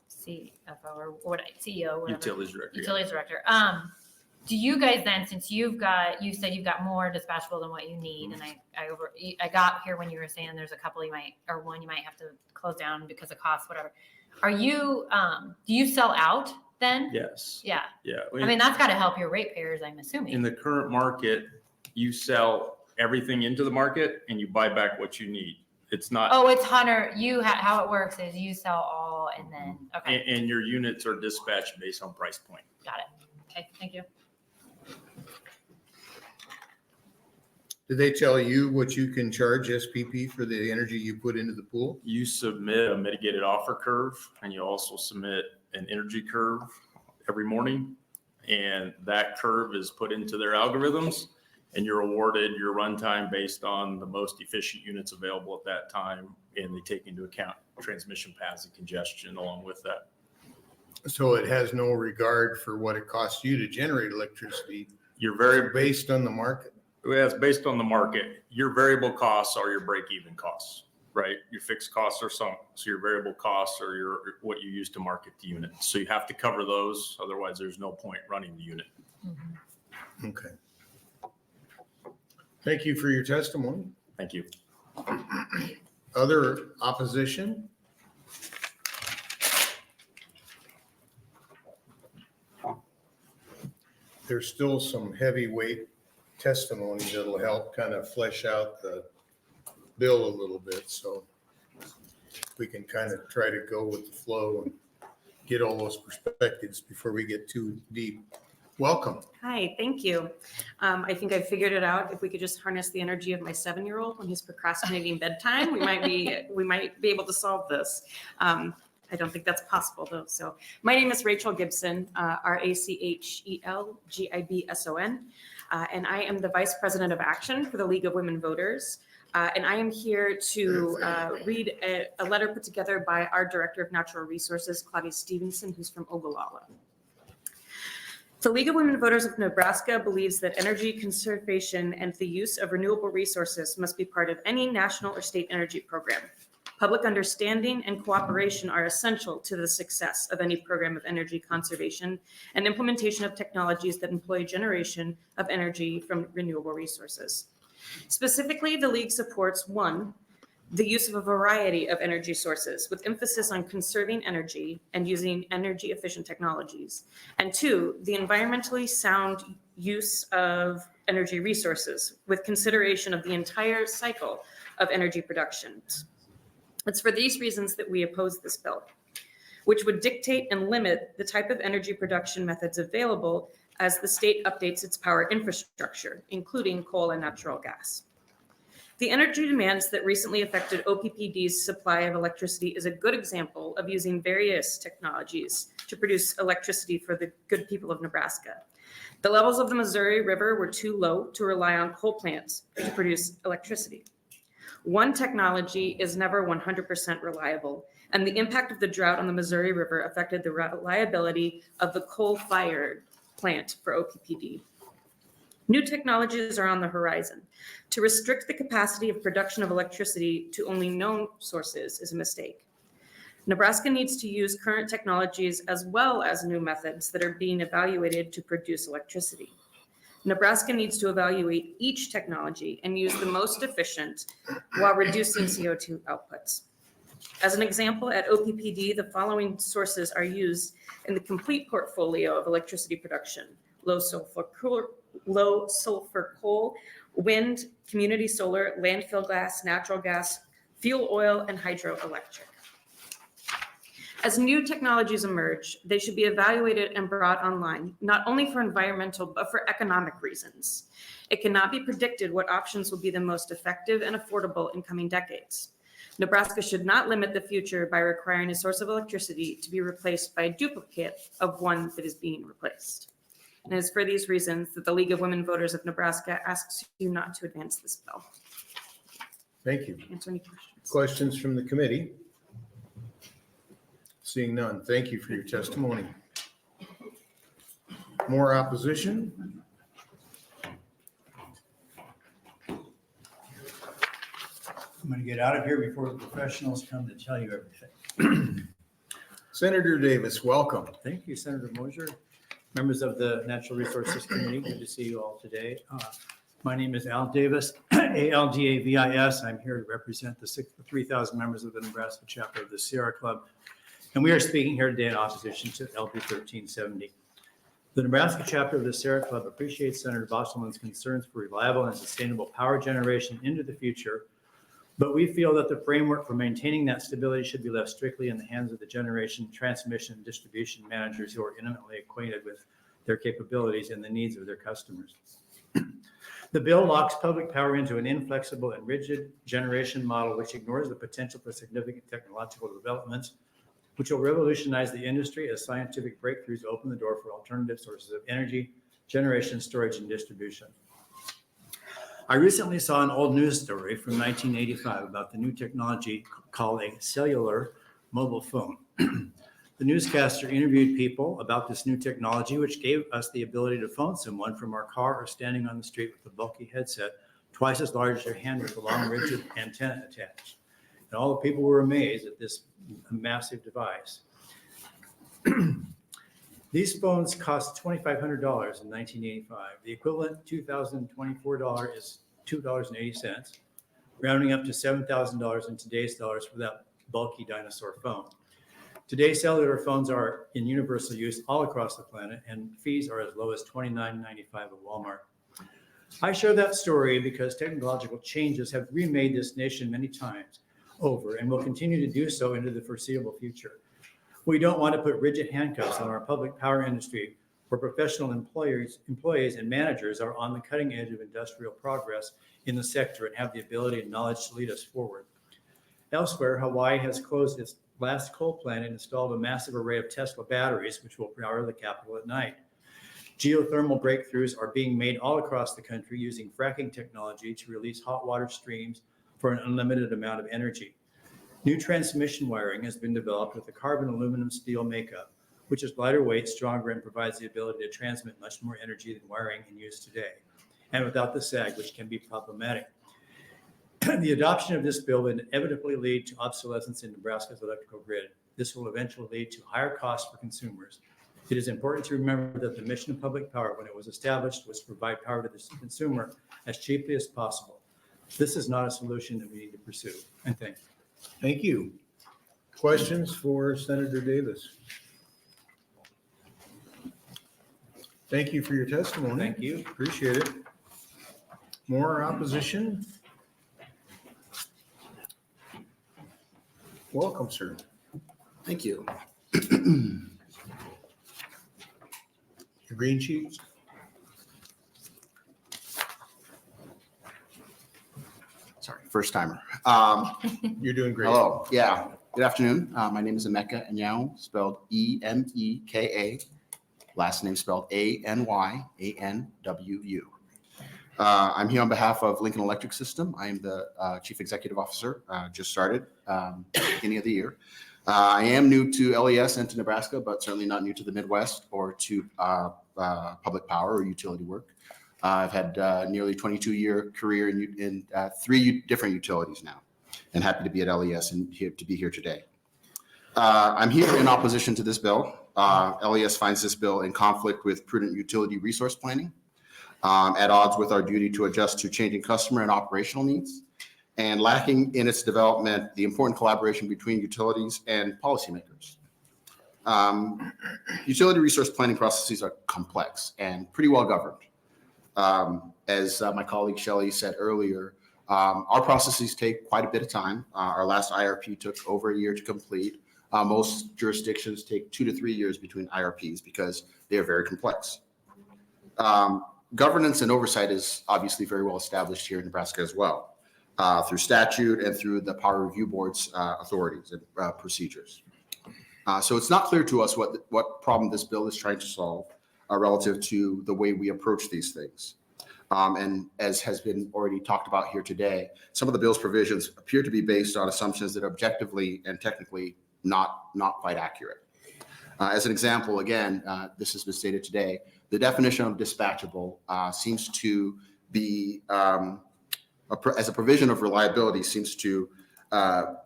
CFO or what, CEO, whatever. Utilities director. Utilities director. Do you guys then, since you said you've got more dispatchable than what you need, and I got here when you were saying there's a couple one you might have to close down because of cost, whatever. Are you, do you sell out then? Yes. Yeah. Yeah. I mean, that's got to help your ratepayers, I'm assuming. In the current market, you sell everything into the market and you buy back what you need. It's not. Oh, it's Hunter. How it works is you sell all and then, okay. And your units are dispatched based on price point. Got it. Okay, thank you. Did they tell you what you can charge SPP for the energy you put into the pool? You submit a mitigated offer curve, and you also submit an energy curve every morning. And that curve is put into their algorithms, and you're awarded your runtime based on the most efficient units available at that time. And they take into account transmission paths and congestion along with that. So it has no regard for what it costs you to generate electricity. You're very based on the market. It's based on the market. Your variable costs are your break-even costs, right? Your fixed costs are sunk, so your variable costs are what you use to market the unit. So you have to cover those, otherwise there's no point running the unit. Mm-hmm. Okay. Thank you for your testimony. Thank you. Other opposition? There's still some heavyweight testimony that'll help kind of flesh out the bill a little bit. So we can kind of try to go with the flow and get all those perspectives before we get too deep. Welcome. Hi, thank you. I think I figured it out. If we could just harness the energy of my 7-year-old when he's procrastinating bedtime, we might be able to solve this. I don't think that's possible though. So my name is Rachel Gibson, RACHEL GIBSON, and I am the Vice President of Action for the League of Women Voters. And I am here to read a letter put together by our Director of Natural Resources, Claudia Stevenson, who's from Ogallala. The League of Women Voters of Nebraska believes that energy conservation and the use of renewable resources must be part of any national or state energy program. Public understanding and cooperation are essential to the success of any program of energy conservation and implementation of technologies that employ generation of energy from renewable resources. Specifically, the League supports 1, the use of a variety of energy sources with emphasis on conserving energy and using energy efficient technologies. And 2, the environmentally sound use of energy resources with consideration of the entire cycle of energy production. It's for these reasons that we oppose this bill, which would dictate and limit the type of energy production methods available as the state updates its power infrastructure, including coal and natural gas. The energy demands that recently affected OPPD's supply of electricity is a good example of using various technologies to produce electricity for the good people of Nebraska. The levels of the Missouri River were too low to rely on coal plants to produce electricity. One technology is never 100% reliable, and the impact of the drought on the Missouri River affected the reliability of the coal-fired plant for OPPD. New technologies are on the horizon. To restrict the capacity of production of electricity to only known sources is a mistake. Nebraska needs to use current technologies as well as new methods that are being evaluated to produce electricity. Nebraska needs to evaluate each technology and use the most efficient while reducing CO2 outputs. As an example, at OPPD, the following sources are used in the complete portfolio of electricity production: low sulfur coal, wind, community solar, landfill gas, fuel oil, and hydroelectric. As new technologies emerge, they should be evaluated and brought online, not only for environmental, but for economic reasons. It cannot be predicted what options will be the most effective and affordable in coming decades. Nebraska should not limit the future by requiring a source of electricity to be replaced by a duplicate of one that is being replaced. And it is for these reasons that the League of Women Voters of Nebraska asks you not to advance this bill. Thank you. Answer any questions. Questions from the committee? Seeing none, thank you for your testimony. More opposition? I'm going to get out of here before the professionals come to tell you everything. Senator Davis, welcome. Thank you, Senator Moser. Members of the Natural Resources Committee, good to see you all today. My name is Al Davis, ALDAVIS. I'm here to represent the 3,000 members of the Nebraska chapter of the Sierra Club. And we are speaking here today in opposition to LB 1370. The Nebraska chapter of the Sierra Club appreciates Senator Bostelman's concerns for reliable and sustainable power generation into the future, but we feel that the framework for maintaining that stability should be left strictly in the hands of the generation, transmission, and distribution managers who are intimately acquainted with their capabilities and the needs of their customers. The bill locks public power into an inflexible and rigid generation model which ignores the potential for significant technological developments, which will revolutionize the industry as scientific breakthroughs open the door for alternative sources of energy, generation, storage, and distribution. I recently saw an old news story from 1985 about the new technology called a cellular mobile phone. The newscaster interviewed people about this new technology, which gave us the ability to phone someone from our car or standing on the street with a bulky headset, twice as large as your hand with a long rigid antenna attached. And all the people were amazed at this massive device. These phones cost $2,500 in 1985. The equivalent $2,024 is $2.80, rounding up to $7,000 in today's dollars for that bulky dinosaur phone. Today, cellular phones are in universal use all across the planet, and fees are as low as $29.95 at Walmart. I share that story because technological changes have remade this nation many times over and will continue to do so into the foreseeable future. We don't want to put rigid handcuffs on our public power industry where professional employees and managers are on the cutting edge of industrial progress in the sector and have the ability and knowledge to lead us forward. Elsewhere, Hawaii has closed its last coal plant and installed a massive array of Tesla batteries, which will power the capital at night. Geothermal breakthroughs are being made all across the country using fracking technology to release hot water streams for an unlimited amount of energy. New transmission wiring has been developed with a carbon aluminum steel makeup, which is lighter weight, stronger, and provides the ability to transmit much more energy than wiring in use today, and without the sag, which can be problematic. The adoption of this bill will inevitably lead to obsolescence in Nebraska's electrical grid. This will eventually lead to higher costs for consumers. It is important to remember that the mission of public power, when it was established, was to provide power to the consumer as cheaply as possible. This is not a solution that we need to pursue. And thank you. Thank you. Questions for Senator Davis? Thank you for your testimony. Thank you. Appreciate it. More opposition? Welcome, sir. Thank you. Your green sheets? Sorry, first timer. You're doing great. Hello. Yeah. Good afternoon. My name is Emeka Anyao, spelled E-M-E-K-A. Last name spelled A-N-Y-A-N-W-U. I'm here on behalf of Lincoln Electric System. I am the Chief Executive Officer, just started beginning of the year. I am new to LES and to Nebraska, but certainly not new to the Midwest or to public power or utility work. I've had nearly 22-year career in 3 different utilities now, and happy to be at LES and to be here today. I'm here in opposition to this bill. LES finds this bill in conflict with prudent utility resource planning, at odds with our duty to adjust to changing customer and operational needs, and lacking in its development the important collaboration between utilities and policymakers. Utility resource planning processes are complex and pretty well governed. As my colleague Shelley said earlier, our processes take quite a bit of time. Our last IRP took over a year to complete. Most jurisdictions take 2 to 3 years between IRPs because they are very complex. Governance and oversight is obviously very well established here in Nebraska as well, through statute and through the Power Review Board's authorities and procedures. So it's not clear to us what problem this bill is trying to solve relative to the way we approach these things. And as has been already talked about here today, some of the bill's provisions appear to be based on assumptions that are objectively and technically not quite accurate. As an example, again, this has been stated today, the definition of dispatchable seems to be, as a provision of reliability, seems to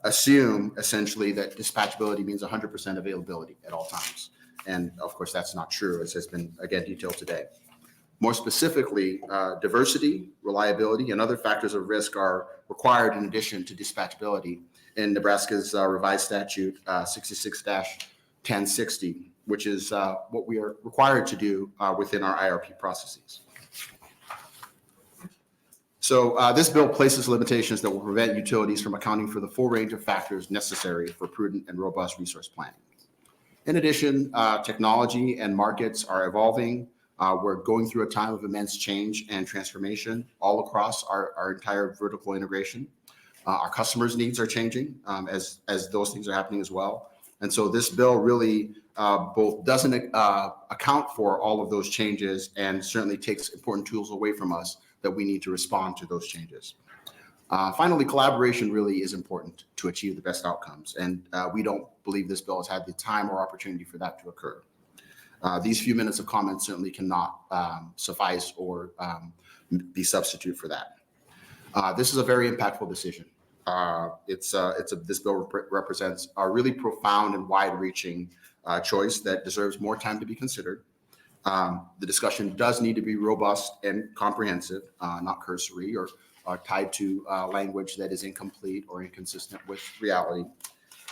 assume essentially that dispatchability means 100% availability at all times. And of course, that's not true, as has been, again, detailed today. More specifically, diversity, reliability, and other factors of risk are required in addition to dispatchability in Nebraska's revised statute 66-1060, which is what we are required to do within our IRP processes. So this bill places limitations that will prevent utilities from accounting for the full range of factors necessary for prudent and robust resource planning. In addition, technology and markets are evolving. We're going through a time of immense change and transformation all across our entire vertical integration. Our customers' needs are changing as those things are happening as well. And so this bill really both doesn't account for all of those changes and certainly takes important tools away from us that we need to respond to those changes. Finally, collaboration really is important to achieve the best outcomes. And we don't believe this bill has had the time or opportunity for that to occur. These few minutes of comment certainly cannot suffice or be substitute for that. This is a very impactful decision. This bill represents a really profound and wide-reaching choice that deserves more time to be considered. The discussion does need to be robust and comprehensive, not cursory or tied to language that is incomplete or inconsistent with reality.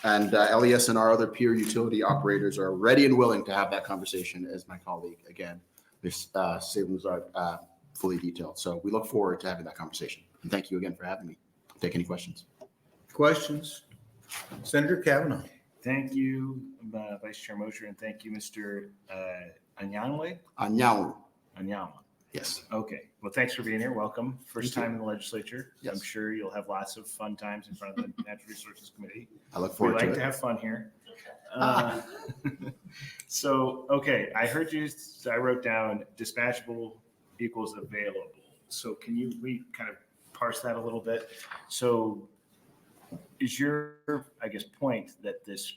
And LES and our other peer utility operators are ready and willing to have that conversation, as my colleague, again, Ms. Salins are fully detailed. So we look forward to having that conversation. And thank you again for having me. Take any questions. Questions? Senator Kavanaugh. Thank you, Vice Chair Moser, and thank you, Mr. Anyanwu. Anyanwu. Yes. Okay. Well, thanks for being here. Welcome. First time in the legislature. Yes. I'm sure you'll have lots of fun times in front of the Natural Resources Committee. I look forward to it. We like to have fun here. So, okay, I heard you, I wrote down dispatchable equals available. So can we kind of parse that a little bit? So is your, I guess, point that this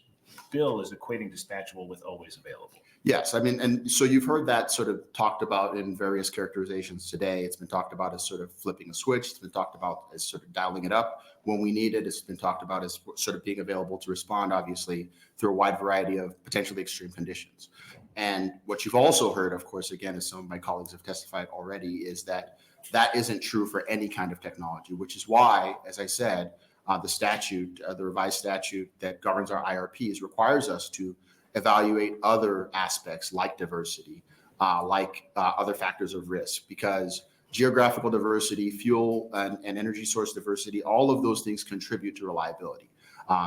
bill is equating dispatchable with always available? Yes, I mean, and so you've heard that sort of talked about in various characterizations today. It's been talked about as sort of flipping a switch. It's been talked about as sort of dialing it up when we need it. It's been talked about as sort of being available to respond, obviously, through a wide variety of potentially extreme conditions. And what you've also heard, of course, again, as some of my colleagues have testified already, is that that isn't true for any kind of technology, which is why, as I said, the statute, the revised statute that governs our IRPs requires us to evaluate other aspects like diversity, like other factors of risk, because geographical diversity, fuel and energy source diversity, all of those things contribute to reliability.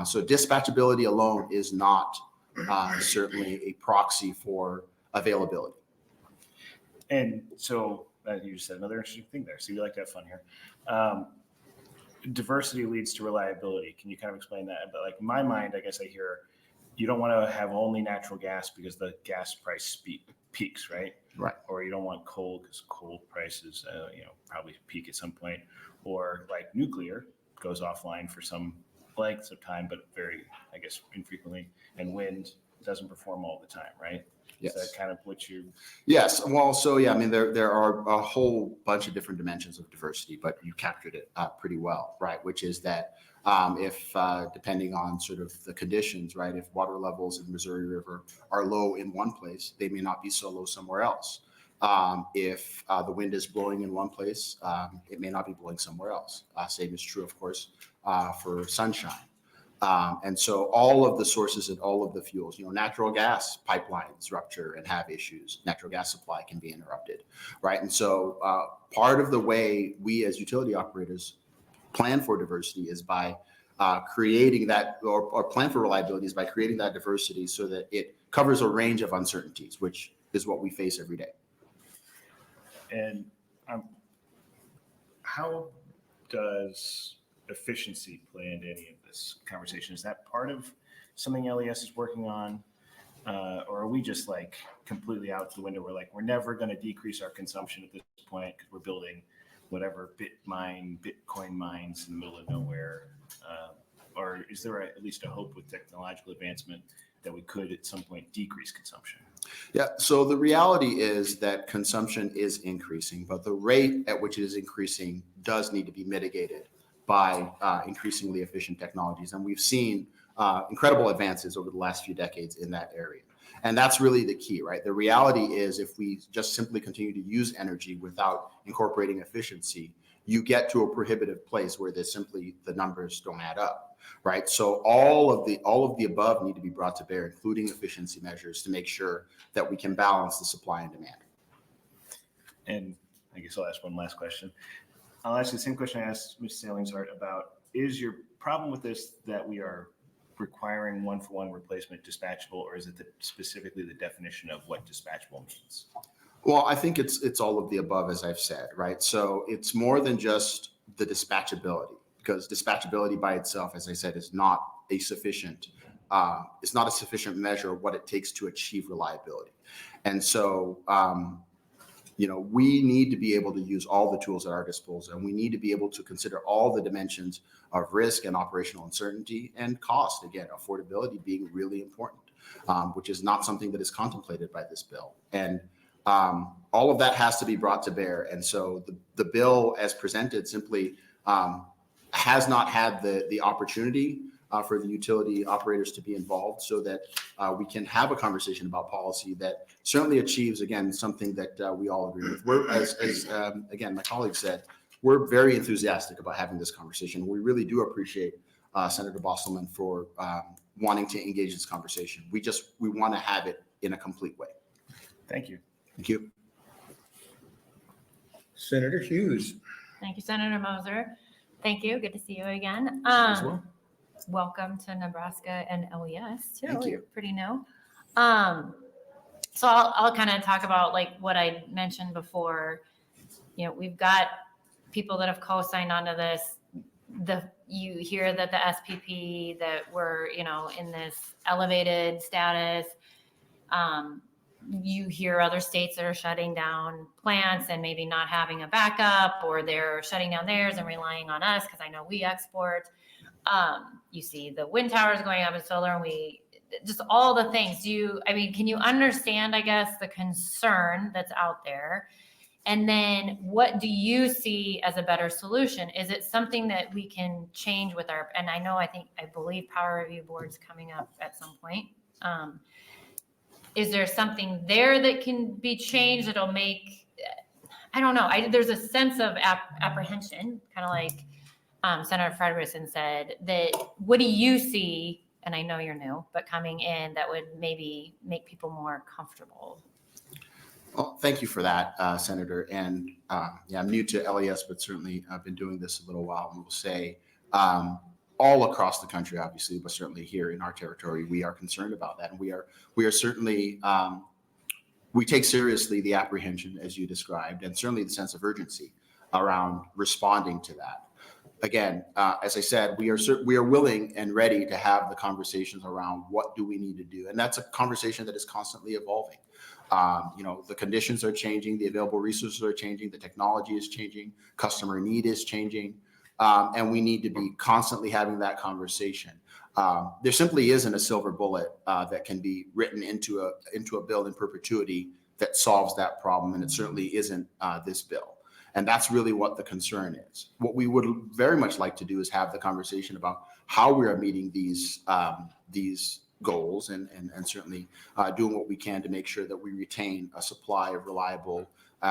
So dispatchability alone is not certainly a proxy for availability. And so you just said another interesting thing there. So you like to have fun here. Diversity leads to reliability. Can you kind of explain that? But like in my mind, I guess I hear you don't want to have only natural gas because the gas price peaks, right? Right. Or you don't want coal because coal prices, probably peak at some point. Or like nuclear goes offline for some lengths of time, but very, I guess, infrequently. And wind doesn't perform all the time, right? Yes. Is that kind of what you? Yes. Well, so yeah, I mean, there are a whole bunch of different dimensions of diversity, but you captured it pretty well, right? Which is that if depending on sort of the conditions, right, if water levels in the Missouri River are low in one place, they may not be so low somewhere else. If the wind is blowing in one place, it may not be blowing somewhere else. Same is true, of course, for sunshine. And so all of the sources and all of the fuels, natural gas pipelines rupture and have issues. Natural gas supply can be interrupted, right? And so part of the way we as utility operators plan for diversity is by creating that, or plan for reliability is by creating that diversity so that it covers a range of uncertainties, which is what we face every day. And how does efficiency play into any of this conversation? Is that part of something LES is working on? Or are we just like completely out the window? We're never going to decrease our consumption at this point because we're building whatever Bitcoin mines in the middle of nowhere. Or is there at least a hope with technological advancement that we could at some point decrease consumption? Yeah, so the reality is that consumption is increasing, but the rate at which it is increasing does need to be mitigated by increasingly efficient technologies. And we've seen incredible advances over the last few decades in that area. And that's really the key, right? The reality is if we just simply continue to use energy without incorporating efficiency, you get to a prohibitive place where the numbers don't add up, right? So all of the above need to be brought to bear, including efficiency measures to make sure that we can balance the supply and demand. And I guess I'll ask one last question. I'll ask you the same question I asked Ms. Salingsart about, is your problem with this that we are requiring one-for-one replacement dispatchable, or is it specifically the definition of what dispatchable means? Well, I think it's all of the above, as I've said, right? So it's more than just the dispatchability, because dispatchability by itself, as I said, is not a sufficient measure of what it takes to achieve reliability. And so, we need to be able to use all the tools at our disposal, and we need to be able to consider all the dimensions of risk and operational uncertainty and cost. Again, affordability being really important, which is not something that is contemplated by this bill. And all of that has to be brought to bear. And so the bill as presented simply has not had the opportunity for the utility operators to be involved so that we can have a conversation about policy that certainly achieves, again, something that we all agree with. We're, as again, my colleague said, we're very enthusiastic about having this conversation. We really do appreciate Senator Bostelman for wanting to engage this conversation. We want to have it in a complete way. Thank you. Thank you. Senator Hughes. Thank you, Senator Moser. Thank you. Good to see you again. As well. Welcome to Nebraska and LES too. Thank you. You're pretty new. So I'll kind of talk about like what I mentioned before. We've got people that have co-signed onto this. You hear that the SPP that we're in this elevated status. You hear other states that are shutting down plants and maybe not having a backup, or they're shutting down theirs and relying on us because I know we export. You see the wind towers going up in solar, and just all the things. Can you understand, I guess, the concern that's out there? And then what do you see as a better solution? Is it something that we can change with and I believe Power Review Board's coming up at some point. Is there something there that can be changed that'll make, I don't know. There's a sense of apprehension, kind of like Senator Frederickson said, that what do you see, and I know you're new, but coming in that would maybe make people more comfortable? Well, thank you for that, Senator. And I'm new to LES, but certainly I've been doing this a little while, and we'll say all across the country, obviously, but certainly here in our territory, we are concerned about that. And we are certainly, we take seriously the apprehension, as you described, and certainly the sense of urgency around responding to that. Again, as I said, we are willing and ready to have the conversations around what do we need to do. And that's a conversation that is constantly evolving. The conditions are changing, the available resources are changing, the technology is changing, customer need is changing. And we need to be constantly having that conversation. There simply isn't a silver bullet that can be written into a bill in perpetuity that solves that problem, and it certainly isn't this bill. And that's really what the concern is. What we would very much like to do is have the conversation about how we are meeting these goals and certainly doing what we can to make sure that we retain a supply of reliable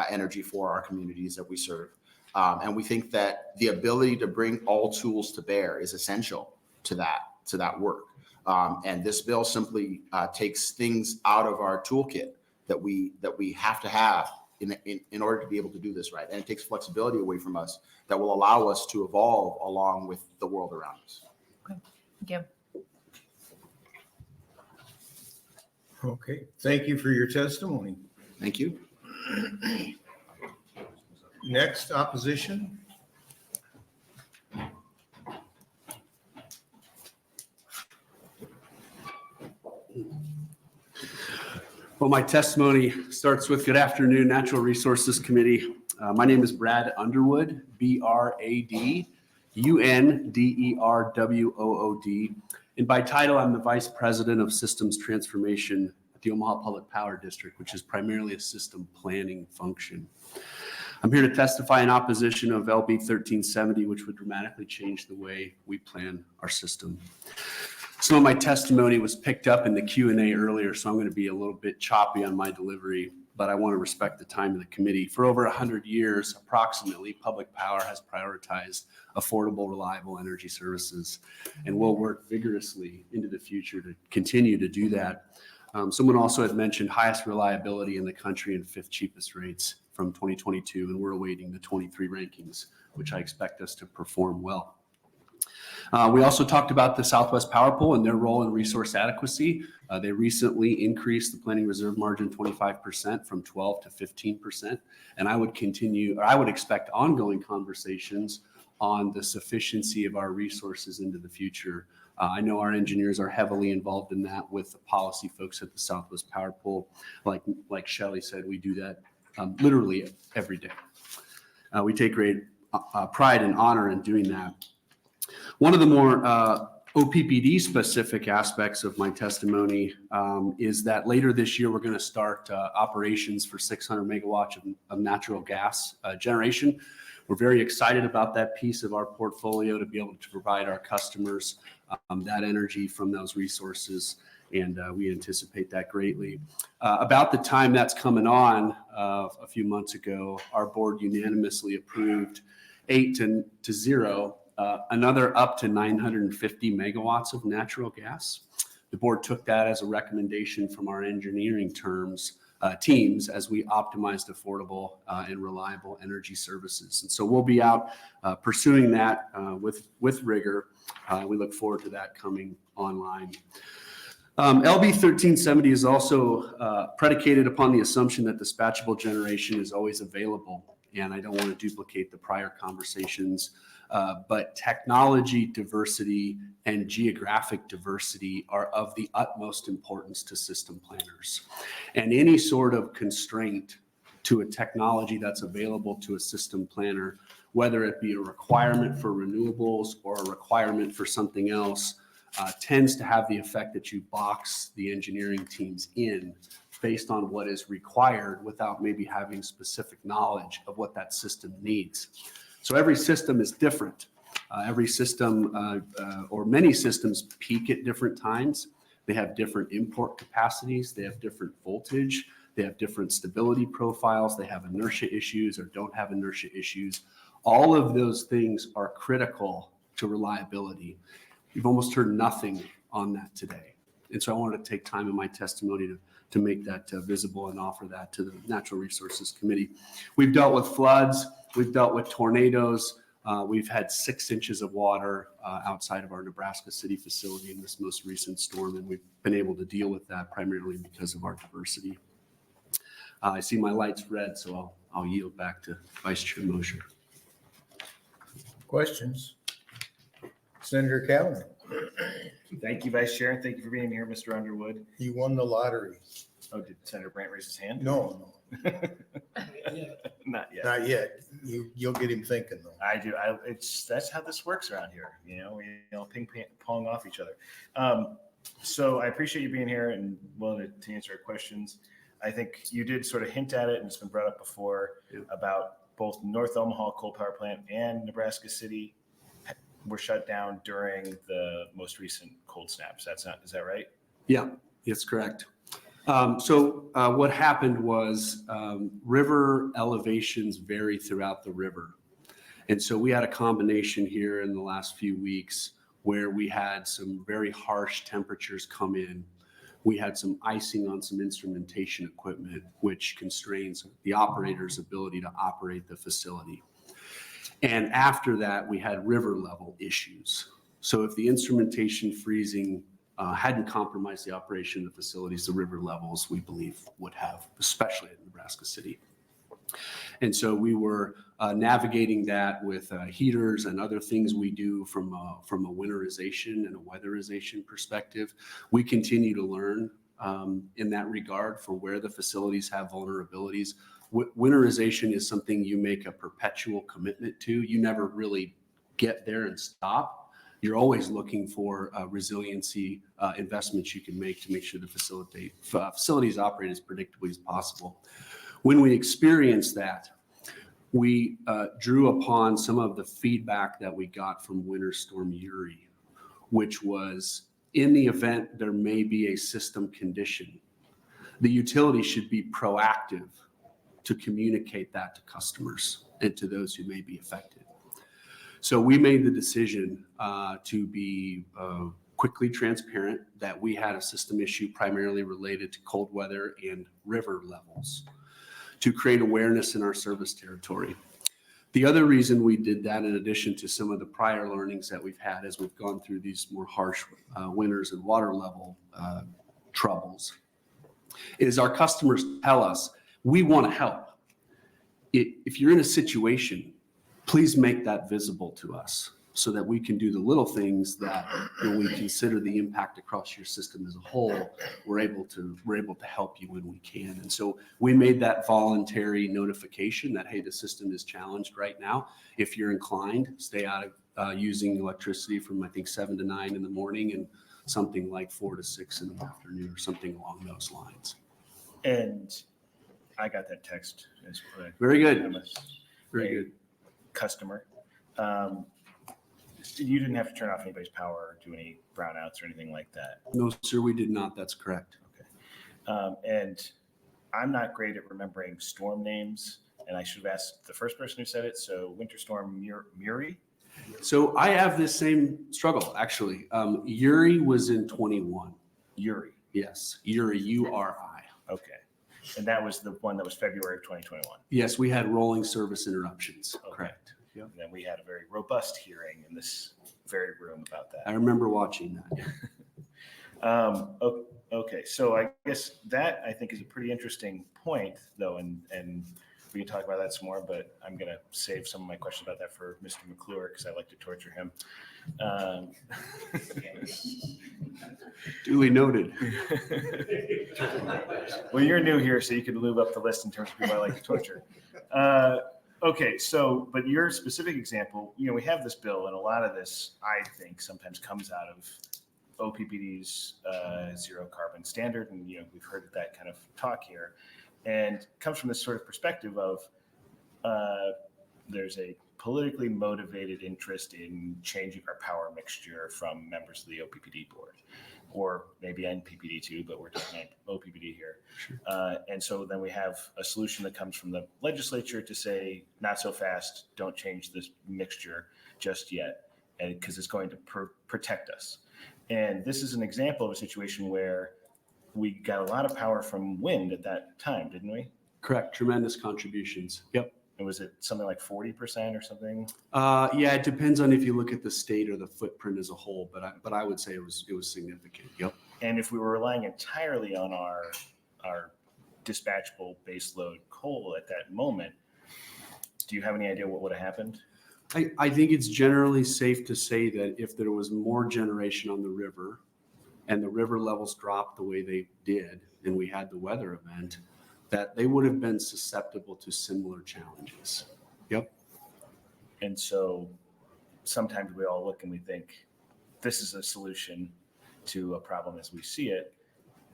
energy for our communities that we serve. And we think that the ability to bring all tools to bear is essential to that work. And this bill simply takes things out of our toolkit that we have to have in order to be able to do this right. And it takes flexibility away from us that will allow us to evolve along with the world around us. Okay, thank you. Okay, thank you for your testimony. Thank you. Next, opposition. Well, my testimony starts with good afternoon, Natural Resources Committee. My name is Brad Underwood, BradUnderwood. And by title, I'm the Vice President of Systems Transformation at the Omaha Public Power District, which is primarily a system planning function. I'm here to testify in opposition of LB 1370, which would dramatically change the way we plan our system. Some of my testimony was picked up in the Q&A earlier, so I'm going to be a little bit choppy on my delivery, but I want to respect the time of the committee. For over 100 years, approximately, Public Power has prioritized affordable, reliable energy services, and we'll work vigorously into the future to continue to do that. Someone also had mentioned highest reliability in the country and 5th cheapest rates from 2022, and we're awaiting the 23 rankings, which I expect us to perform well. We also talked about the Southwest Power Pool and their role in resource adequacy. They recently increased the planning reserve margin 25% from 12 to 15%. And I would expect ongoing conversations on the sufficiency of our resources into the future. I know our engineers are heavily involved in that with the policy folks at the Southwest Power Pool. Like Shelley said, we do that literally every day. We take great pride and honor in doing that. One of the more OPPD specific aspects of my testimony is that later this year, we're going to start operations for 600 megawatts of natural gas generation. We're very excited about that piece of our portfolio to be able to provide our customers that energy from those resources, and we anticipate that greatly. About the time that's coming on, a few months ago, our board unanimously approved 8-0 another up to 950 megawatts of natural gas. The board took that as a recommendation from our engineering teams as we optimized affordable and reliable energy services. And so we'll be out pursuing that with rigor. We look forward to that coming online. LB 1370 is also predicated upon the assumption that dispatchable generation is always available. And I don't want to duplicate the prior conversations, but technology diversity and geographic diversity are of the utmost importance to system planners. And any sort of constraint to a technology that's available to a system planner, whether it be a requirement for renewables or a requirement for something else, tends to have the effect that you box the engineering teams in based on what is required without maybe having specific knowledge of what that system needs. So every system is different. Every system or many systems peak at different times. They have different import capacities. They have different voltage. They have different stability profiles. They have inertia issues or don't have inertia issues. All of those things are critical to reliability. You've almost heard nothing on that today. And so I wanted to take time in my testimony to make that visible and offer that to the Natural Resources Committee. We've dealt with floods. We've dealt with tornadoes. We've had 6 inches of water outside of our Nebraska City facility in this most recent storm, and we've been able to deal with that primarily because of our diversity. I see my light's red, so I'll yield back to Vice Chair Moser. Questions? Senator Callan. Thank you, Vice Chair. Thank you for being here, Mr. Underwood. You won the lottery. Oh, did Senator Brandt raise his hand? No. Not yet. Not yet. You'll get him thinking though. I do. That's how this works around here. We ping pong off each other. So I appreciate you being here and willing to answer our questions. I think you did sort of hint at it, and it's been brought up before about both North Omaha coal power plant and Nebraska City were shut down during the most recent cold snaps. Is that right? Yeah, that's correct. So what happened was river elevations vary throughout the river. And so we had a combination here in the last few weeks where we had some very harsh temperatures come in. We had some icing on some instrumentation equipment, which constrains the operator's ability to operate the facility. And after that, we had river level issues. So if the instrumentation freezing hadn't compromised the operation of the facilities, the river levels, we believe, would have, especially in Nebraska City. And so we were navigating that with heaters and other things we do from a winterization and a weatherization perspective. We continue to learn in that regard for where the facilities have vulnerabilities. Winterization is something you make a perpetual commitment to. You never really get there and stop. You're always looking for resiliency investments you can make to make sure the facilities operate as predictably as possible. When we experienced that, we drew upon some of the feedback that we got from Winter Storm Uri, which was in the event there may be a system condition, the utility should be proactive to communicate that to customers and to those who may be affected. So we made the decision to be quickly transparent that we had a system issue primarily related to cold weather and river levels to create awareness in our service territory. The other reason we did that, in addition to some of the prior learnings that we've had as we've gone through these more harsh winters and water level troubles, is our customers tell us, we want to help. If you're in a situation, please make that visible to us so that we can do the little things that when we consider the impact across your system as a whole, we're able to help you when we can. And so we made that voluntary notification that, hey, the system is challenged right now. If you're inclined, stay out of using electricity from, I think, 7 to 9 in the morning and something like 4 to 6 in the afternoon or something along those lines. And I got that text as well. Very good. Very good. Customer. You didn't have to turn off anybody's power or do any brownouts or anything like that. No, sir, we did not. That's correct. Okay. And I'm not great at remembering storm names, and I should have asked the first person who said it. So Winter Storm Uri. So I have this same struggle, actually. Uri was in 21. Uri. Yes, Uri, U-R-I. Okay. And that was the one that was February of 2021. Yes, we had rolling service interruptions. Okay. Correct. Yep. And then we had a very robust hearing in this very room about that. I remember watching that. Okay, so I guess that I think is a pretty interesting point, though, and we can talk about that some more. But I'm going to save some of my questions about that for Mr. McClure because I like to torture him. Duly noted. Well, you're new here, so you can move up the list in terms of people I like to torture. Okay, so, but your specific example, we have this bill, and a lot of this, I think, sometimes comes out of OPPD's zero carbon standard, and we've heard that kind of talk here, and comes from this sort of perspective of there's a politically motivated interest in changing our power mixture from members of the OPPD board, or maybe NPPD too, but we're talking about OPPD here. Sure. And so then we have a solution that comes from the legislature to say, not so fast, don't change this mixture just yet, and because it's going to protect us. And this is an example of a situation where we got a lot of power from wind at that time, didn't we? Correct. Tremendous contributions. Yep. And was it something like 40% or something? Yeah, it depends on if you look at the state or the footprint as a whole, but I would say it was significant. Yep. And if we were relying entirely on our dispatchable baseload coal at that moment, do you have any idea what would have happened? I think it's generally safe to say that if there was more generation on the river and the river levels dropped the way they did, and we had the weather event, that they would have been susceptible to similar challenges. Yep. And so sometimes we all look and we think this is a solution to a problem as we see it.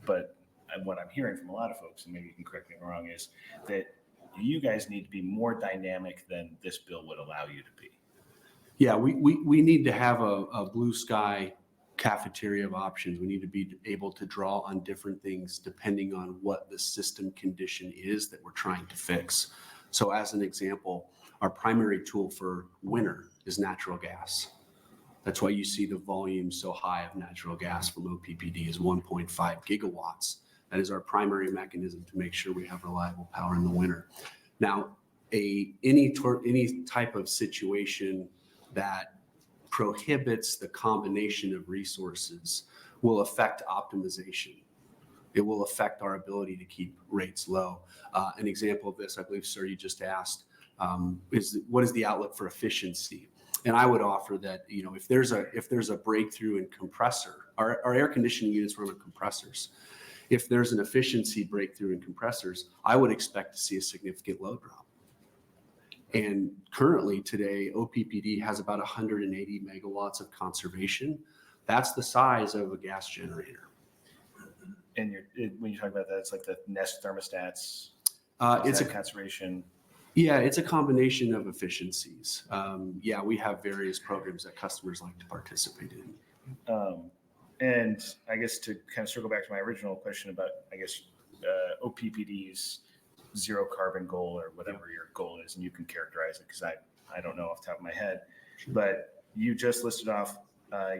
But what I'm hearing from a lot of folks, and maybe you can correct me if I'm wrong, is that you guys need to be more dynamic than this bill would allow you to be. Yeah, we need to have a blue sky cafeteria of options. We need to be able to draw on different things depending on what the system condition is that we're trying to fix. So as an example, our primary tool for winter is natural gas. That's why you see the volume so high of natural gas from OPPD is 1.5 gigawatts. That is our primary mechanism to make sure we have reliable power in the winter. Now, any type of situation that prohibits the combination of resources will affect optimization. It will affect our ability to keep rates low. An example of this, I believe, sir, you just asked, is what is the outlook for efficiency? And I would offer that, if there's a breakthrough in compressor, our air conditioning units run on compressors. If there's an efficiency breakthrough in compressors, I would expect to see a significant load drop. And currently today, OPPD has about 180 megawatts of conservation. That's the size of a gas generator. And when you talk about that, it's like the Nest thermostats. It's a conservation. Yeah, it's a combination of efficiencies. We have various programs that customers like to participate in. And I guess to kind of circle back to my original question about, OPPD's zero carbon goal or whatever your goal is, and you can characterize it because I don't know off the top of my head, but you just listed off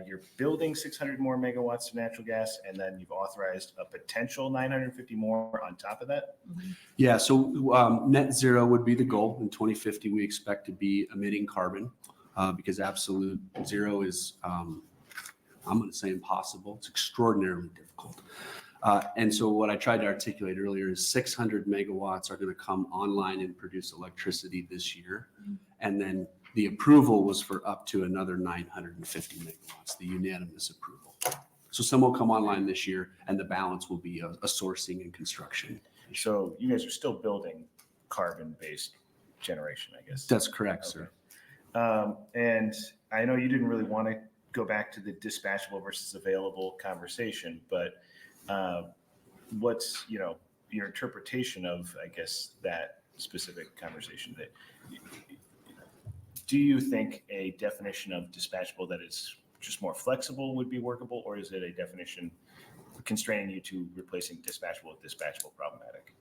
you're building 600 more megawatts of natural gas, and then you've authorized a potential 950 more on top of that? Yeah, so net zero would be the goal. In 2050, we expect to be emitting carbon because absolute zero is, I'm going to say impossible. It's extraordinarily difficult. And so what I tried to articulate earlier is 600 megawatts are going to come online and produce electricity this year. And then the approval was for up to another 950 megawatts, the unanimous approval. So some will come online this year and the balance will be a sourcing and construction. So you guys are still building carbon-based generation, I guess. That's correct, sir. And I know you didn't really want to go back to the dispatchable versus available conversation, but what's, your interpretation of, I guess, that specific conversation? That do you think a definition of dispatchable that is just more flexible would be workable, or is it a definition constraining you to replacing dispatchable with dispatchable problematic?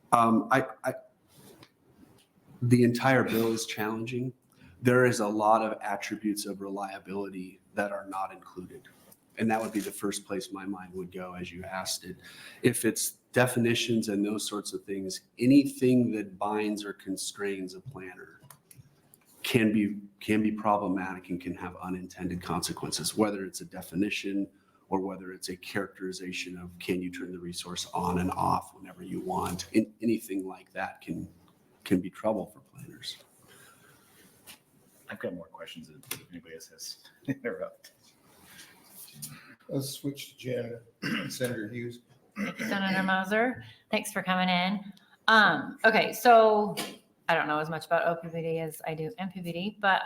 The entire bill is challenging. There is a lot of attributes of reliability that are not included. And that would be the first place my mind would go as you asked it. If it's definitions and those sorts of things, anything that binds or constrains a planner can be problematic and can have unintended consequences, whether it's a definition or whether it's a characterization of can you turn the resource on and off whenever you want. Anything like that can be trouble for planners. I've got more questions if anybody else has interrupt. Let's switch to Janet. Senator Hughes. Thank you, Senator Moser. Thanks for coming in. Okay, so I don't know as much about OPPD as I do MPPD, but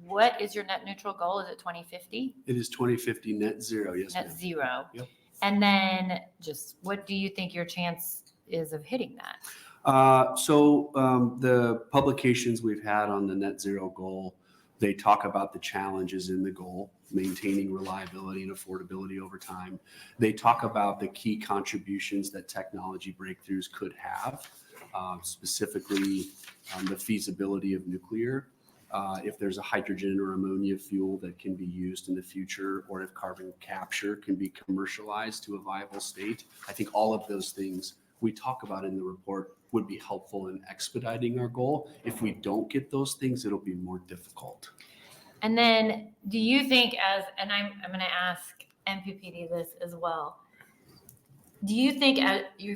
what is your net neutral goal? Is it 2050? It is 2050 net zero, yes, Net ma'am. zero. Yep. And then just what do you think your chance is of hitting that? The publications we've had on the net zero goal, they talk about the challenges in the goal, maintaining reliability and affordability over time. They talk about the key contributions that technology breakthroughs could have, specifically the feasibility of nuclear, if there's a hydrogen or ammonia fuel that can be used in the future, or if carbon capture can be commercialized to a viable state. I think all of those things we talk about in the report would be helpful in expediting our goal. If we don't get those things, it'll be more difficult. And then do you think and I'm going to ask MPPD this as well. Do you think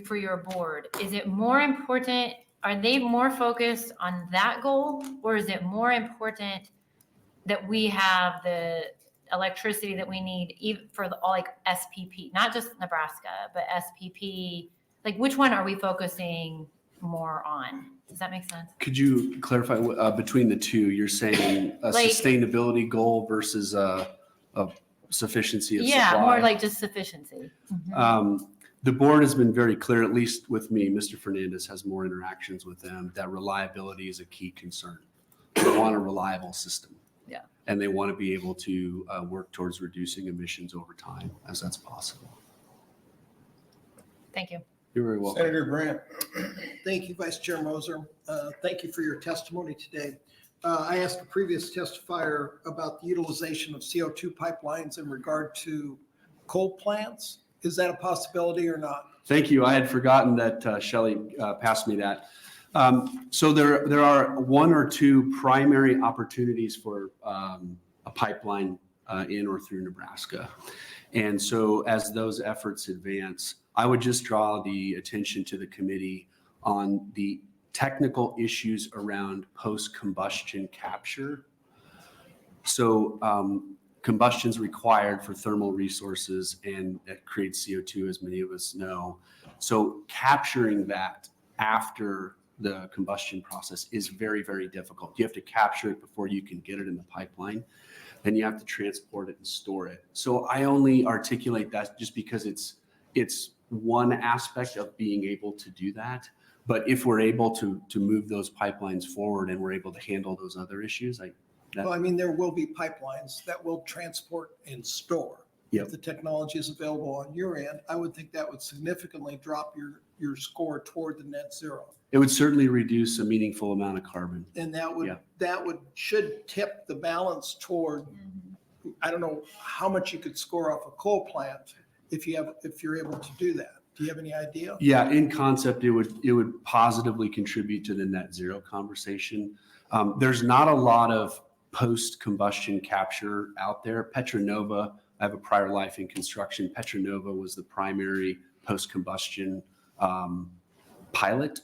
for your board, is it more important, are they more focused on that goal, or is it more important that we have the electricity that we need even for all SPP, not just Nebraska, but SPP? Like, which one are we focusing more on. Does that make sense? Could you clarify between the two? You're saying a Like- sustainability goal versus a sufficiency of Yeah, supply? more like just sufficiency. The board has been very clear, at least with me, Mr. Fernandez has more interactions with them, that reliability is a key concern. They want a reliable system. Yeah. And they want to be able to work towards reducing emissions over time as that's possible. Thank you. You're very welcome. Senator Brandt. Thank you, Vice Chair Moser. Thank you for your testimony today. I asked a previous testifier about the utilization of CO2 pipelines in regard to coal plants. Is that a possibility or not? Thank you. I had forgotten that Shelley passed me that. So there are one or two primary opportunities for a pipeline in or through Nebraska. And so as those efforts advance, I would just draw the attention to the committee on the technical issues around post-combustion capture. So combustion is required for thermal resources, and that creates CO2, as many of us know. So capturing that after the combustion process is very, very difficult. You have to capture it before you can get it in the pipeline. Then you have to transport it and store it. So I only articulate that just because it's one aspect of being able to do that. But if we're able to move those pipelines forward and we're able to handle those other issues, Well, I mean, there will be pipelines that will transport and store. Yep. If the technology is available on your end, I would think that would significantly drop your score toward the net zero. it would certainly reduce a meaningful amount of carbon. And Yeah. that would should tip the balance toward, I don't know how much you could score off a coal plant if you're able to do that. Do you have any idea? Yeah, in concept, it would positively contribute to the net zero conversation. There's not a lot of post-combustion capture out there. Petronova, I have a prior life in construction. Petronova was the primary post-combustion pilot,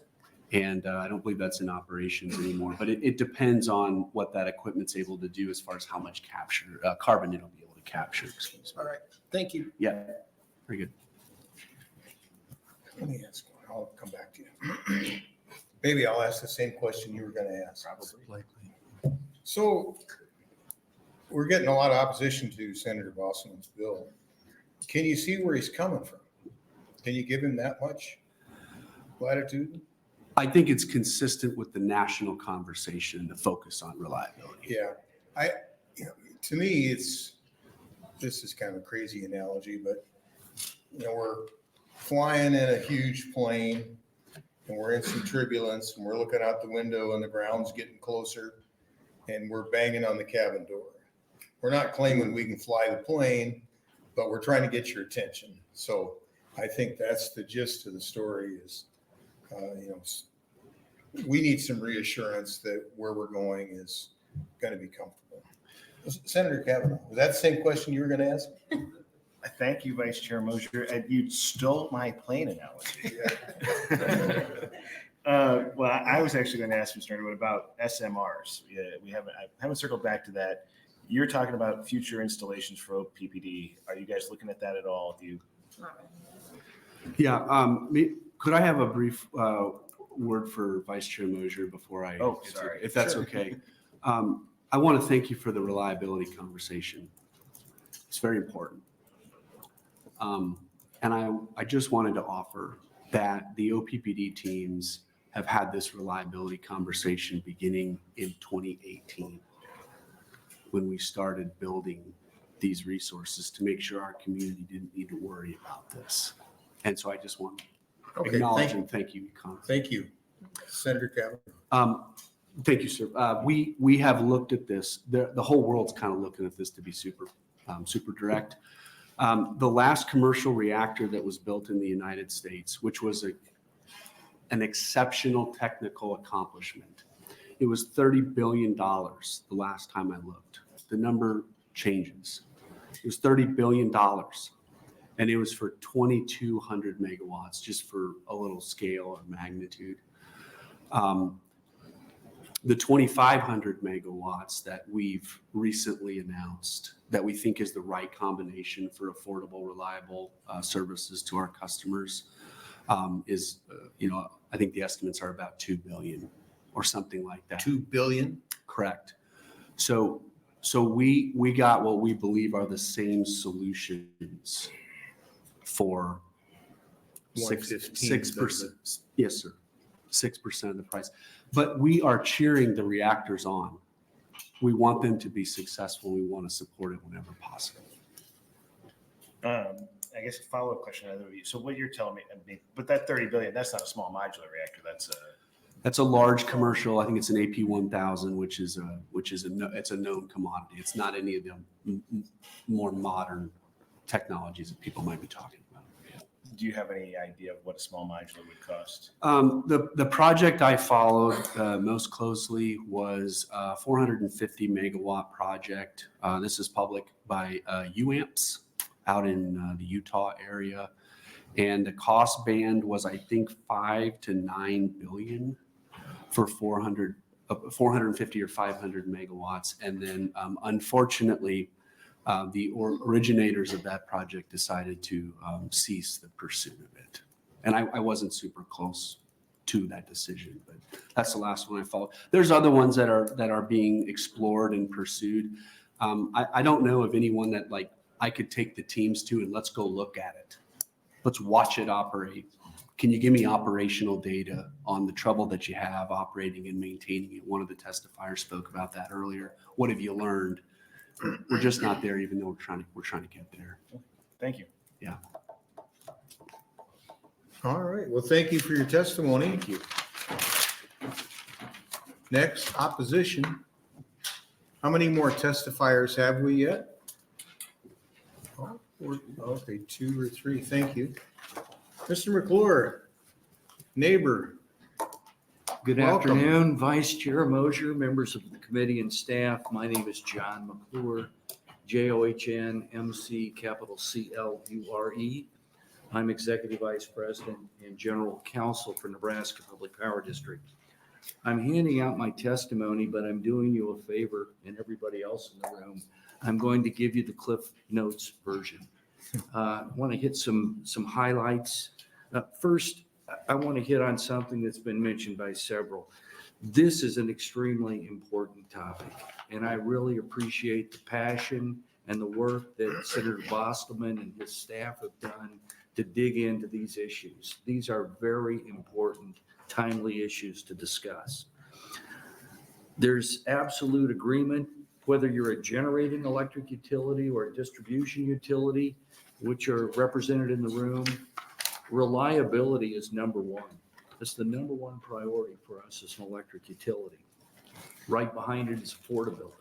and I don't believe that's in operations anymore. But it depends on what that equipment's able to do as far as how much carbon it'll be able to capture. Excuse me. All right, thank you. Yeah, very good. Let me ask one. I'll come back to you. Maybe I'll ask the same question you were going to ask. Probably. So we're getting a lot of opposition to Senator Bostelman's bill. Can you see where he's coming from? Can you give him that much latitude? I think it's consistent with the national conversation, the focus on reliability. Yeah, to me, this is kind of a crazy analogy, but we're flying in a huge plane and we're in some turbulence and we're looking out the window and the ground's getting closer and we're banging on the cabin door. We're not claiming we can fly the plane, but we're trying to get your attention. So I think that's the gist of the story is, we need some reassurance that where we're going is going to be comfortable. Senator Kavanaugh, was that the same question you were going to ask? Thank you, Vice Chair Moser. And you stole my plane analogy. Well, I was actually going to ask Mr. Underwood about SMRs. Yeah, I haven't circled back to that. You're talking about future installations for OPPD. Are you guys looking at that at all? Yeah, could I have a brief word for Vice Chair Moser before I? Oh, sorry. If that's okay. I want to thank you for the reliability conversation. It's very important. And I just wanted to offer that the OPPD teams have had this reliability conversation beginning in 2018 when we started building these resources to make sure our community didn't need to worry about this. And so I just want to acknowledge and thank you. Thank you. Senator Kavanaugh. Thank you, sir. We have looked at this. The whole world's kind of looking at this, to be super direct. The last commercial reactor that was built in the United States, which was an exceptional technical accomplishment, it was $30 billion the last time I looked. The number changes. It was $30 billion. And it was for 2,200 megawatts, just for a little scale or magnitude. The 2,500 megawatts that we've recently announced that we think is the right combination for affordable, reliable services to our customers. is, I think the estimates are about 2 billion or something like that. 2 billion? Correct. So we got what we believe are the same solutions for 6%. Yes, sir. 6% of the price. But we are cheering the reactors on. We want them to be successful. We want to support it whenever possible. I guess a follow-up question. So what you're telling me, but that 30 billion, that's not a small modular reactor. That's a large commercial. I think it's an AP1000, which is a known commodity. It's not any of the more modern technologies that people might be talking about. Do you have any idea of what a small modular would cost? The project I followed most closely was a 450 megawatt project. This is public by UAMPS out in the Utah area. And the cost band was, I think, 5 to 9 billion for 450 or 500 megawatts. And then unfortunately, the originators of that project decided to cease the pursuit of it. And I wasn't super close to that decision, but that's the last one I followed. There's other ones that are being explored and pursued. I don't know of anyone that like I could take the teams to and let's go look at it. Let's watch it operate. Can you give me operational data on the trouble that you have operating and maintaining it? One of the testifiers spoke about that earlier. What have you learned? We're just not there, even though we're trying to get there. Thank you. Yeah. All right. Well, thank you for your testimony. Thank you. Next, opposition. How many more testifiers have we yet? Okay, 2 or 3. Thank you. Mr. McClure, neighbor. Good Welcome. afternoon, Vice Chair Moser, members of the committee and staff. My name is John McClure, JOHN capital CLURE. I'm Executive Vice President and General Counsel for Nebraska Public Power District. I'm handing out my testimony, but I'm doing you a favor and everybody else in the room. I'm going to give you the Cliff Notes version. I want to hit some highlights. First, I want to hit on something that's been mentioned by several. This is an extremely important topic, and I really appreciate the passion and the work that Senator Bostelman and his staff have done to dig into these issues. These are very important, timely issues to discuss. There's absolute agreement, whether you're a generating electric utility or a distribution utility, which are represented in the room, reliability is number one. It's the number one priority for us as an electric utility. Right behind it is affordability.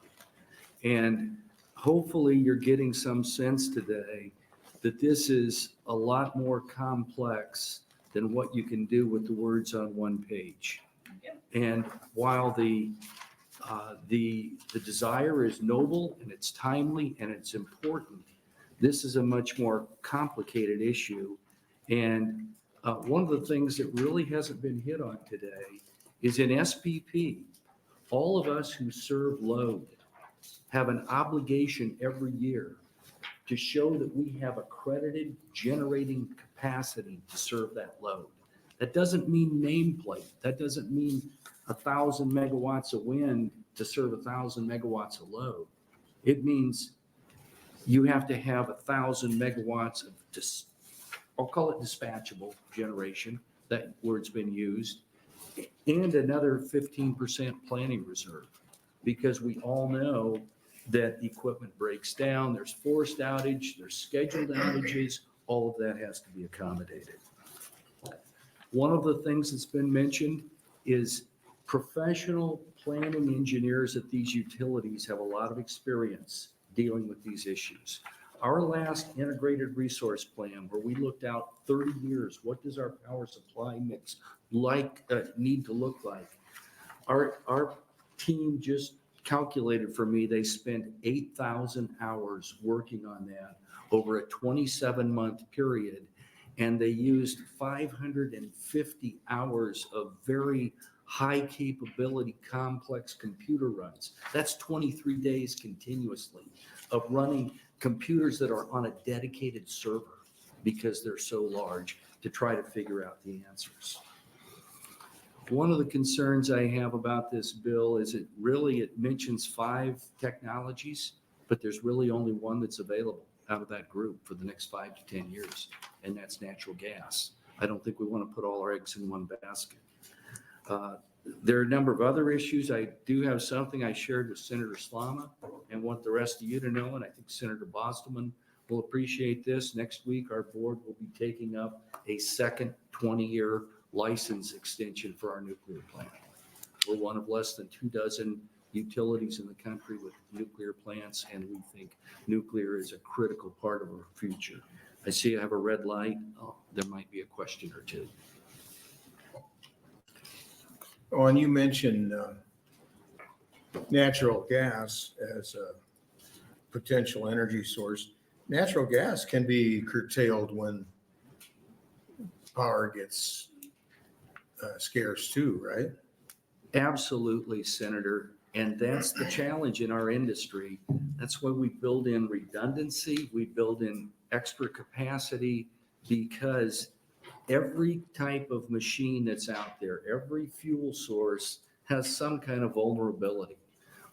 And hopefully you're getting some sense today that this is a lot more complex than what you can do with the words on one page. And while the desire is noble and it's timely and it's important, this is a much more complicated issue. And one of the things that really hasn't been hit on today is in SPP, all of us who serve load have an obligation every year to show that we have accredited generating capacity to serve that load. That doesn't mean nameplate. That doesn't mean 1,000 megawatts of wind to serve 1,000 megawatts of load. It means you have to have 1,000 megawatts of, I'll call it dispatchable generation, that word's been used, and another 15% planning reserve, because we all know that equipment breaks down, there's forced outage, there's scheduled outages, all of that has to be accommodated. One of the things that's been mentioned is professional planning engineers at these utilities have a lot of experience dealing with these issues. Our last integrated resource plan, where we looked out 30 years, what does our power supply mix need to look like? Our team just calculated for me, they spent 8,000 hours working on that over a 27-month period, and they used 550 hours of very high capability, complex computer runs. That's 23 days continuously of running computers that are on a dedicated server because they're so large to try to figure out the answers. One of the concerns I have about this bill is it mentions 5 technologies, but there's really only one that's available out of that group for the next 5 to 10 years, and that's natural gas. I don't think we want to put all our eggs in one basket. There are a number of other issues. I do have something I shared with Senator Slama and want the rest of you to know, and I think Senator Bostelman will appreciate this. Next week, our board will be taking up a second 20-year license extension for our nuclear plant. We're one of less than 24 utilities in the country with nuclear plants, and we think nuclear is a critical part of our future. I see I have a red light. Oh, there might be a question or two. Oh, and you mentioned natural gas as a potential energy source. Natural gas can be curtailed when power gets scarce too, right? Absolutely, Senator. And that's the challenge in our industry. That's why we build in redundancy, we build in extra capacity, because every type of machine that's out there, every fuel source has some kind of vulnerability.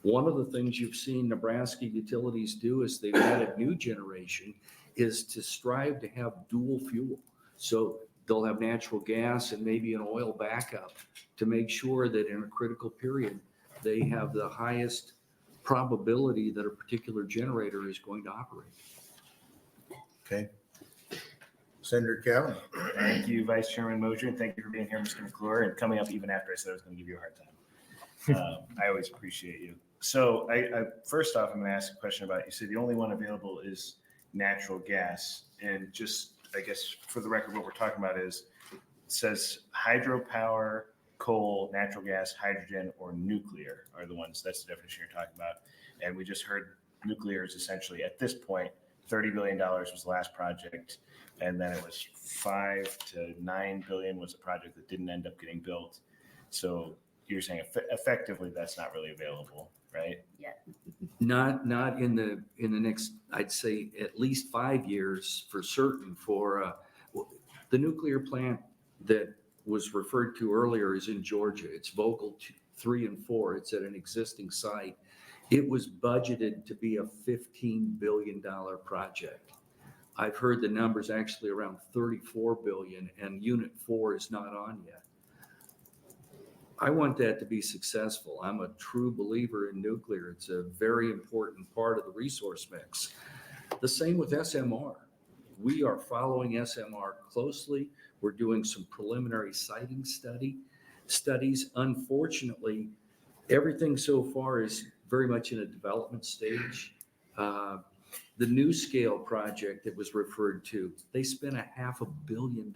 One of the things you've seen Nebraska utilities do as they've added new generation is to strive to have dual fuel. So they'll have natural gas and maybe an oil backup to make sure that in a critical period, they have the highest probability that a particular generator is going to operate. Okay. Senator Kavanaugh. Thank you, Vice Chairman Moser, and thank you for being here, Mr. McClure, and coming up even after I said I was going to give you a hard time. I always appreciate you. So I first off, I'm going to ask a question about, you said the only one available is natural gas. And just, I guess, for the record, what we're talking about is, it says hydropower, coal, natural gas, hydrogen, or nuclear are the ones, that's the definition you're talking about. And we just heard nuclear is essentially, at this point, $30 billion was the last project. And then it was 5 to 9 billion was a project that didn't end up getting built. So you're saying effectively that's not really available, right? Yeah. Not in the next, I'd say at least 5 years for certain. For the nuclear plant that was referred to earlier is in Georgia. It's Vogtle 3 and 4. It's at an existing site. It was budgeted to be a $15 billion project. I've heard the numbers actually around 34 billion, and unit 4 is not on yet. I want that to be successful. I'm a true believer in nuclear. It's a very important part of the resource mix. The same with SMR. We are following SMR closely. We're doing some preliminary siting studies. Unfortunately, everything so far is very much in a development stage. The New Scale project that was referred to, they spent $500 million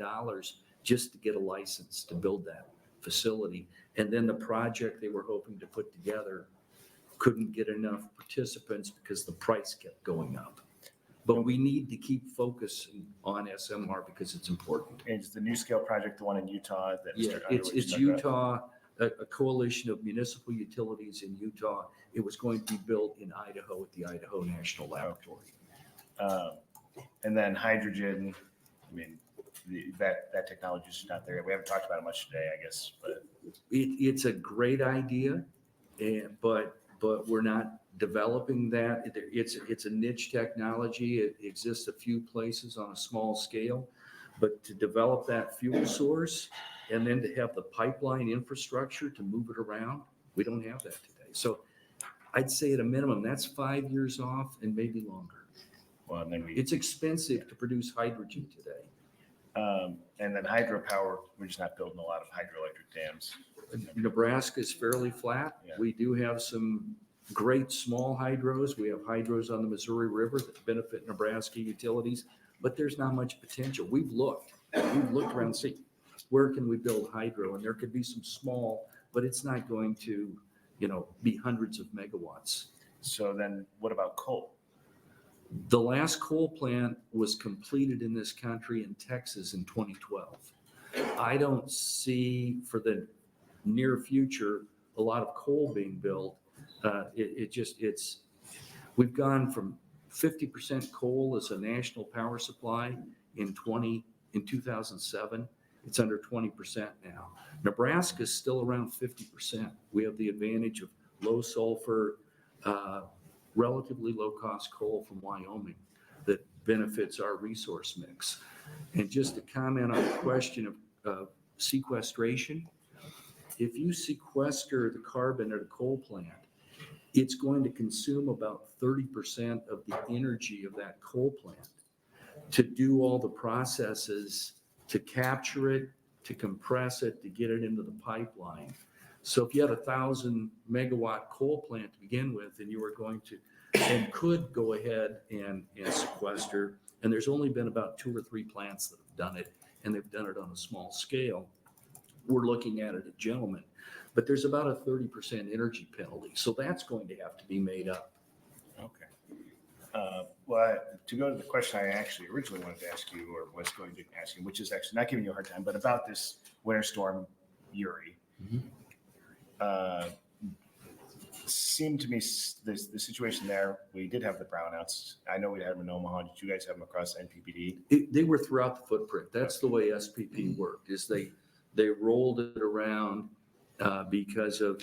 just to get a license to build that facility. And then the project they were hoping to put together couldn't get enough participants because the price kept going up. But we need to keep focusing on SMR because it's important. And is the New Scale project the one in Utah that Yeah, Mr. Underwood it's talked about? Utah, a coalition of municipal utilities in Utah. It was going to be built in Idaho at the Idaho National Laboratory. And then hydrogen, I mean, that technology is not there. We haven't talked about it much today, I guess, but. It's a great idea, but we're not developing that. It's a niche technology. It exists a few places on a small scale, but to develop that fuel source and then to have the pipeline infrastructure to move it around, we don't have that today. So I'd say at a minimum, that's 5 years off and maybe longer. Well, and then It's expensive to produce hydrogen today. And then hydropower, we're just not building a lot of hydroelectric dams. Nebraska is fairly flat. Yeah. We do have some great small hydros. We have hydros on the Missouri River that benefit Nebraska utilities, but there's not much potential. We've looked around to see where can we build hydro, and there could be some small, but it's not going to, be hundreds of megawatts. So then what about coal? The last coal plant was completed in this country in Texas in 2012. I don't see for the near future a lot of coal being built. We've gone from 50% coal as a national power supply in in 2007. It's under 20% now. Nebraska is still around 50%. We have the advantage of low sulfur, relatively low cost coal from Wyoming that benefits our resource mix. And just to comment on the question of sequestration, if you sequester the carbon at a coal plant, it's going to consume about 30% of the energy of that coal plant to do all the processes to capture it, to compress it, to get it into the pipeline. So if you had 1,000 megawatt coal plant to begin with, and you were going to and could go ahead and sequester, and there's only been about 2 or 3 plants that have done it, and they've done it on a small scale. We're looking at it at Gentleman, but there's about a 30% energy penalty. So that's going to have to be made up. Okay. Well, to go to the question I actually originally wanted to ask you, or was going to ask you, which is actually not giving you a hard time, but about this winter storm Uri. Seemed to me the situation there, we did have the brownouts. I know we had them in Omaha. Did you guys have them across NPPD? They were throughout the footprint. That's the way SPP worked, is they rolled it around because of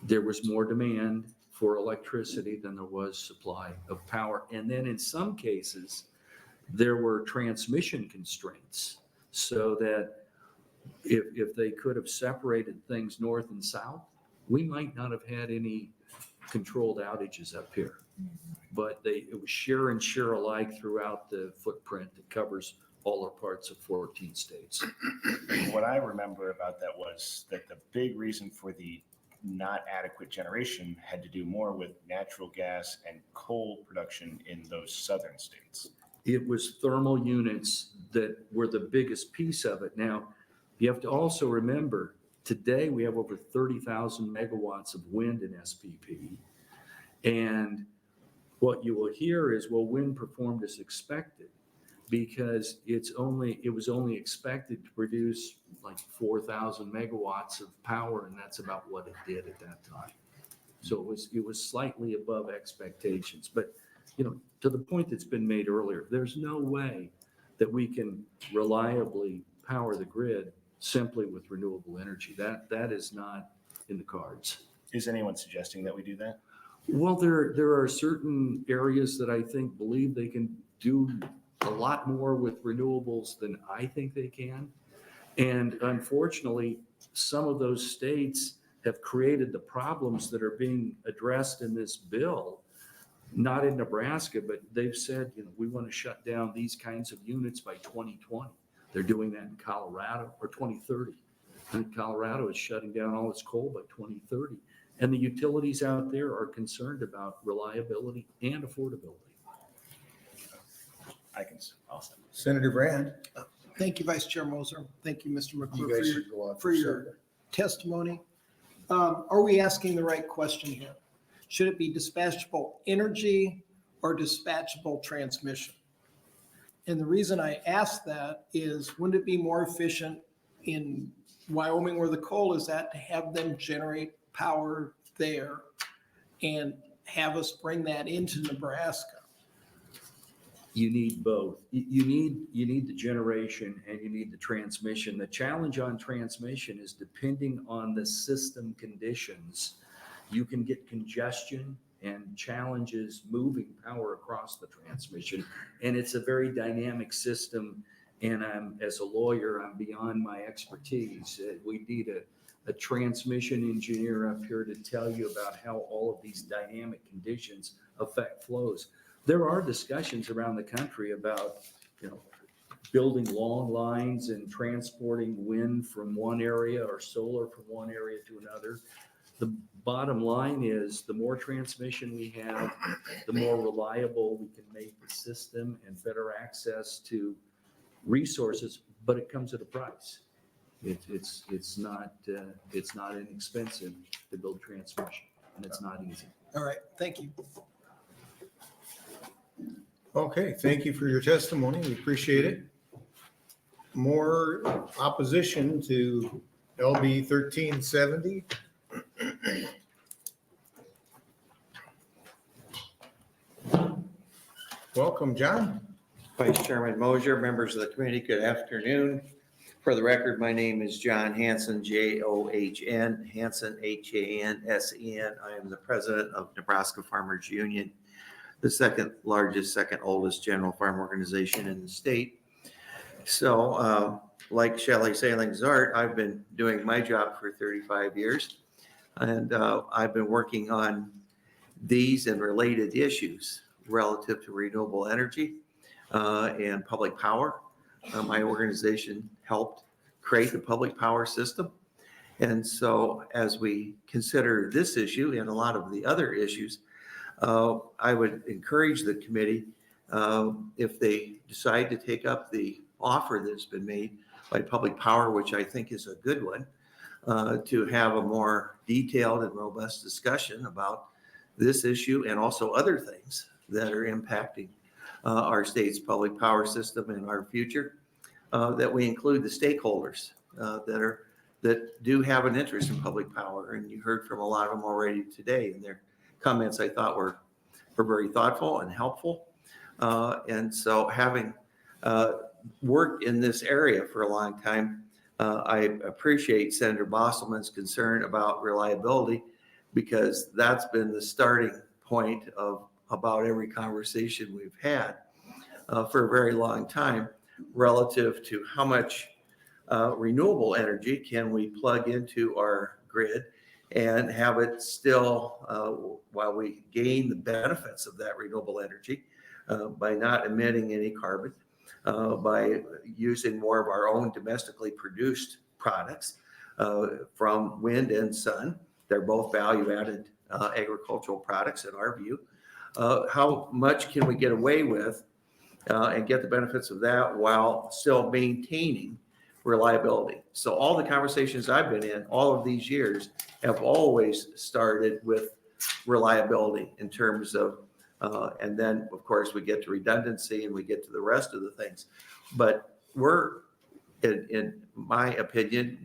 there was more demand for electricity than there was supply of power. And then in some cases, there were transmission constraints so that if they could have separated things north and south, we might not have had any controlled outages up here. But it was share and share alike throughout the footprint that covers all our parts of 14 states. What I remember about that was that the big reason for the not adequate generation had to do more with natural gas and coal production in those southern states. It was thermal units that were the biggest piece of it. Now, you have to also remember, today we have over 30,000 megawatts of wind in SPP. And what you will hear is, well, wind performed as expected, because it was only expected to produce like 4,000 megawatts of power, and that's about what it did at that time. So it was slightly above expectations. But to the point that's been made earlier, there's no way that we can reliably power the grid simply with renewable energy. That is not in the cards. Is anyone suggesting that we do that? Well, there are certain areas that I think believe they can do a lot more with renewables than I think they can. And unfortunately, some of those states have created the problems that are being addressed in this bill, not in Nebraska, but they've said, we want to shut down these kinds of units by 2020. They're doing that in Colorado, or 2030. And Colorado is shutting down all its coal by 2030. And the utilities out there are concerned about reliability and affordability. Also. Senator Brand. Thank you, Vice Chair Moser. Thank you, Mr. You McClure, guys should go on for your testimony. Are we asking the right question here? Should it be dispatchable energy or dispatchable transmission? And the reason I ask that is, wouldn't it be more efficient in Wyoming, where the coal is at, to have them generate power there and have us bring that into Nebraska? You need both. You need the generation and you need the transmission. The challenge on transmission is, depending on the system conditions, you can get congestion and challenges moving power across the transmission. And it's a very dynamic system. And as a lawyer, I'm beyond my expertise. We need a transmission engineer up here to tell you about how all of these dynamic conditions affect flows. There are discussions around the country about, building long lines and transporting wind from one area or solar from one area to another. The bottom line is, the more transmission we have, the more reliable we can make the system and better access to resources, but it comes at a price. It's not inexpensive to build transmission, and it's not easy. All right, thank you. Okay, thank you for your testimony. We appreciate it. More opposition to LB 1370. Welcome, John. Vice Chairman Moser, members of the committee, good afternoon. For the record, my name is John Hansen, John, Hansen, Hansen. I am the president of Nebraska Farmers Union, the second largest, second oldest general farm organization in the state. So like Shelley Sailing's art, I've been doing my job for 35 years. And I've been working on these and related issues relative to renewable energy and public power. My organization helped create the public power system. And so as we consider this issue and a lot of the other issues, I would encourage the committee, if they decide to take up the offer that's been made by Public Power, which I think is a good one, to have a more detailed and robust discussion about this issue and also other things that are impacting our state's public power system and our future, that we include the stakeholders that do have an interest in public power. And you heard from a lot of them already today, and their comments I thought were very thoughtful and helpful. And so having worked in this area for a long time, I appreciate Senator Bostelman's concern about reliability, because that's been the starting point of about every conversation we've had for a very long time, relative to how much renewable energy can we plug into our grid and have it still, while we gain the benefits of that renewable energy by not emitting any carbon, by using more of our own domestically produced products from wind and sun. They're both value-added agricultural products in our view. How much can we get away with and get the benefits of that while still maintaining reliability? So all the conversations I've been in all of these years have always started with reliability in terms of, and then of course we get to redundancy and we get to the rest of the things. But we're, in my opinion,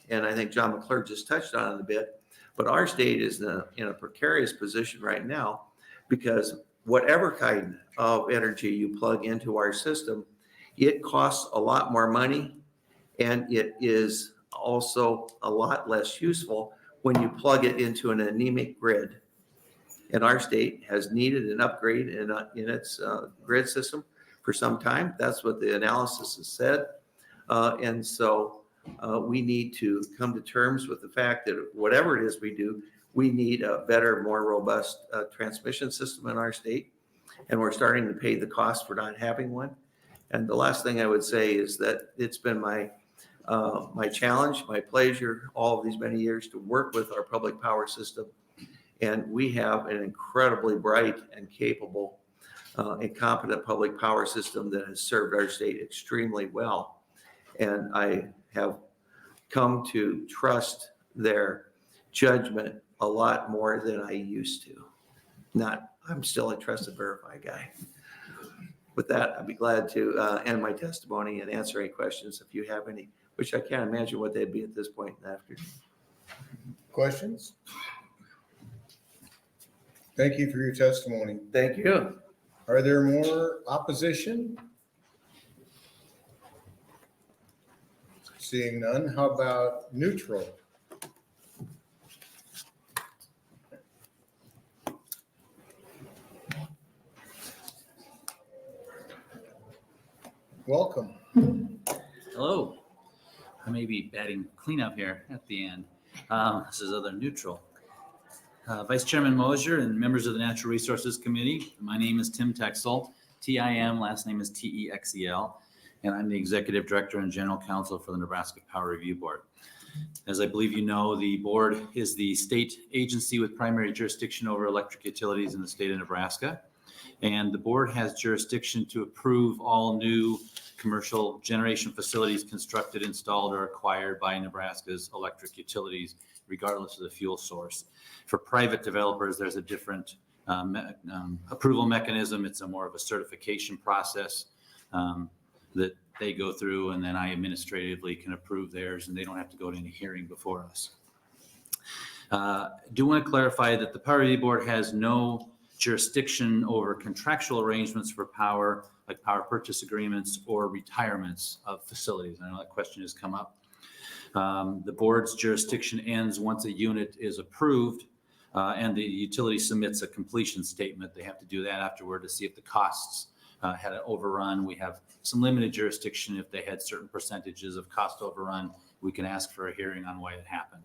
and I think John McClure just touched on it a bit, but our state is in a precarious position right now, because whatever kind of energy you plug into our system, it costs a lot more money, and it is also a lot less useful when you plug it into an anemic grid. And our state has needed an upgrade in its grid system for some time. That's what the analysis has said. And so we need to come to terms with the fact that whatever it is we do, we need a better, more robust transmission system in our state. And we're starting to pay the cost for not having one. And the last thing I would say is that it's been my challenge, my pleasure, all of these many years to work with our public power system. And we have an incredibly bright and capable and competent public power system that has served our state extremely well. And I have come to trust their judgment a lot more than I used to. I'm still a trust and verify guy. With that, I'd be glad to end my testimony and answer any questions if you have any, which I can't imagine what they'd be at this point in the afternoon. Questions? Thank you for your testimony. Thank you. Are there more opposition? Seeing none, how about neutral? Welcome. Hello. I may be batting cleanup here at the end. This is other neutral. Vice Chairman Moser and members of the Natural Resources Committee, my name is Tim Texel, T-I-M, last name is T-E-X-E-L, and I'm the Executive Director and General Counsel for the Nebraska Power Review Board. As I believe you know, the board is the state agency with primary jurisdiction over electric utilities in the state of Nebraska. And the board has jurisdiction to approve all new commercial generation facilities constructed, installed, or acquired by Nebraska's electric utilities, regardless of the fuel source. For private developers, there's a different approval mechanism. It's a more of a certification process that they go through, and then I administratively can approve theirs, and they don't have to go to any hearing before us. I do want to clarify that the Power Review Board has no jurisdiction over contractual arrangements for power like power purchase agreements or retirements of facilities. I know that question has come up. The board's jurisdiction ends once a unit is approved and the utility submits a completion statement. They have to do that afterward to see if the costs had an overrun. We have some limited jurisdiction. If they had certain percentages of cost overrun, we can ask for a hearing on why it happened.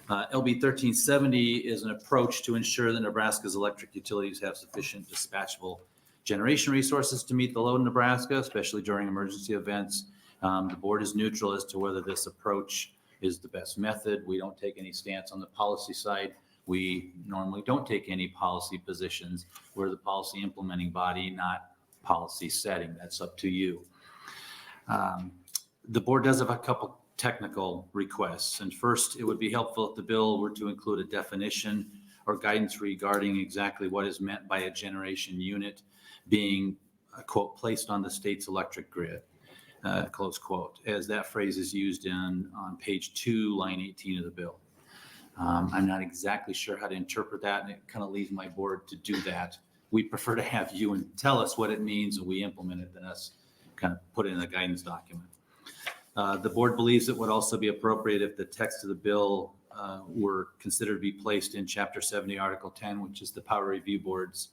LB 1370 is an approach to ensure that Nebraska's electric utilities have sufficient dispatchable generation resources to meet the load in Nebraska, especially during emergency events. The board is neutral as to whether this approach is the best method. We don't take any stance on the policy side. We normally don't take any policy positions. We're the policy implementing body, not policy setting. That's up to you. The board does have a couple technical requests. And first, it would be helpful if the bill were to include a definition or guidance regarding exactly what is meant by a generation unit being, quote, placed on the state's electric grid, close quote, as that phrase is used on page 2, line 18 of the bill. I'm not exactly sure how to interpret that, and it kind of leaves my board to do that. We prefer to have you and tell us what it means and we implement it than us kind of put it in a guidance document. The board believes it would also be appropriate if the text of the bill were considered to be placed in Chapter 70, Article 10, which is the Power Review Board's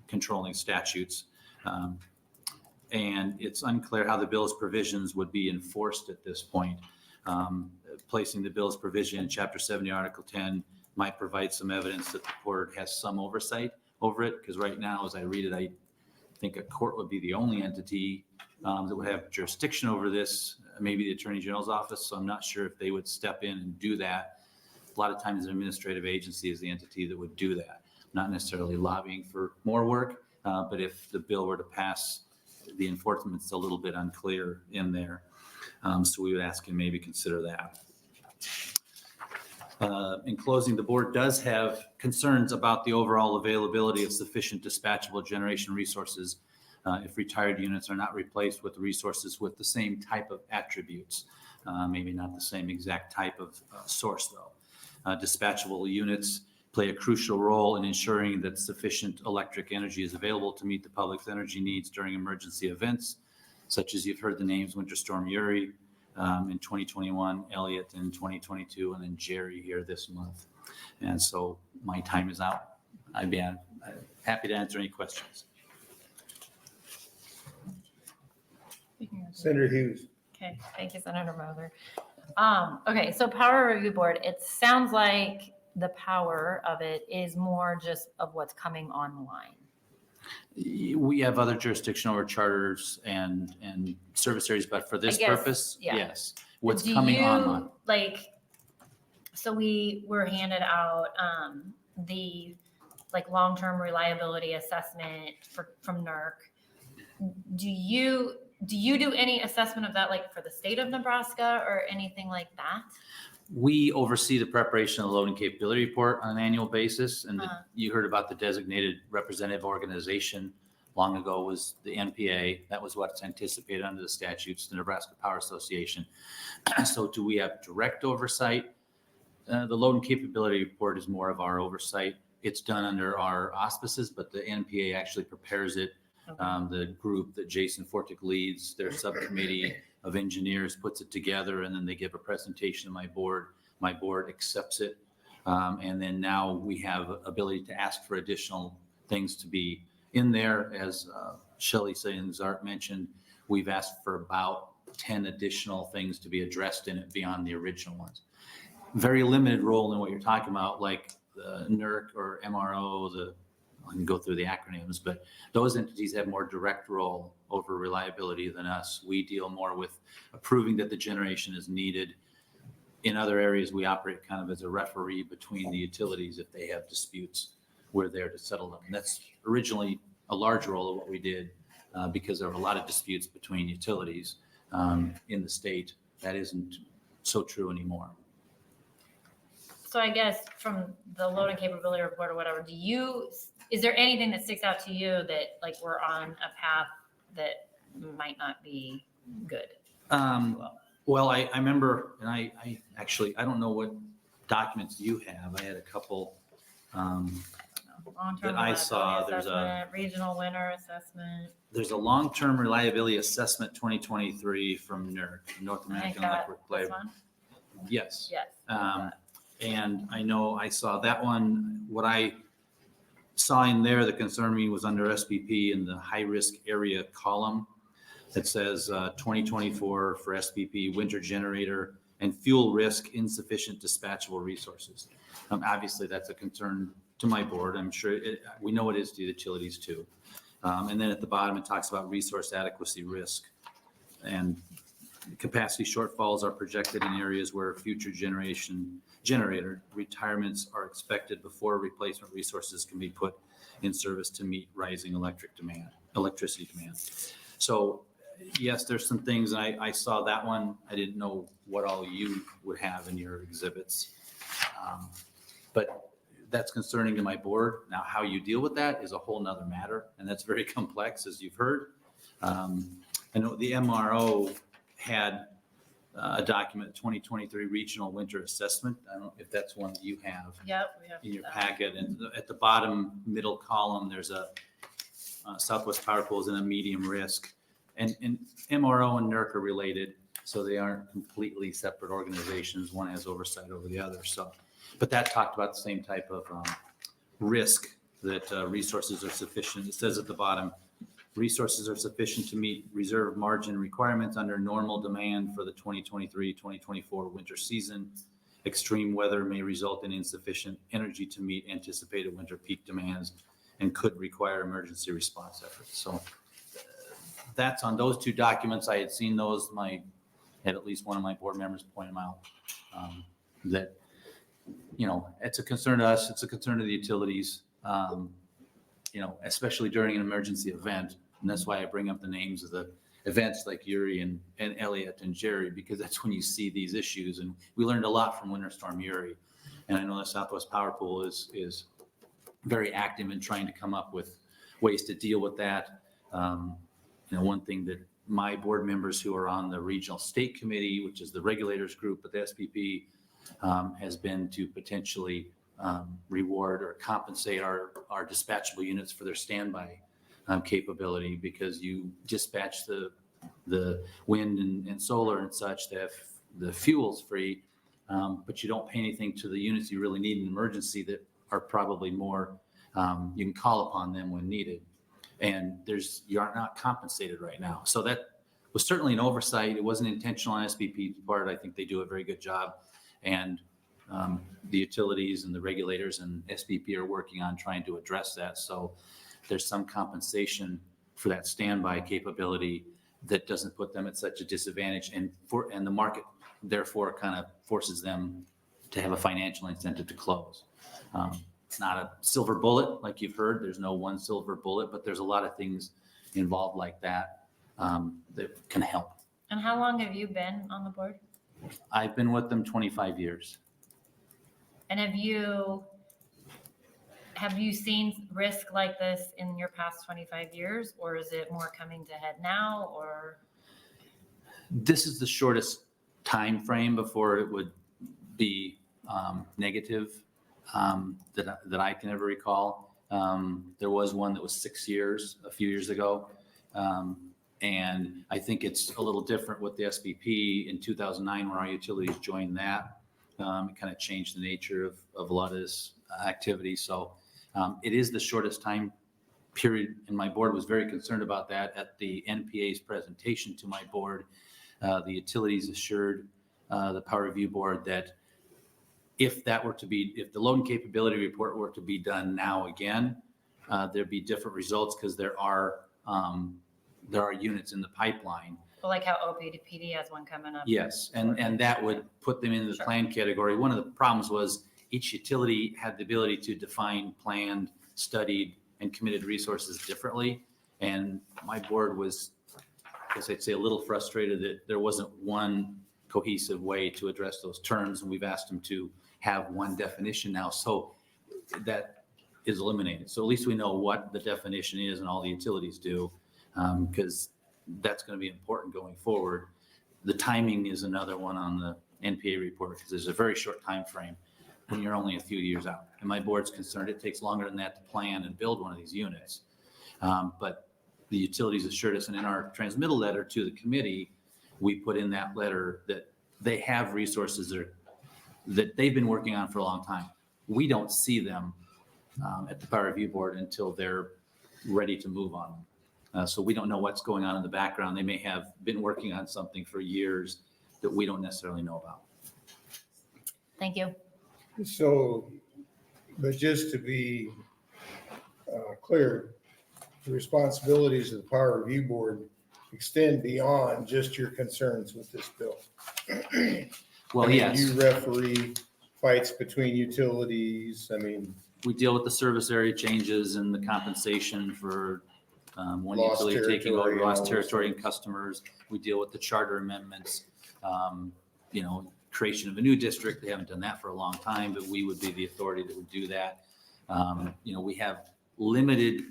controlling statutes. And it's unclear how the bill's provisions would be enforced at this point. Placing the bill's provision in Chapter 70, Article 10 might provide some evidence that the court has some oversight over it, because right now, as I read it, I think a court would be the only entity that would have jurisdiction over this, maybe the Attorney General's office. So I'm not sure if they would step in and do that. A lot of times an administrative agency is the entity that would do that, not necessarily lobbying for more work, but if the bill were to pass, the enforcement's a little bit unclear in there. So we would ask you maybe consider that. In closing, the board does have concerns about the overall availability of sufficient dispatchable generation resources if retired units are not replaced with resources with the same type of attributes, maybe not the same exact type of source though. Dispatchable units play a crucial role in ensuring that sufficient electric energy is available to meet the public's energy needs during emergency events, such as you've heard the names Winter Storm Uri in 2021, Elliott in 2022, and then Jerry here this month. And so my time is out. I'd be happy to answer any questions. Senator Hughes. Okay, thank you, Senator Moser. Okay, so Power Review Board, it sounds like the power of it is more just of what's coming online. We have other jurisdiction over charters and service areas, but for this purpose, yeah. yes. What's coming online? Like, so we were handed out the like long-term reliability assessment from NERC. Do you do any assessment of that, like for the state of Nebraska or anything like that? We oversee the preparation of the loading capability report on an annual basis. And you heard about the designated representative organization long ago was the NPA. That was what's anticipated under the statutes, the Nebraska Power Association. So do we have direct oversight? The loading capability report is more of our oversight. It's done under our auspices, but the NPA actually prepares it. The group that Jason Fortick leads, their subcommittee of engineers puts it together, and then they give a presentation to my board. My board accepts it. And then now we have ability to ask for additional things to be in there. As Shelley Zart mentioned, we've asked for about 10 additional things to be addressed in it beyond the original ones. Very limited role in what you're talking about, like the NERC or MRO, I can go through the acronyms, but those entities have more direct role over reliability than us. We deal more with approving that the generation is needed. In other areas, we operate kind of as a referee between the utilities. If they have disputes, we're there to settle them. And that's originally a large role of what we did because there were a lot of disputes between utilities in the state. That isn't so true anymore. So I guess from the loading capability report or whatever, is there anything that sticks out to you that like we're on a path that might not be good? Well, I remember, and I actually, I don't know what documents you have. I had a couple Long-term that I saw, reliability there's a, assessment, regional winter assessment. there's a long-term reliability assessment 2023 from NERC, North I think American that, Electric this Light. one? Yes. Yes. And I know I saw that one. What I saw in there that concerned me was under SPP in the high-risk area column. It says 2024 for SPP, winter generator and fuel risk, insufficient dispatchable resources. Obviously, that's a concern to my board. I'm sure we know it is to the utilities too. And then at the bottom, it talks about resource adequacy risk. And capacity shortfalls are projected in areas where future generator retirements are expected before replacement resources can be put in service to meet rising electricity demand. So yes, there's some things, and I saw that one. I didn't know what all you would have in your exhibits. But that's concerning to my board. Now, how you deal with that is a whole nother matter, and that's very complex, as you've heard. I know the MRO had a document, 2023 Regional Winter Assessment. I don't know if that's one that you have Yep, we have in your that. packet. And at the bottom middle column, there's a Southwest Power Pool is in a medium risk. And MRO and NERC are related, so they aren't completely separate organizations. One has oversight over the other. So, but that talked about the same type of risk that resources are sufficient. It says at the bottom, resources are sufficient to meet reserve margin requirements under normal demand for the 2023-2024 winter season. Extreme weather may result in insufficient energy to meet anticipated winter peak demands and could require emergency response efforts. So that's on those two documents. I had seen those. Had at least one of my board members point them out. That, you know, it's a concern to us. It's a concern to the utilities. You know, especially during an emergency event. And that's why I bring up the names of the events like Uri and Elliott and Jerry, because that's when you see these issues. And we learned a lot from Winter Storm Uri. And I know the Southwest Power Pool is very active in trying to come up with ways to deal with that. You know, one thing that my board members who are on the Regional State Committee, which is the regulators group at the SPP, has been to potentially reward or compensate our dispatchable units for their standby capability, because you dispatch the wind and solar and such, that the fuel's free, but you don't pay anything to the units you really need in an emergency that are probably more, you can call upon them when needed. And you are not compensated right now. So that was certainly an oversight. It wasn't intentional on SPP's part. I think they do a very good job. And the utilities and the regulators and SPP are working on trying to address that. So there's some compensation for that standby capability that doesn't put them at such a disadvantage, and the market therefore kind of forces them to have a financial incentive to close. It's not a silver bullet, like you've heard. There's no one silver bullet, but there's a lot of things involved like that that can help. And how long have you been on the board? I've been with them 25 years. And have you seen risk like this in your past 25 years, or is it more coming to head now, or? This is the shortest time frame before it would be negative that I can ever recall. There was one that was 6 years a few years ago. And I think it's a little different with the SPP in 2009 when our utilities joined that. It kind of changed the nature of a lot of this activity. So it is the shortest time period, and my board was very concerned about that. At the NPA's presentation to my board, the utilities assured the Power Review Board that if the load and capability report were to be done now again, there'd be different results, because there are units in the pipeline. Well, like how OPDPD has one coming up. Yes, and that would put them in the planned category. One of the problems was each utility had the ability to define planned, studied, and committed resources differently. And my board was, I guess I'd say, a little frustrated that there wasn't one cohesive way to address those terms. And we've asked them to have one definition now. So that is eliminated. So at least we know what the definition is, and all the utilities do, because that's going to be important going forward. The timing is another one on the NPA report, because there's a very short time frame when you're only a few years out. And my board's concerned it takes longer than that to plan and build one of these units. But the utilities assured us, and in our transmittal letter to the committee, we put in that letter that they have resources that they've been working on for a long time. We don't see them at the Power Review Board until they're ready to move on them. So we don't know what's going on in the background. They may have been working on something for years that we don't necessarily know about. Thank you. So, but just to be clear, the responsibilities of the Power Review Board extend beyond just your concerns with this bill. Well, I mean, yes. You referee fights between utilities. I mean, We deal with the service area changes and the compensation for one Lost utility taking over territory and lost all those territory and customers. We deal with the charter amendments, creation of a new district. They haven't done that for a long time, but we would be the authority that would do that. We have limited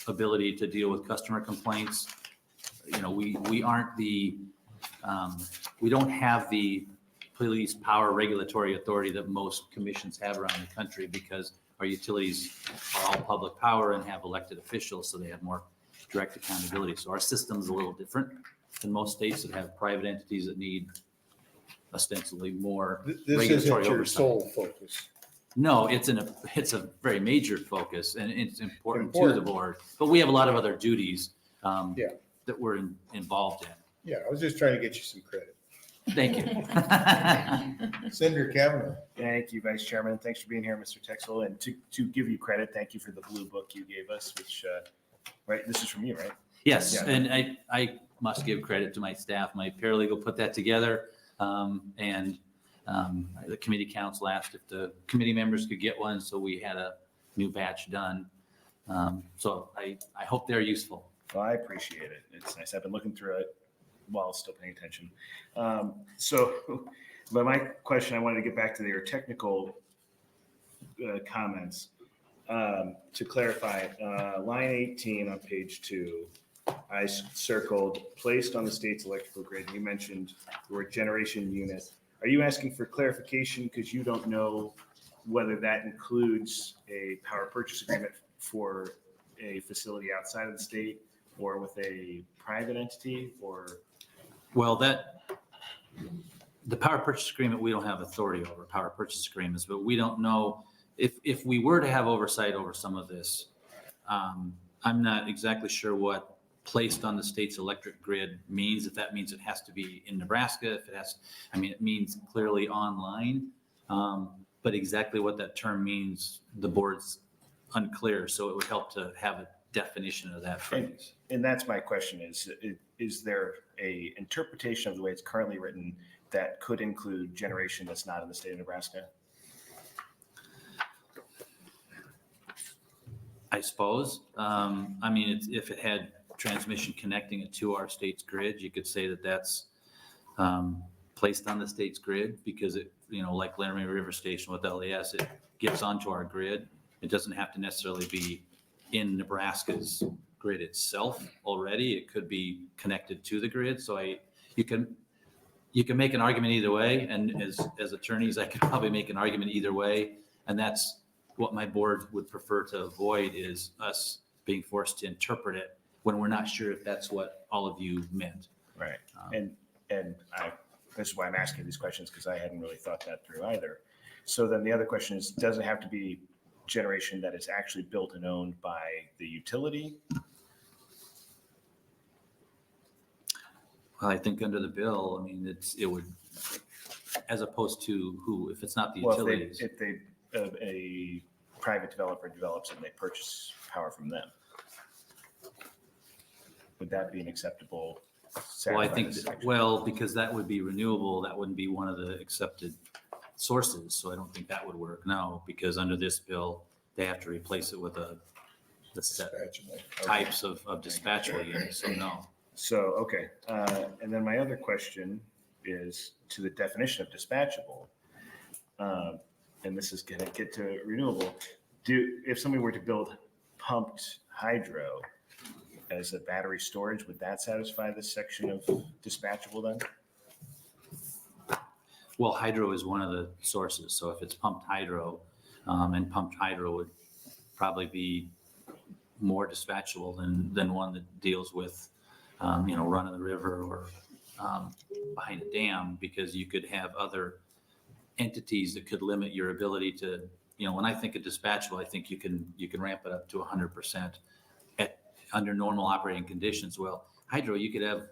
ability to deal with customer complaints. We aren't we don't have the police power regulatory authority that most commissions have around the country, because our utilities are all public power and have elected officials, so they have more direct accountability. So our system's a little different than most states that have private entities that need ostensibly more this regulatory isn't your oversight. sole focus. No, it's a very major focus, and it's important to the board, but we have a lot of other duties that we're involved in. Yeah, I was just trying to get you some credit. Thank you. Senator Kavanaugh. Thank you, Vice Chairman. Thanks for being here, Mr. Texel. And to give you credit, thank you for the blue book you gave us, which, right, this is from you, right? Yes, Yeah. and I must give credit to my staff. My paralegal put that together, and the committee council asked if the committee members could get one, so we had a new batch done. So I hope they're useful. Well, I appreciate it. It's nice. I've been looking through it while still paying attention. But my question, I wanted to get back to your technical comments. To clarify, line 18 on page 2, I circled placed on the state's electrical grid. You mentioned the word generation unit. Are you asking for clarification because you don't know whether that includes a power purchase agreement for a facility outside of the state or with a private entity, or? Well, the power purchase agreement, we don't have authority over power purchase agreements, but we don't know if we were to have oversight over some of this. I'm not exactly sure what placed on the state's electric grid means. If that means it has to be in Nebraska, if it has, it means clearly online. But exactly what that term means, the board's unclear. So it would help to have a definition of that phrase. And that's my question is there a interpretation of the way it's currently written that could include generation that's not in the state of Nebraska? I suppose. If it had transmission connecting it to our state's grid, you could say that that's placed on the state's grid because it, like Laramie River Station with LAS, it gets onto our grid. It doesn't have to necessarily be in Nebraska's grid itself already. It could be connected to the grid. So you can make an argument either way. And as attorneys, I could probably make an argument either way. And that's what my board would prefer to avoid, is us being forced to interpret it when we're not sure if that's what all of you meant. Right. This is why I'm asking these questions, because I hadn't really thought that through either. So then the other question is, does it have to be generation that is actually built and owned by the utility? Well, I think under the bill, it would, as opposed to who, if it's not the utilities. If a private developer develops it and they purchase power from them, would that be an acceptable? Well, I think, because that would be renewable, that wouldn't be one of the accepted sources. So I don't think that would work. No, because under this bill, they have to replace it with the set types of dispatchable units. So no. So, okay. And then my other question is to the definition of dispatchable. And this is going to get to renewable. If somebody were to build pumped hydro as a battery storage, would that satisfy this section of dispatchable then? Well, hydro is one of the sources. So if it's pumped hydro, and pumped hydro would probably be more dispatchable than one that deals with, running the river or behind a dam, because you could have other entities that could limit your ability to, when I think of dispatchable, I think you can ramp it up to 100% under normal operating conditions. Well, hydro, you could have,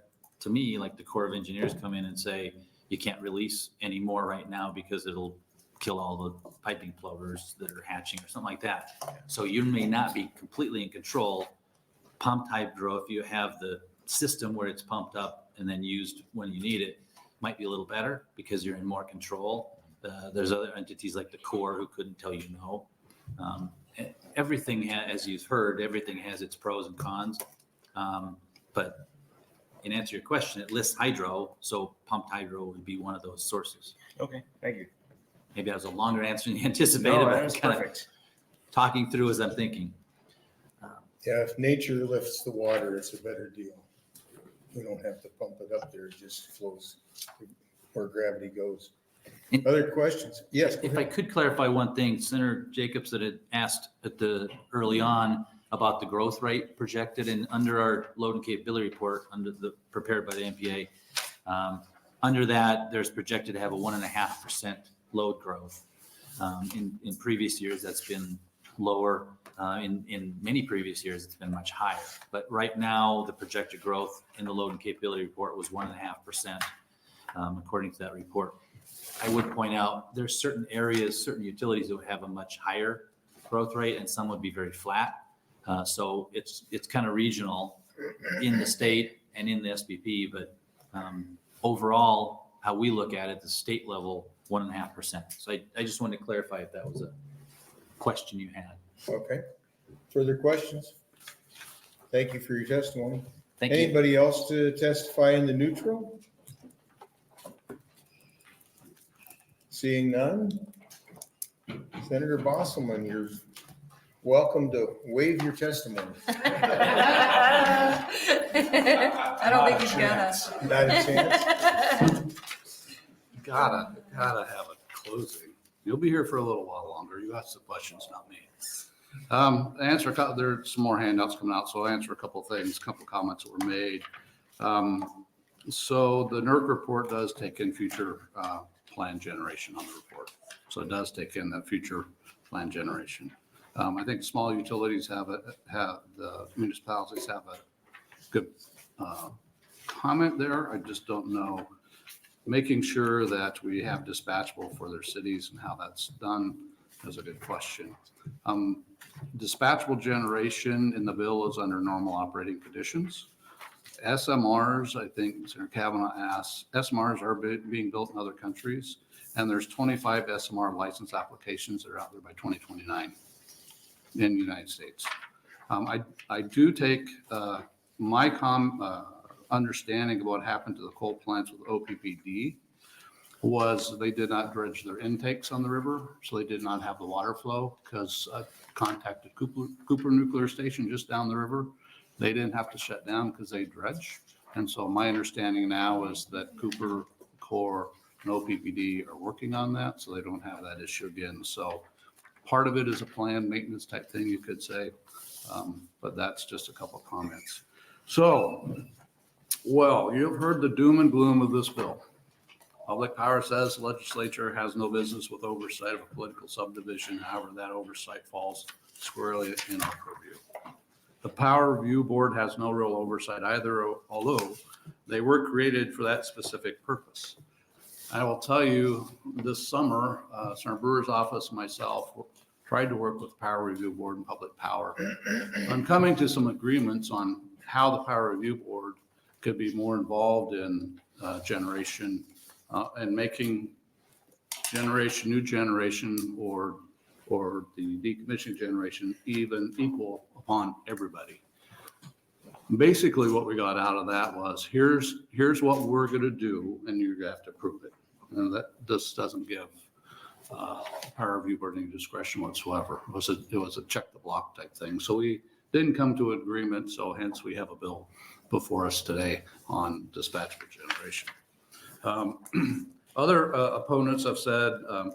to me, like the Corps of Engineers come in and say, you can't release any more right now because it'll kill all the piping plovers that are hatching or something like that. So you may not be completely in control. Pumped hydro, if you have the system where it's pumped up and then used when you need it, might be a little better because you're in more control. There's other entities like the Corps who couldn't tell you no. Everything, as you've heard, everything has its pros and cons. But in answer to your question, it lists hydro, so pumped hydro would be one of those sources. Okay, thank you. Maybe that was a longer answer than you anticipated, No, but I that was was kind of perfect. talking through as I'm thinking. Yeah, if nature lifts the water, it's a better deal. We don't have to pump it up there, it just flows where gravity goes. Other questions? Yes. If I could clarify one thing, Senator Jacobs had asked early on about the growth rate projected and under our load and capability report prepared by the NPA. Under that, there's projected to have a 1.5% load growth. In previous years, that's been lower. In many previous years, it's been much higher. But right now, the projected growth in the load and capability report was 1.5%, according to that report. I would point out there's certain areas, certain utilities that would have a much higher growth rate, and some would be very flat. So it's kind of regional in the state and in the SPP, but overall, how we look at it, the state level, 1.5%. So I just wanted to clarify if that was a question you had. Okay. Further questions? Thank you for your testimony. Thank you. Anybody else to testify in the neutral? Seeing none? Senator Bostelman, you're welcome to waive your testimony. I don't think he's gonna. Not a chance? Gotta have a closing. You'll be here for a little while longer. You asked the questions, not me. Answer a couple, there's some more handouts coming out, so I'll answer a couple of things, a couple of comments that were made. So the NERC report does take in future plan generation on the report. So it does take in that future plan generation. I think small utilities have the municipalities have a good comment there. I just don't know. Making sure that we have dispatchable for their cities and how that's done is a good question. Dispatchable generation in the bill is under normal operating conditions. SMRs, I think Senator Kavanaugh asked, SMRs are being built in other countries, and there's 25 SMR license applications that are out there by 2029 in the United States. I do take my understanding of what happened to the coal plants with OPPD was they did not dredge their intakes on the river, so they did not have the water flow because I contacted Cooper Nuclear Station just down the river. They didn't have to shut down because they dredge. And so my understanding now is that Cooper, Corps, and OPPD are working on that, so they don't have that issue again. So part of it is a planned maintenance type thing, you could say, but that's just a couple of comments. So, well, you've heard the doom and gloom of this bill. Public Power says the legislature has no business with oversight of a political subdivision. However, that oversight falls squarely in our purview. The Power Review Board has no real oversight either, although they were created for that specific purpose. I will tell you this summer, Senator Brewer's office and myself tried to work with the Power Review Board and Public Power on coming to some agreements on how the Power Review Board could be more involved in generation and making new generation or the decommissioning generation even equal upon everybody. Basically, what we got out of that was here's what we're going to do, and you're going to have to prove it. And that this doesn't give Power Review Board any discretion whatsoever. It was a check the block type thing. So we didn't come to an agreement. So hence we have a bill before us today on dispatchable generation. Other opponents have said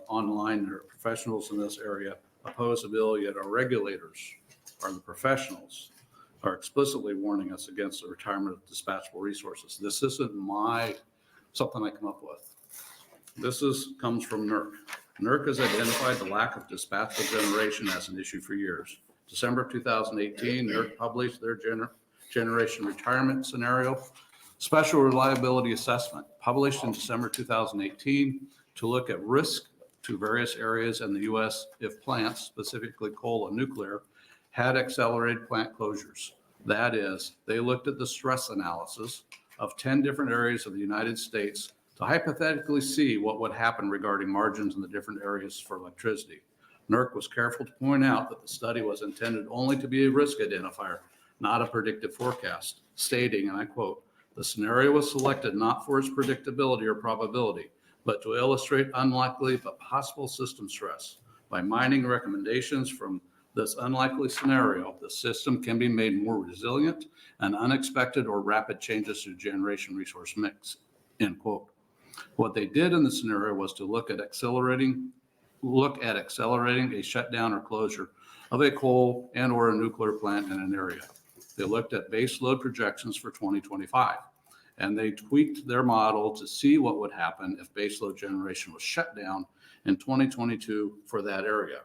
online, there are professionals in this area oppose the bill, yet our regulators are the professionals are explicitly warning us against the retirement of dispatchable resources. This isn't something I come up with. This comes from NERC. NERC has identified the lack of dispatchable generation as an issue for years. December 2018, NERC published their generation retirement scenario special reliability assessment, published in December 2018 to look at risk to various areas in the U.S. if plants, specifically coal and nuclear, had accelerated plant closures. That is, they looked at the stress analysis of 10 different areas of the United States to hypothetically see what would happen regarding margins in the different areas for electricity. NERC was careful to point out that the study was intended only to be a risk identifier, not a predictive forecast, stating, and I quote, "The scenario was selected not for its predictability or probability, but to illustrate unlikely but possible system stress. By mining recommendations from this unlikely scenario, the system can be made more resilient and unexpected or rapid changes to generation resource mix," end quote. What they did in the scenario was to look at accelerating a shutdown or closure of a coal and or a nuclear plant in an area. They looked at base load projections for 2025, and they tweaked their model to see what would happen if base load generation was shut down in 2022 for that area.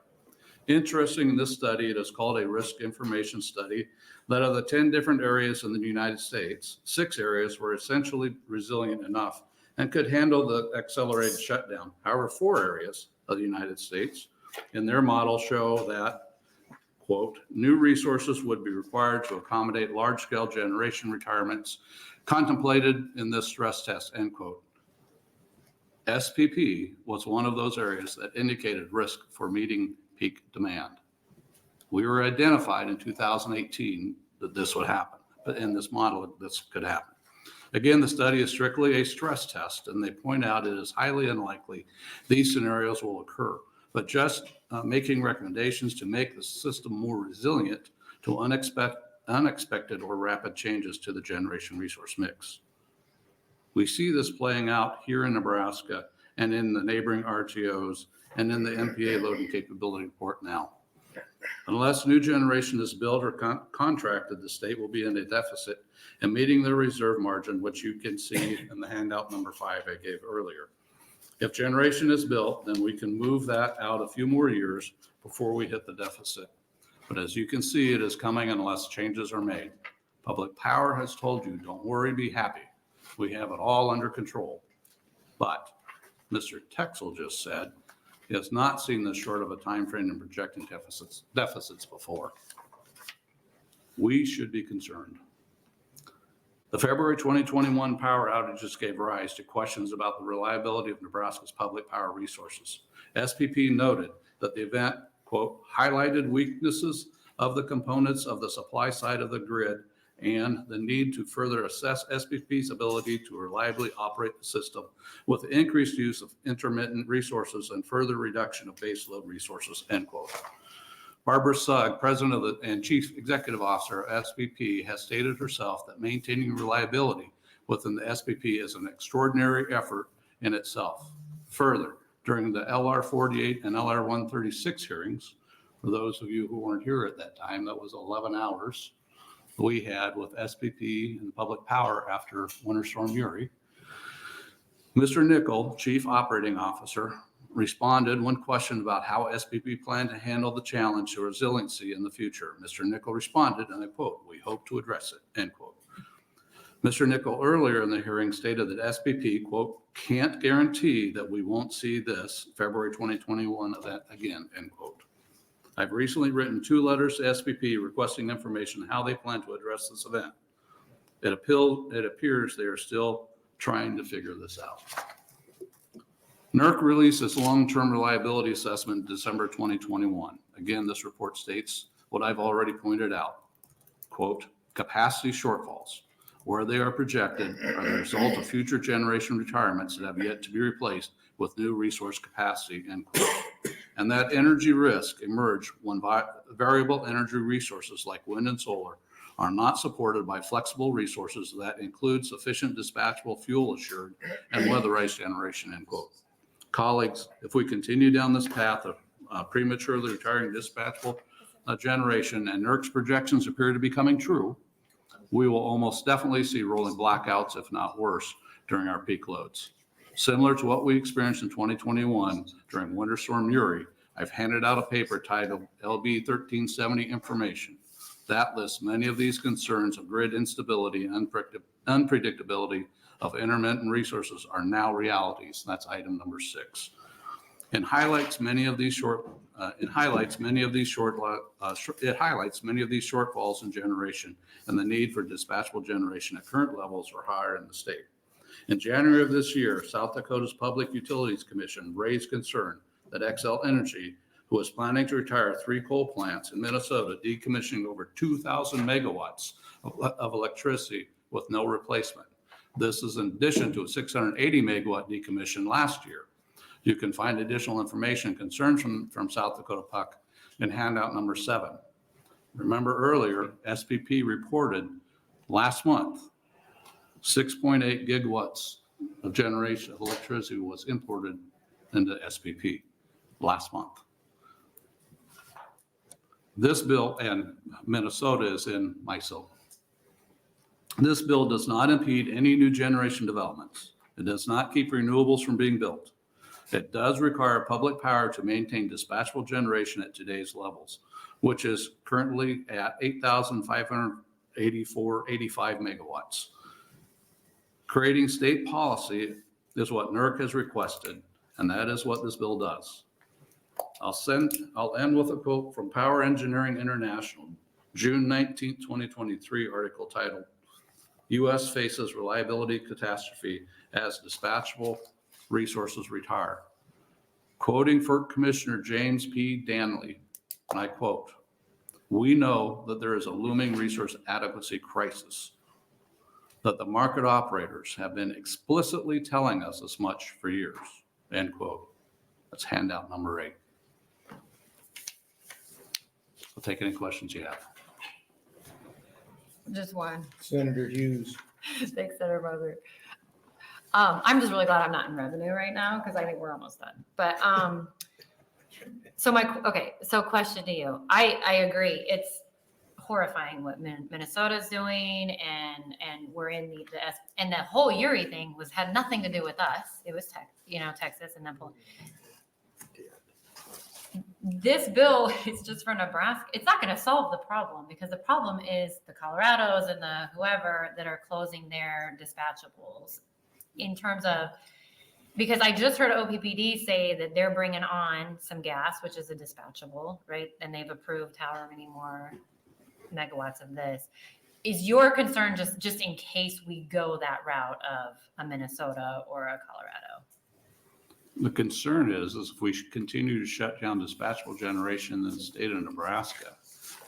Interesting in this study, it is called a risk information study, that of the 10 different areas in the United States, 6 areas were essentially resilient enough and could handle the accelerated shutdown. However, 4 areas of the United States in their model show that, quote, "new resources would be required to accommodate large-scale generation retirements contemplated in this stress test," end quote. SPP was one of those areas that indicated risk for meeting peak demand. We were identified in 2018 that this would happen, but in this model, this could happen. Again, the study is strictly a stress test, and they point out it is highly unlikely these scenarios will occur, but just making recommendations to make the system more resilient to unexpected or rapid changes to the generation resource mix. We see this playing out here in Nebraska and in the neighboring RTOs and in the MPA loading capability report now. Unless new generation is built or contracted, the state will be in a deficit in meeting their reserve margin, which you can see in the handout number 5 I gave earlier. If generation is built, then we can move that out a few more years before we hit the deficit. But as you can see, it is coming unless changes are made. Public Power has told you, don't worry, be happy. We have it all under control. But Mr. Texel just said he has not seen this short of a time frame in projecting deficits before. We should be concerned. The February 2021 power outages gave rise to questions about the reliability of Nebraska's public power resources. SPP noted that the event, quote, "highlighted weaknesses of the components of the supply side of the grid and the need to further assess SPP's ability to reliably operate the system with the increased use of intermittent resources and further reduction of baseload resources," end quote. Barbara Sugg, President and Chief Executive Officer of SPP, has stated herself that maintaining reliability within the SPP is an extraordinary effort in itself. Further, during the LR 48 and LR 136 hearings, for those of you who weren't here at that time, that was 11 hours we had with SPP and Public Power after Winter Storm Uri. Mr. Nickel, Chief Operating Officer, responded when questioned about how SPP planned to handle the challenge to resiliency in the future. Mr. Nickel responded, and I quote, "we hope to address it," end quote. Mr. Nickel earlier in the hearing stated that SPP, quote, "can't guarantee that we won't see this February 2021 event again," end quote. I've recently written 2 letters to SPP requesting information on how they plan to address this event. It appears they are still trying to figure this out. NERC released its long-term reliability assessment in December 2021. Again, this report states what I've already pointed out. Quote, "capacity shortfalls, where they are projected, are the result of future generation retirements that have yet to be replaced with new resource capacity," end quote. And that energy risk emerged when variable energy resources like wind and solar are not supported by flexible resources that include sufficient dispatchable, fuel assured, and weatherized generation, end quote. Colleagues, if we continue down this path of prematurely retiring dispatchable generation and NERC's projections appear to be coming true, we will almost definitely see rolling blackouts, if not worse, during our peak loads. Similar to what we experienced in 2021 during Winter Storm Uri, I've handed out a paper titled LB 1370 Information that lists many of these concerns of grid instability and unpredictability of intermittent resources are now realities. That's item number 6. It highlights many of these shortfalls in generation and the need for dispatchable generation at current levels or higher in the state. In January of this year, South Dakota's Public Utilities Commission raised concern that XL Energy, who was planning to retire 3 coal plants in Minnesota, decommissioning over 2,000 megawatts of electricity with no replacement. This is in addition to a 680 megawatt decommission last year. You can find additional information and concerns from South Dakota PUC in handout number 7. Remember earlier, SPP reported last month 6.8 gigawatts of generation of electricity was imported into SPP last month. This bill, and Minnesota is in MISO. This bill does not impede any new generation developments. It does not keep renewables from being built. It does require public power to maintain dispatchable generation at today's levels, which is currently at 8,585 megawatts. Creating state policy is what NERC has requested, and that is what this bill does. I'll end with a quote from Power Engineering International, June 19, 2023, article titled, U.S. Faces Reliability Catastrophe as Dispatchable Resources Retire. Quoting FERC Commissioner James P. Danley, and I quote, we know that there is a looming resource adequacy crisis, that the market operators have been explicitly telling us as much for years, end quote. That's handout number 8. I'll take any questions you have. Just one. Senator Hughes. Thanks, Senator Moser. I'm just really glad I'm not in revenue right now because I think we're almost done. But so question to you. I agree. It's horrifying what Minnesota's doing, and we're in and the whole Uri thing had nothing to do with us. It was Texas and then this bill is just for Nebraska. It's not going to solve the problem because the problem is the Colorados and the whoever that are closing their dispatchables in terms of, because I just heard OPPD say that they're bringing on some gas, which is a dispatchable, right? And they've approved however many more megawatts of this. Is your concern just in case we go that route of a Minnesota or a Colorado? The concern is if we continue to shut down dispatchable generation in the state of Nebraska,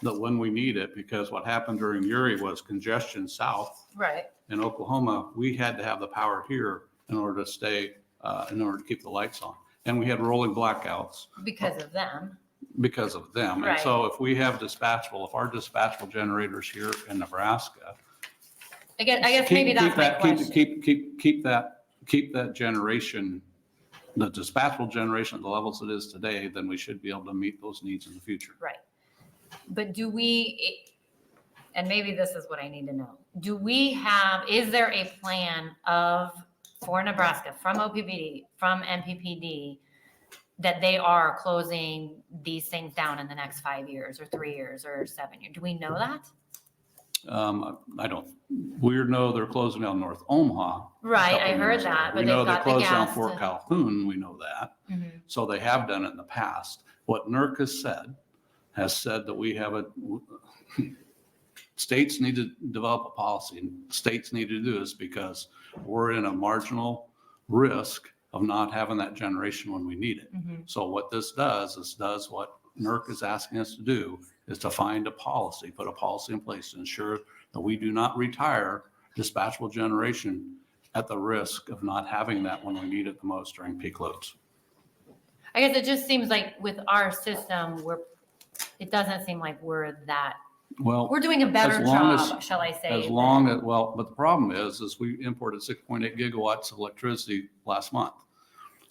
that when we need it, because what happened during Uri was congestion south. Right. In Oklahoma, we had to have the power here in order to keep the lights on. And we had rolling blackouts. Because of them. Right. And so if we have if our dispatchable generators here in Nebraska. I guess maybe that's my question. Keep that generation, the dispatchable generation at the levels it is today, then we should be able to meet those needs in the future. Right. But and maybe this is what I need to know. Is there a plan for Nebraska from OPPD, from NPPD, that they are closing these things down in the next 5 years or 3 years or 7 years? Do we know that? We know they're closing down North Omaha. Right, I heard that. We know they closed down Fort Calhoun, we know that. Mm-hmm. So they have done it in the past. What NERC has said that we have states need to develop a policy, and states need to do this because we're in a marginal risk of not having that generation when we need it. Mm-hmm. So what this does what NERC is asking us to do is to find a policy, put a policy in place to ensure that we do not retire dispatchable generation at the risk of not having that when we need it the most during peak loads. I guess it just seems like with our system, it doesn't seem like we're that Well, We're doing a better as long job, as- shall I say. As long as, well, but the problem is we imported 6.8 gigawatts of electricity last month.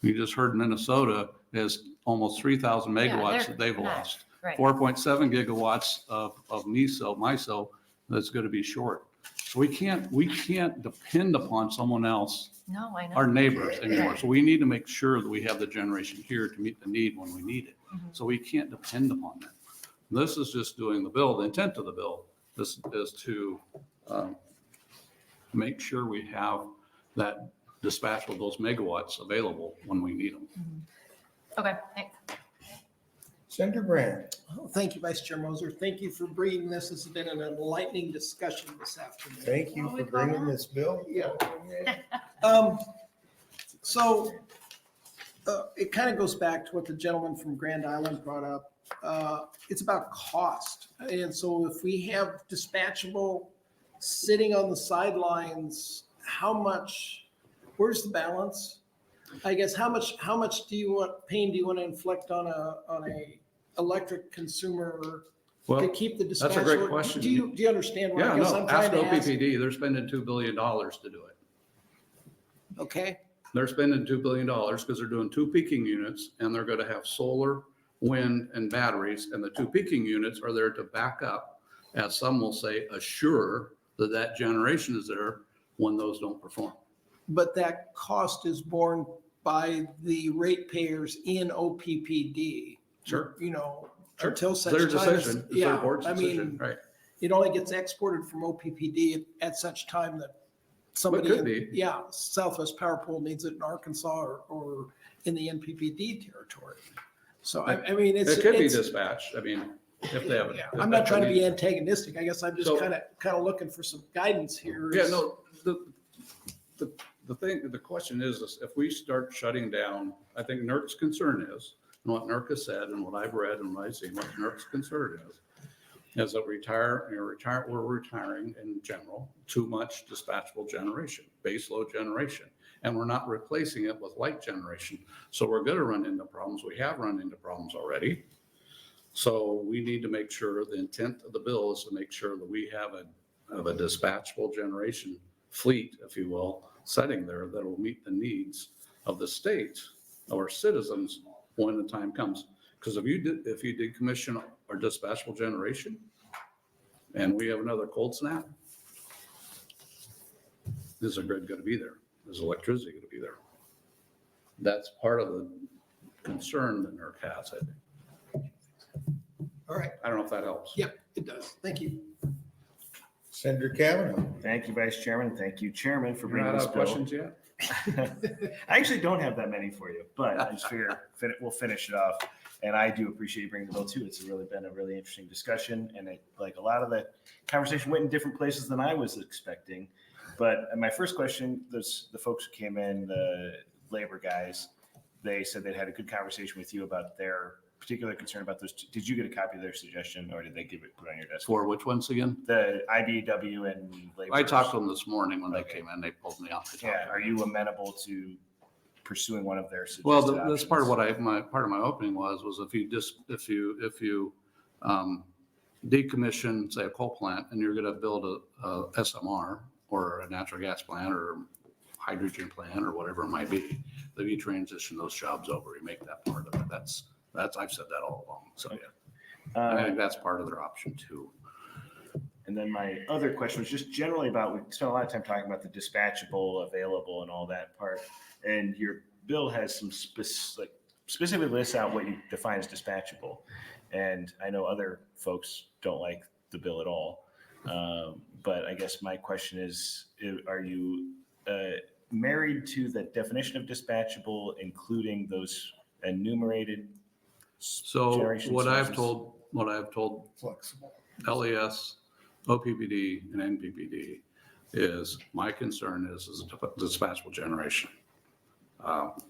You just heard Minnesota is almost 3,000 megawatts that they've lost. Right. 4.7 gigawatts of MISO that's going to be short. So we can't depend upon someone else, No, I know. our neighbors anymore. So we need to make sure that we have the generation here to meet the need when we need it. Mm-hmm. So we can't depend upon that. This is just doing the bill. The intent of the bill is to make sure we have that dispatch of those megawatts available when we need them. Okay, thanks. Senator Brand. Oh, thank you, Vice Chair Moser. Thank you for bringing this. This has been an enlightening discussion this afternoon. Thank you for bringing this bill. Yeah. So it kind of goes back to what the gentleman from Grand Island brought up. It's about cost. And so if we have dispatchable sitting on the sidelines, where's the balance? I guess how much pain do you want to inflict on a electric consumer to keep the dispatch? That's a great question. Do you understand what I guess I'm ask trying to ask? OPPD. They're spending $2 billion to do it. Okay. They're spending $2 billion because they're doing 2 peaking units and they're going to have solar, wind, and batteries. And the 2 peaking units are there to back up, as some will say, assure that generation is there when those don't perform. But that cost is borne by the ratepayers in OPPD. Sure. Sure. Until such Their time. decision. It's their board's decision, right. It only gets exported from OPPD at such time that somebody, could be. Southwest Power Pool needs it in Arkansas or in the NPPD territory. So I mean, It could be dispatched. I mean, if they have it. I'm not trying to be antagonistic. I guess I'm just kind of looking for some guidance here. Yeah, no, the question is if we start shutting down, I think NERC's concern is, and what NERC has said and what I've read and what I've seen, what NERC's concern is that we're retiring in general too much dispatchable generation, base load generation, and we're not replacing it with light generation. So we're going to run into problems. We have run into problems already. So we need to make sure the intent of the bill is to make sure that we have a dispatchable generation fleet, if you will, setting there that will meet the needs of the state, of our citizens when the time comes. Because if you decommission our dispatchable generation and we have another cold snap, is the grid going to be there? Is electricity going to be there? That's part of the concern that NERC has, I think. All right. I don't know if that helps. Yeah, it does. Thank you. Senator Kavanaugh. Thank you, Vice Chairman. Thank you, Chairman, for You're bringing not this out bill. of questions yet? I actually don't have that many for you, but I just figure we'll finish it off. And I do appreciate you bringing the bill too. It's been a really interesting discussion, and a lot of the conversation went in different places than I was expecting. But my first question, the folks who came in, the labor guys, they said they'd had a good conversation with you about their particular concern about those. Did you get a copy of their suggestion, or did they put it on your desk? For which ones again? The IBW and labor. I talked to them this morning when they came in. They pulled me off. Yeah, are you amenable to pursuing one of their suggested Well, that's options? part of what part of my opening was if you decommission, say, a coal plant, and you're going to build a SMR or a natural gas plant or hydrogen plant or whatever it might be, that you transition those jobs over, you make that part of it. That's I've said that all along. So yeah, I think that's part of their option too. And then my other question was just generally about, we spent a lot of time talking about the dispatchable, available, and all that part. And your bill has some specifically lists out what you define as dispatchable. And I know other folks don't like the bill at all. But I guess my question is, are you married to the definition of dispatchable, including those enumerated So generation what I've sources? told Flexible. LES, OPPD, and NPPD is my concern is dispatchable generation.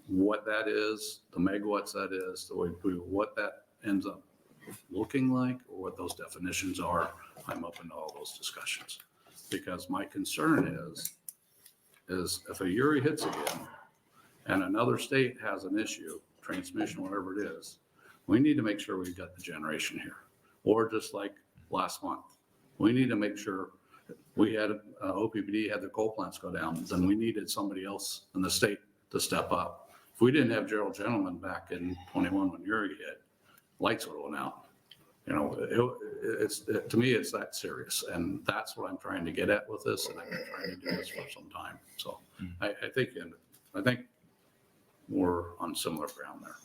What that is, the megawatts that is, what that ends up looking like, or what those definitions are, I'm open to all those discussions. Because my concern is if a Uri hits again and another state has an issue, transmission, whatever it is, we need to make sure we've got the generation here. Or just like last month, We need to make sure we had, OPPD had their coal plants go down, then we needed somebody else in the state to step up. If we didn't have Gerald Gentleman back in 21 when Uri hit, lights would have went out. You know, to me, it's that serious. And that's what I'm trying to get at with this. And I've been trying to do this for some time. So I think we're on similar ground there.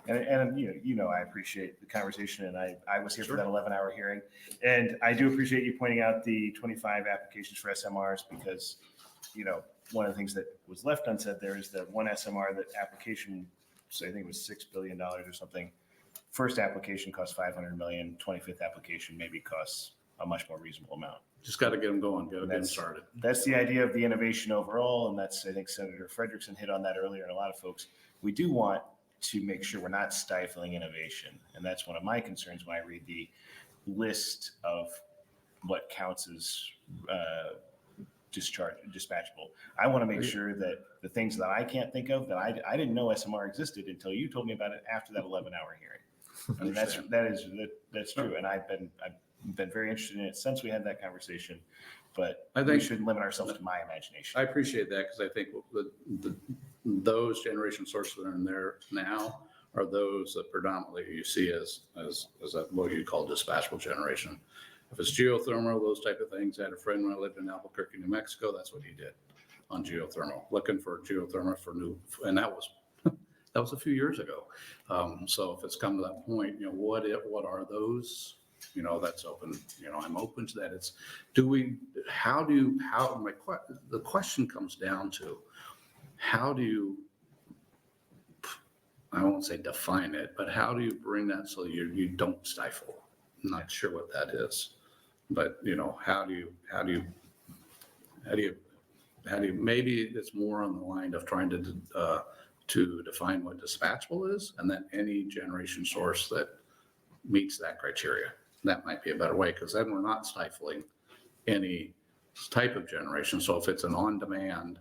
And I appreciate the conversation, and I was here for that 11-hour hearing. And I do appreciate you pointing out the 25 applications for SMRs because, one of the things that was left unsaid there is that one SMR, that application, so I think it was $6 billion or something. First application costs $500 million, 25th application maybe costs a much more reasonable amount. Just got to get them going, get them started. That's the idea of the innovation overall, and that's, I think Senator Frederickson hit on that earlier, and a lot of folks, we do want to make sure we're not stifling innovation. And that's one of my concerns when I read the list of what counts as dispatchable. I want to make sure that the things that I can't think of, that I didn't know SMR existed until you told me about it after that 11-hour hearing. I mean, that's true. And I've been very interested in it since we had that conversation, but I think we shouldn't limit ourselves to my imagination. I appreciate that because I think those generation sources that are in there now are those that predominantly you see as what you call dispatchable generation. If it's geothermal, those type of things, I had a friend when I lived in Albuquerque, New Mexico, that's what he did on geothermal, looking for geothermal for new, and that was a few years ago. So if it's come to that point, what are those? That's open, I'm open to that. It's, the question comes down to, how do you, I won't say define it, but how do you bring that so you don't stifle? I'm not sure what that is, but how do you, maybe it's more on the line of trying to define what dispatchable is, and then any generation source that meets that criteria. That might be a better way, because then we're not stifling any type of generation. So if it's an on-demand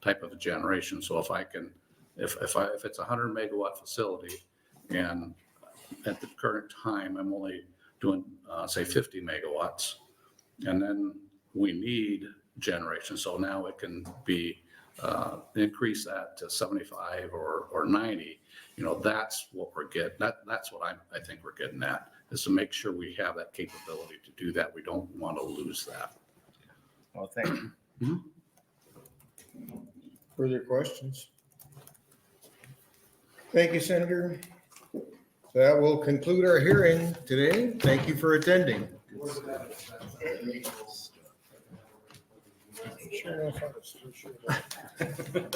type of generation, so if it's a 100 megawatt facility, and at the current time I'm only doing say 50 megawatts, and then we need generation, so now it can be increase that to 75 or 90. That's what we're getting. That's what I think we're getting at, is to make sure we have that capability to do that. We don't want to lose that. Well, thank you. Further questions? Thank you, Senator. That will conclude our hearing today. Thank you for attending. Sure enough, I was sure.